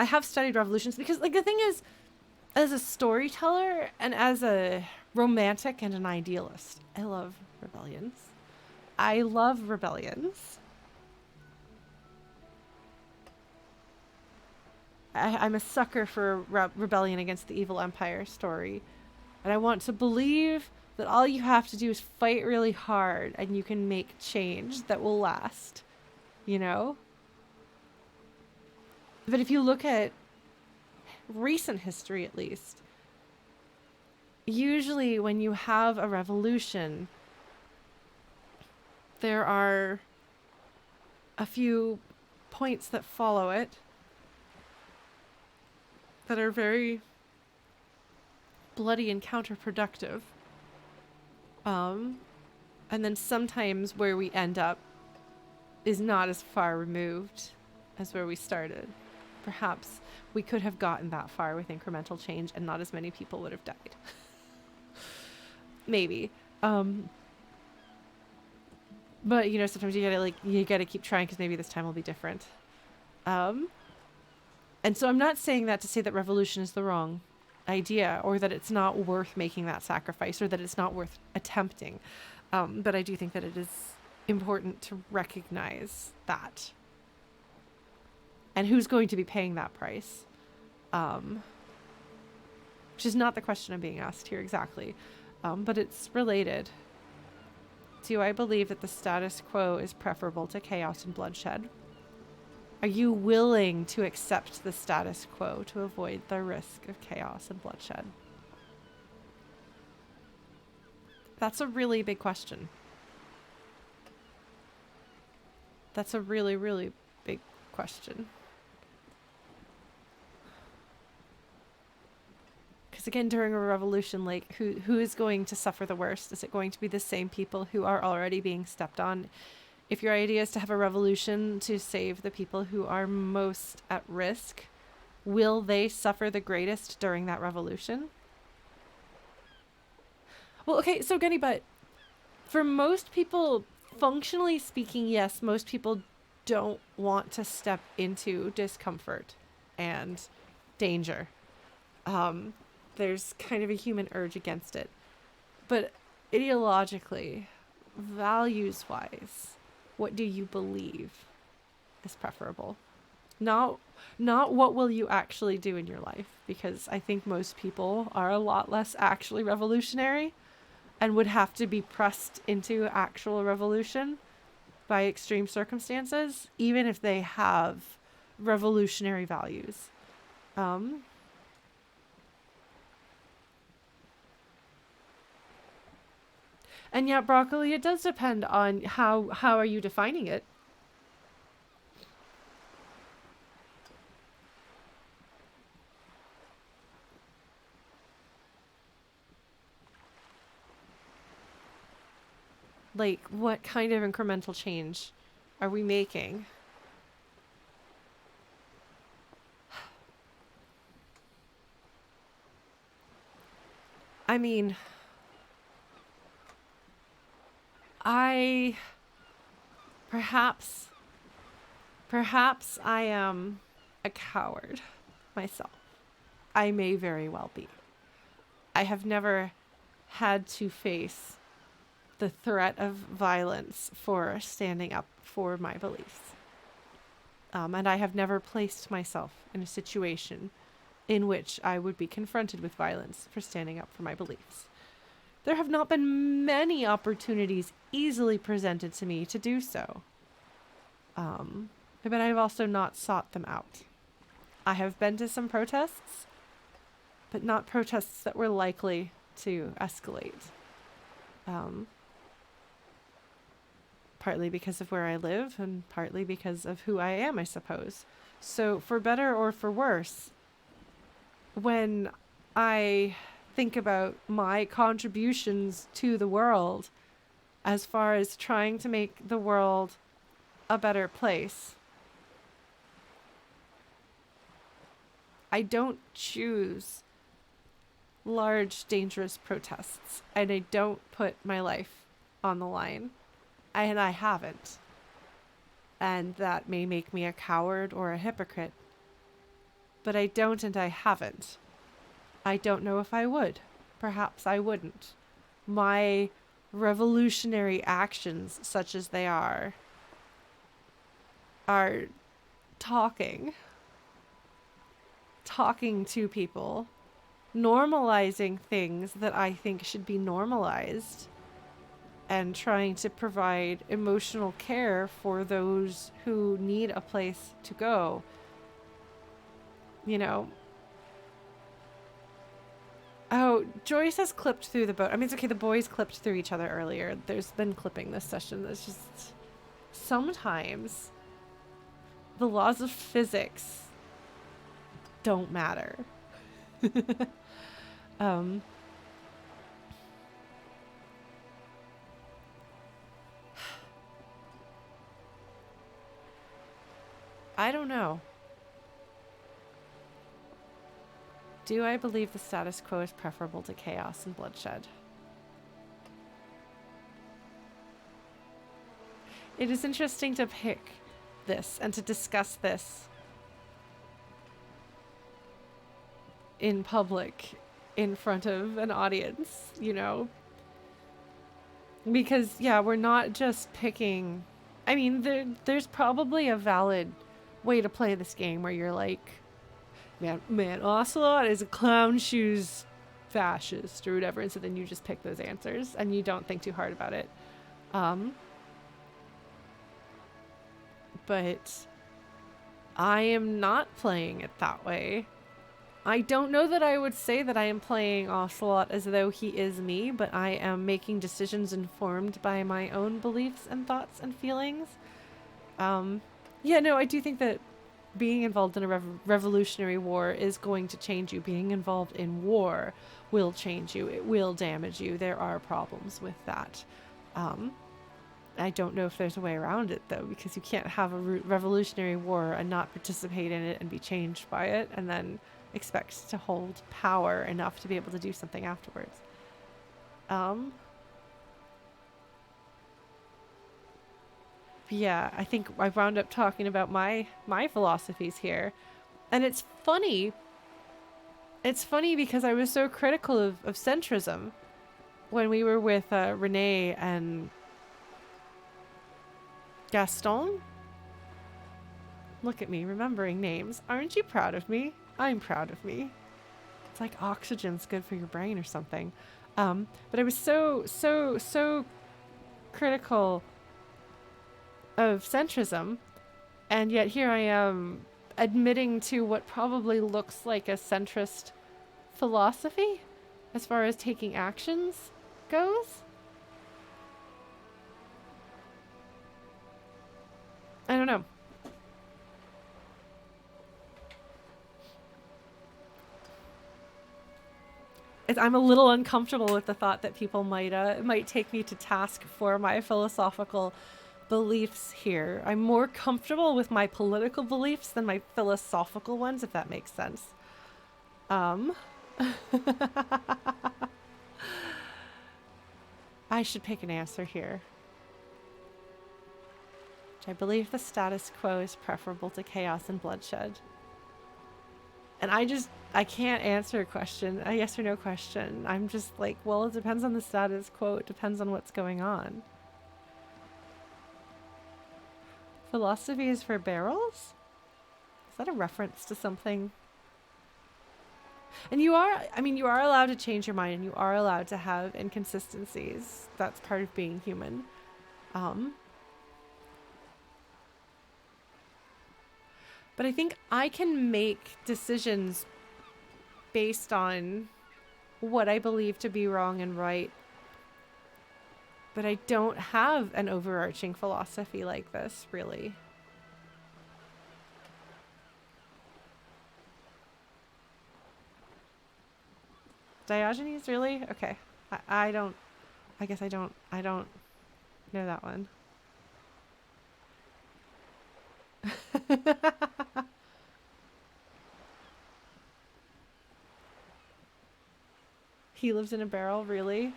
have studied revolutions because, like, the thing is, as a storyteller and as a romantic and an idealist, I love rebellions. I love rebellions. I'm a sucker for rebellion against the evil empire story. And I want to believe that all you have to do is fight really hard and you can make change that will last. You know? But if you look at recent history, at least, usually when you have a revolution, there are a few points that follow it that are very bloody and counterproductive. And then sometimes where we end up is not as far removed as where we started. Perhaps we could have gotten that far with incremental change and not as many people would have died. Maybe. But, you know, sometimes you gotta keep trying because maybe this time will be different. And so I'm not saying that to say that revolution is the wrong idea or that it's not worth making that sacrifice or that it's not worth attempting. But I do think that it is important to recognize that. And who's going to be paying that price? Which is not the question I'm being asked here exactly. But it's related. Do I believe that the status quo is preferable to chaos and bloodshed? Are you willing to accept the status quo to avoid the risk of chaos and bloodshed? That's a really big question. That's a really, really big question. Because again, during a revolution, like, who is going to suffer the worst? Is it going to be the same people who are already being stepped on? If your idea is to have a revolution to save the people who are most at risk, will they suffer the greatest during that revolution? Well, okay, so Gunny, but for most people, functionally speaking, yes, most people don't want to step into discomfort and danger. There's kind of a human urge against it. But ideologically, values-wise, what do you believe is preferable? Not what will you actually do in your life, because I think most people are a lot less actually revolutionary and would have to be pressed into actual revolution by extreme circumstances, even if they have revolutionary values. And yet, broccoli, it does depend on how are you defining it. Like, what kind of incremental change are we making? I mean, perhaps I am a coward myself. I may very well be. I have never had to face the threat of violence for standing up for my beliefs. And I have never placed myself in a situation in which I would be confronted with violence for standing up for my beliefs. There have not been many opportunities easily presented to me to do so. But I've also not sought them out. I have been to some protests, but not protests that were likely to escalate. Partly because of where I live and partly because of who I am, I suppose. So for better or for worse, when I think about my contributions to the world as far as trying to make the world a better place, I don't choose large, dangerous protests, and I don't put my life on the line. And I haven't. And that may make me a coward or a hypocrite. But I don't and I haven't. I don't know if I would. Perhaps I wouldn't. My revolutionary actions, such as they are talking to people, normalizing things that I think should be normalized, and trying to provide emotional care for those who need a place to go. You know. Oh, Joyce has clipped through the boat. I mean, it's okay, the boys clipped through each other earlier. There's been clipping this session. That's just... Sometimes the laws of physics don't matter. I don't know. Do I believe the status quo is preferable to chaos and bloodshed? It is interesting to pick this and to discuss this in public, in front of an audience, you know? Because, yeah, we're not just picking... I mean, there's probably a valid way to play this game where you're like, man, Ocelot is a clown shoes fascist or whatever, and so then you just pick those answers and you don't think too hard about it. But I am not playing it that way. I don't know that I would say that I am playing Ocelot as though he is me, but I am making decisions informed by my own beliefs and thoughts and feelings. Yeah, no, I do think that being involved in a revolutionary war is going to change you. Being involved in war will change you. It will damage you. There are problems with that. I don't know if there's a way around it, though, because you can't have a revolutionary war and not participate in it and be changed by it and then expect to hold power enough to be able to do something afterwards. Yeah, I think I wound up talking about my philosophies here. And it's funny. It's funny because I was so critical of centrism when we were with Renee and Gaston. Look at me remembering names. Aren't you proud of me? I'm proud of me. It's like oxygen's good for your brain or something. But I was so critical of centrism, and yet here I am admitting to what probably looks like a centrist philosophy as far as taking actions goes. I don't know. I'm a little uncomfortable with the thought that people might take me to task for my philosophical beliefs here. I'm more comfortable with my political beliefs than my philosophical ones, if that makes sense. I should pick an answer here. I believe the status quo is preferable to chaos and bloodshed. And I can't answer a question, a yes or no question. I'm just like, well, it depends on the status quo. It depends on what's going on. Philosophy is for barrels? Is that a reference to something? And you are allowed to change your mind and you are allowed to have inconsistencies. That's part of being human. But I think I can make decisions based on what I believe to be wrong and right. But I don't have an overarching philosophy like this, really. Diogenes, really? Okay. I guess I don't know that one. He lives in a barrel, really?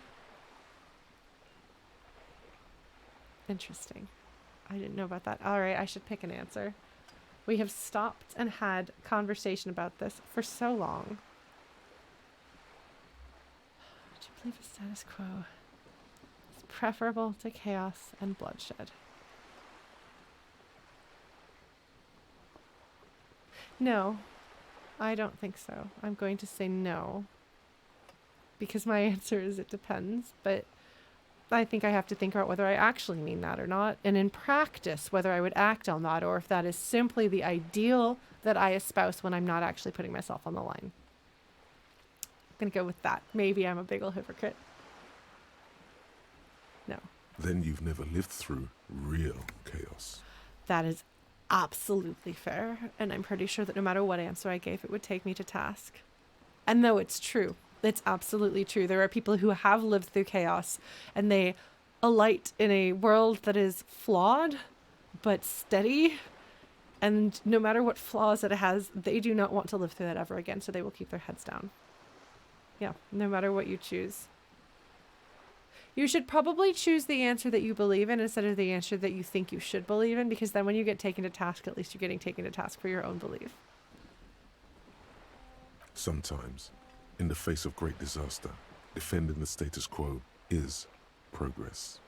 Interesting. I didn't know about that. All right, I should pick an answer. We have stopped and had conversation about this for so long. Do you believe the status quo is preferable to chaos and bloodshed? No, I don't think so. I'm going to say no. Because my answer is it depends, but I think I have to think about whether I actually mean that or not, and in practice, whether I would act on that, or if that is simply the ideal that I espouse when I'm not actually putting myself on the line. I'm going to go with that. Maybe I'm a big ol' hypocrite. No. Then you've never lived through real chaos. That is absolutely fair, and I'm pretty sure that no matter what answer I gave, it would take me to task. And though it's true, it's absolutely true. There are people who have lived through chaos, and they alight in a world that is flawed, but steady. And no matter what flaws it has, they do not want to live through that ever again, so they will keep their heads down. Yeah, no matter what you choose. You should probably choose the answer that you believe in instead of the answer that you think you should believe in, because then when you get taken to task, at least you're getting taken to task for your own belief. Sometimes, in the face of great disaster, defending the status quo is progress.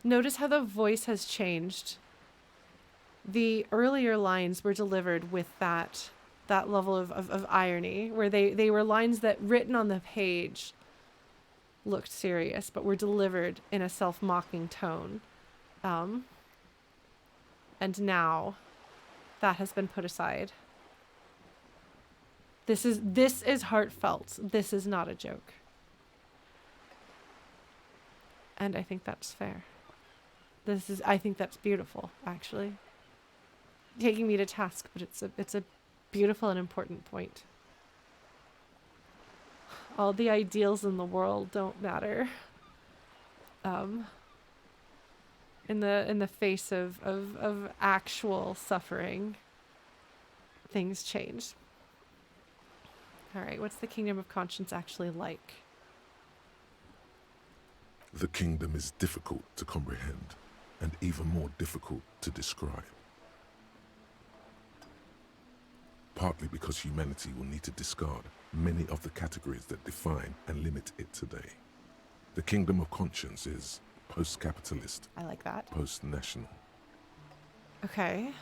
Notice how the voice has changed. The earlier lines were delivered with that level of irony, where they were lines that written on the page looked serious, but were delivered in a self-mocking tone. And now that has been put aside. This is heartfelt. This is not a joke. And I think that's fair. I think that's beautiful, actually. Taking me to task, but it's a beautiful and important point. All the ideals in the world don't matter. In the face of actual suffering, things change. All right, what's the kingdom of conscience actually like? The kingdom is difficult to comprehend, and even more difficult to describe. Partly because humanity will need to discard many of the categories that define and limit it today. The kingdom of conscience is post-capitalist. I like that. Post-national. Okay.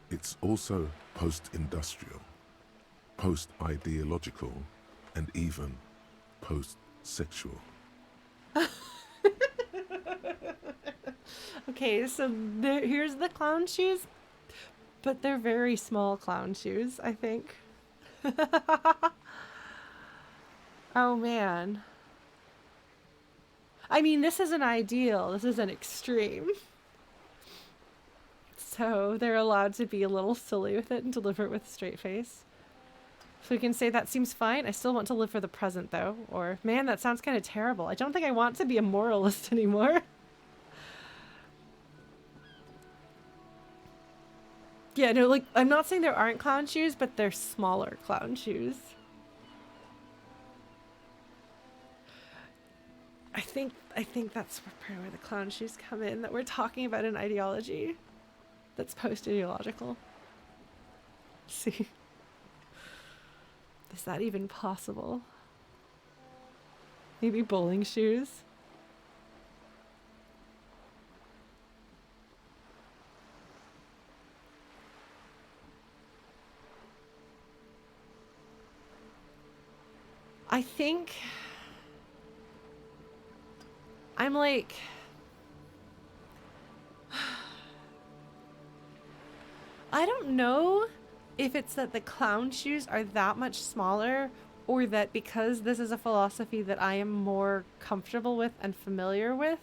It's also post-industrial, post-ideological, and even post-sexual. Okay, so here's the clown shoes, but they're very small clown shoes, I think. Oh, man. I mean, this is an ideal. This is an extreme. So they're allowed to be a little silly with it and deliver it with a straight face. So we can say that seems fine. I still want to live for the present, though. Or, man, that sounds kind of terrible. I don't think I want to be a moralist anymore. Yeah, no, like, I'm not saying there aren't clown shoes, but they're smaller clown shoes. I think that's where the clown shoes come in, that we're talking about an ideology that's post-ideological. See? Is that even possible? Maybe bowling shoes? I think I'm like, I don't know if it's that the clown shoes are that much smaller, or that because this is a philosophy that I am more comfortable with and familiar with,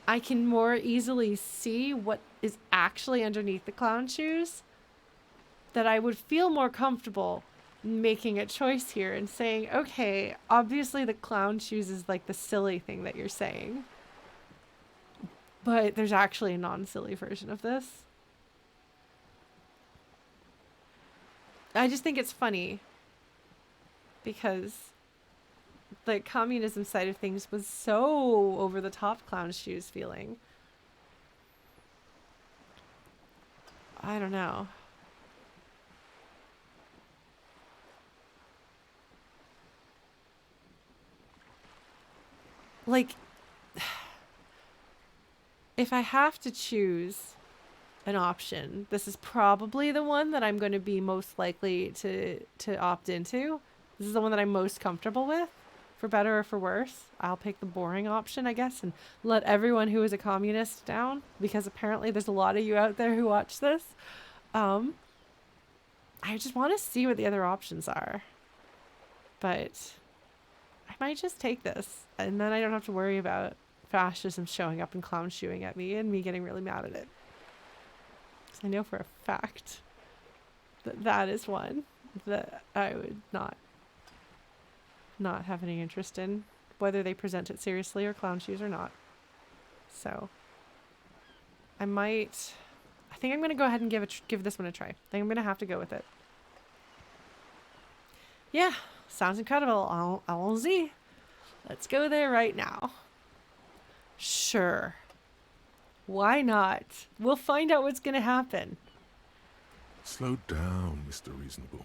I can more easily see what is actually underneath the clown shoes, that I would feel more comfortable making a choice here and saying, okay, obviously the clown shoes is like the silly thing that you're saying, but there's actually a non-silly version of this. I just think it's funny because the communism side of things was so over the top clown shoes feeling. I don't know. Like, if I have to choose an option, this is probably the one that I'm going to be most likely to opt into. This is the one that I'm most comfortable with, for better or for worse. I'll pick the boring option, I guess, and let everyone who is a communist down, because apparently there's a lot of you out there who watch this. I just want to see what the other options are. But I might just take this, and then I don't have to worry about fascism showing up and clown shooing at me and me getting really mad at it. Because I know for a fact that that is one that I would not have any interest in, whether they present it seriously or clown shoes or not. So I think I'm going to go ahead and give this one a try. I think I'm going to have to go with it. Yeah, sounds incredible. Allons-y. Let's go there right now. Sure. Why not? We'll find out what's going to happen. Slow down, Mr. Reasonable.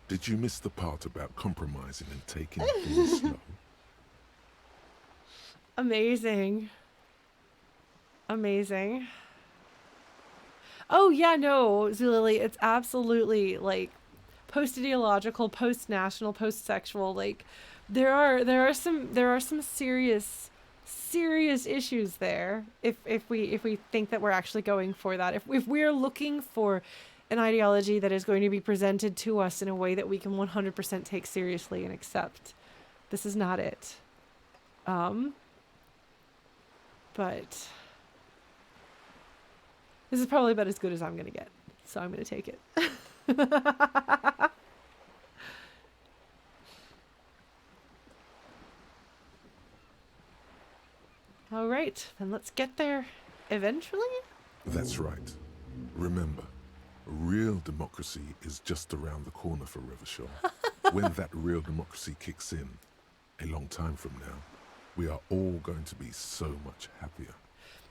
Did you miss the part about compromising and taking things slow? Amazing. Amazing. Oh, yeah, no, Zulily, it's absolutely, like, post-ideological, post-national, post-sexual. Like, there are some serious issues there if we think that we're actually going for that. If we're looking for an ideology that is going to be presented to us in a way that we can 100% take seriously and accept, this is not it. But this is probably about as good as I'm going to get. So I'm going to take it. All right, then let's get there eventually. That's right. Remember, real democracy is just around the corner for Rivershaw. When that real democracy kicks in, a long time from now, we are all going to be so much happier.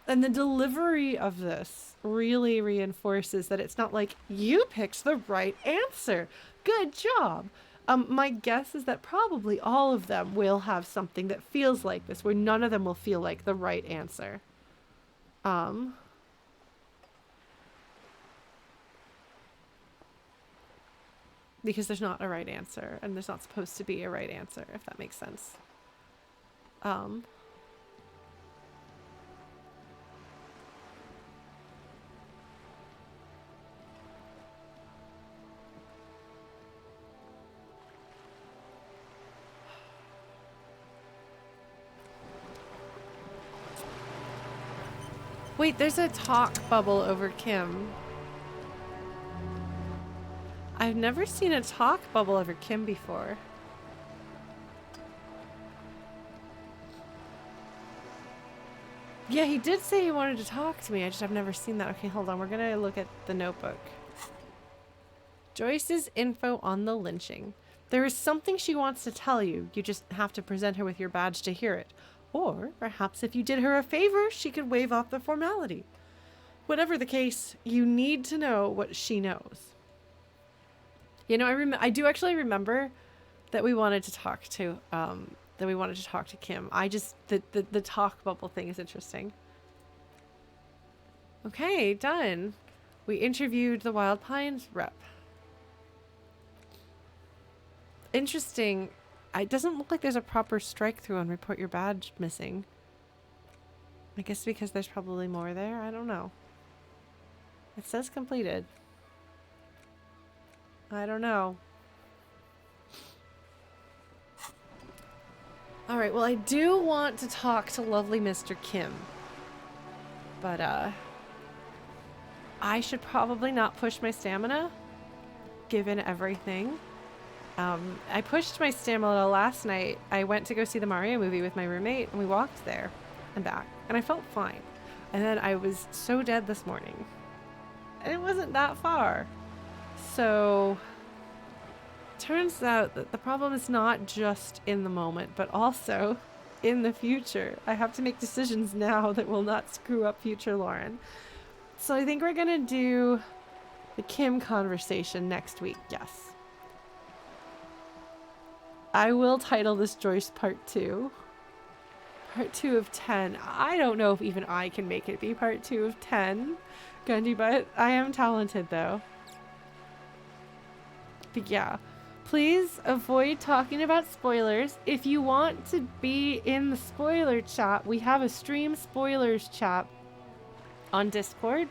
And the delivery of this really reinforces that it's not like, you picked the right answer. Good job. My guess is that probably all of them will have something that feels like this, where none of them will feel like the right answer. Because there's not a right answer, and there's not supposed to be a right answer, if that makes sense. Wait, there's a talk bubble over Kim. I've never seen a talk bubble over Kim before. Yeah, he did say he wanted to talk to me. I've never seen that. Okay, hold on. We're going to look at the notebook. Joyce's info on the lynching. There is something she wants to tell you. You just have to present her with your badge to hear it. Or perhaps if you did her a favor, she could waive off the formality. Whatever the case, you need to know what she knows. You know, I do actually remember that we wanted to talk to Kim. The talk bubble thing is interesting. Okay, done. We interviewed the Wild Pines rep. Interesting. It doesn't look like there's a proper strike through on report your badge missing. I guess because there's probably more there. I don't know. It says completed. I don't know. Alright, well I do want to talk to lovely Mr. Kim. But, I should probably not push my stamina, given everything. I pushed my stamina last night. I went to go see the Mario movie with my roommate, and we walked there and back, and I felt fine. And then I was so dead this morning. And it wasn't that far. So turns out that the problem is not just in the moment, but also in the future. I have to make decisions now that will not screw up future Lauren. So I think we're gonna do the Kim conversation next week, yes. I will title this Joyce Part 2. Part 2 of 10. I don't know if even I can make it be Part 2 of 10, Gundy, but I am talented though. But yeah, please avoid talking about spoilers. If you want to be in the spoiler chat, we have a stream spoilers chat on Discord.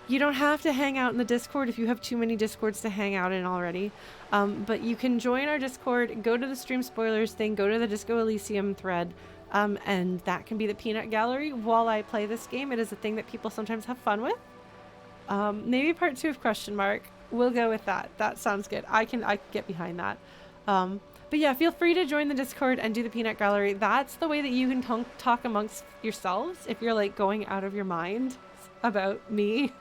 You don't have to hang out in the Discord if you have too many Discords to hang out in already. But you can join our Discord, go to the stream spoilers thing, go to the Disco Elysium thread, and that can be the peanut gallery while I play this game. It is a thing that people sometimes have fun with. Maybe part 2 of question mark. We'll go with that. That sounds good. I can get behind that. But yeah, feel free to join the Discord and do the peanut gallery. That's the way that you can talk amongst yourselves if you're like going out of your mind about me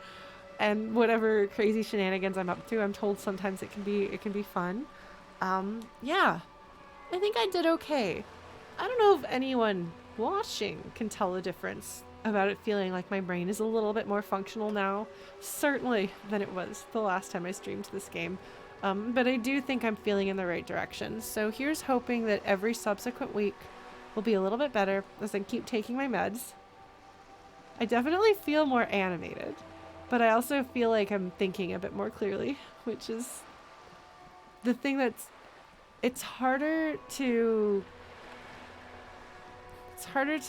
and whatever crazy shenanigans I'm up to. I'm told sometimes it can be fun. Yeah, I think I did okay. I don't know if anyone watching can tell the difference about it feeling like my brain is a little bit more functional now, certainly than it was the last time I streamed this game. But I do think I'm feeling in the right direction. So here's hoping that every subsequent week will be a little bit better as I keep taking my meds. I definitely feel more animated, but I also feel like I'm thinking a bit more clearly, which is the thing it's harder to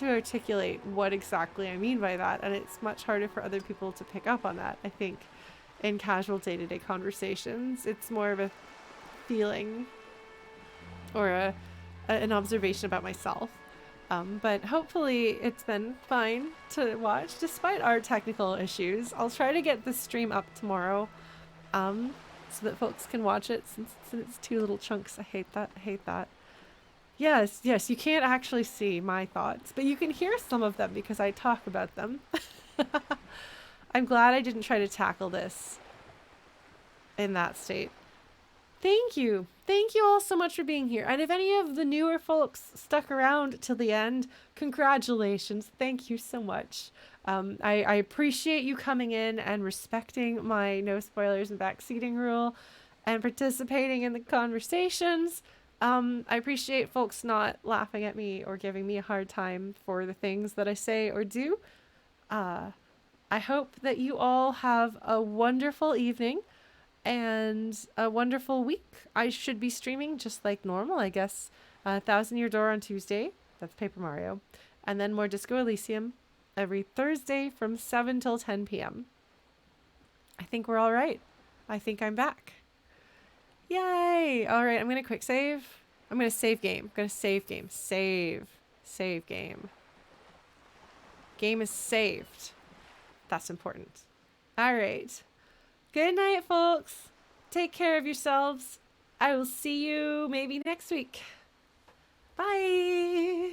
articulate what exactly I mean by that, and it's much harder for other people to pick up on that, I think, in casual day-to-day conversations. It's more of a feeling or an observation about myself. But hopefully it's been fine to watch despite our technical issues. I'll try to get this stream up tomorrow so that folks can watch it since it's 2 little chunks. I hate that. Yes, you can't actually see my thoughts, but you can hear some of them because I talk about them. I'm glad I didn't try to tackle this in that state. Thank you. Thank you all so much for being here. And if any of the newer folks stuck around till the end, congratulations. Thank you so much. I appreciate you coming in and respecting my no spoilers and backseating rule and participating in the conversations. I appreciate folks not laughing at me or giving me a hard time for the things that I say or do. I hope that you all have a wonderful evening and a wonderful week. I should be streaming just like normal, I guess. 1,000 Year Door on Tuesday. That's Paper Mario. And then more Disco Elysium every Thursday from 7 till 10 p.m. I think we're all right. I think I'm back. Yay! All right, I'm going to quick save. I'm going to save game. I'm going to save game. Save game. Game is saved. That's important. All right. Good night, folks. Take care of yourselves. I will see you maybe next week. Bye.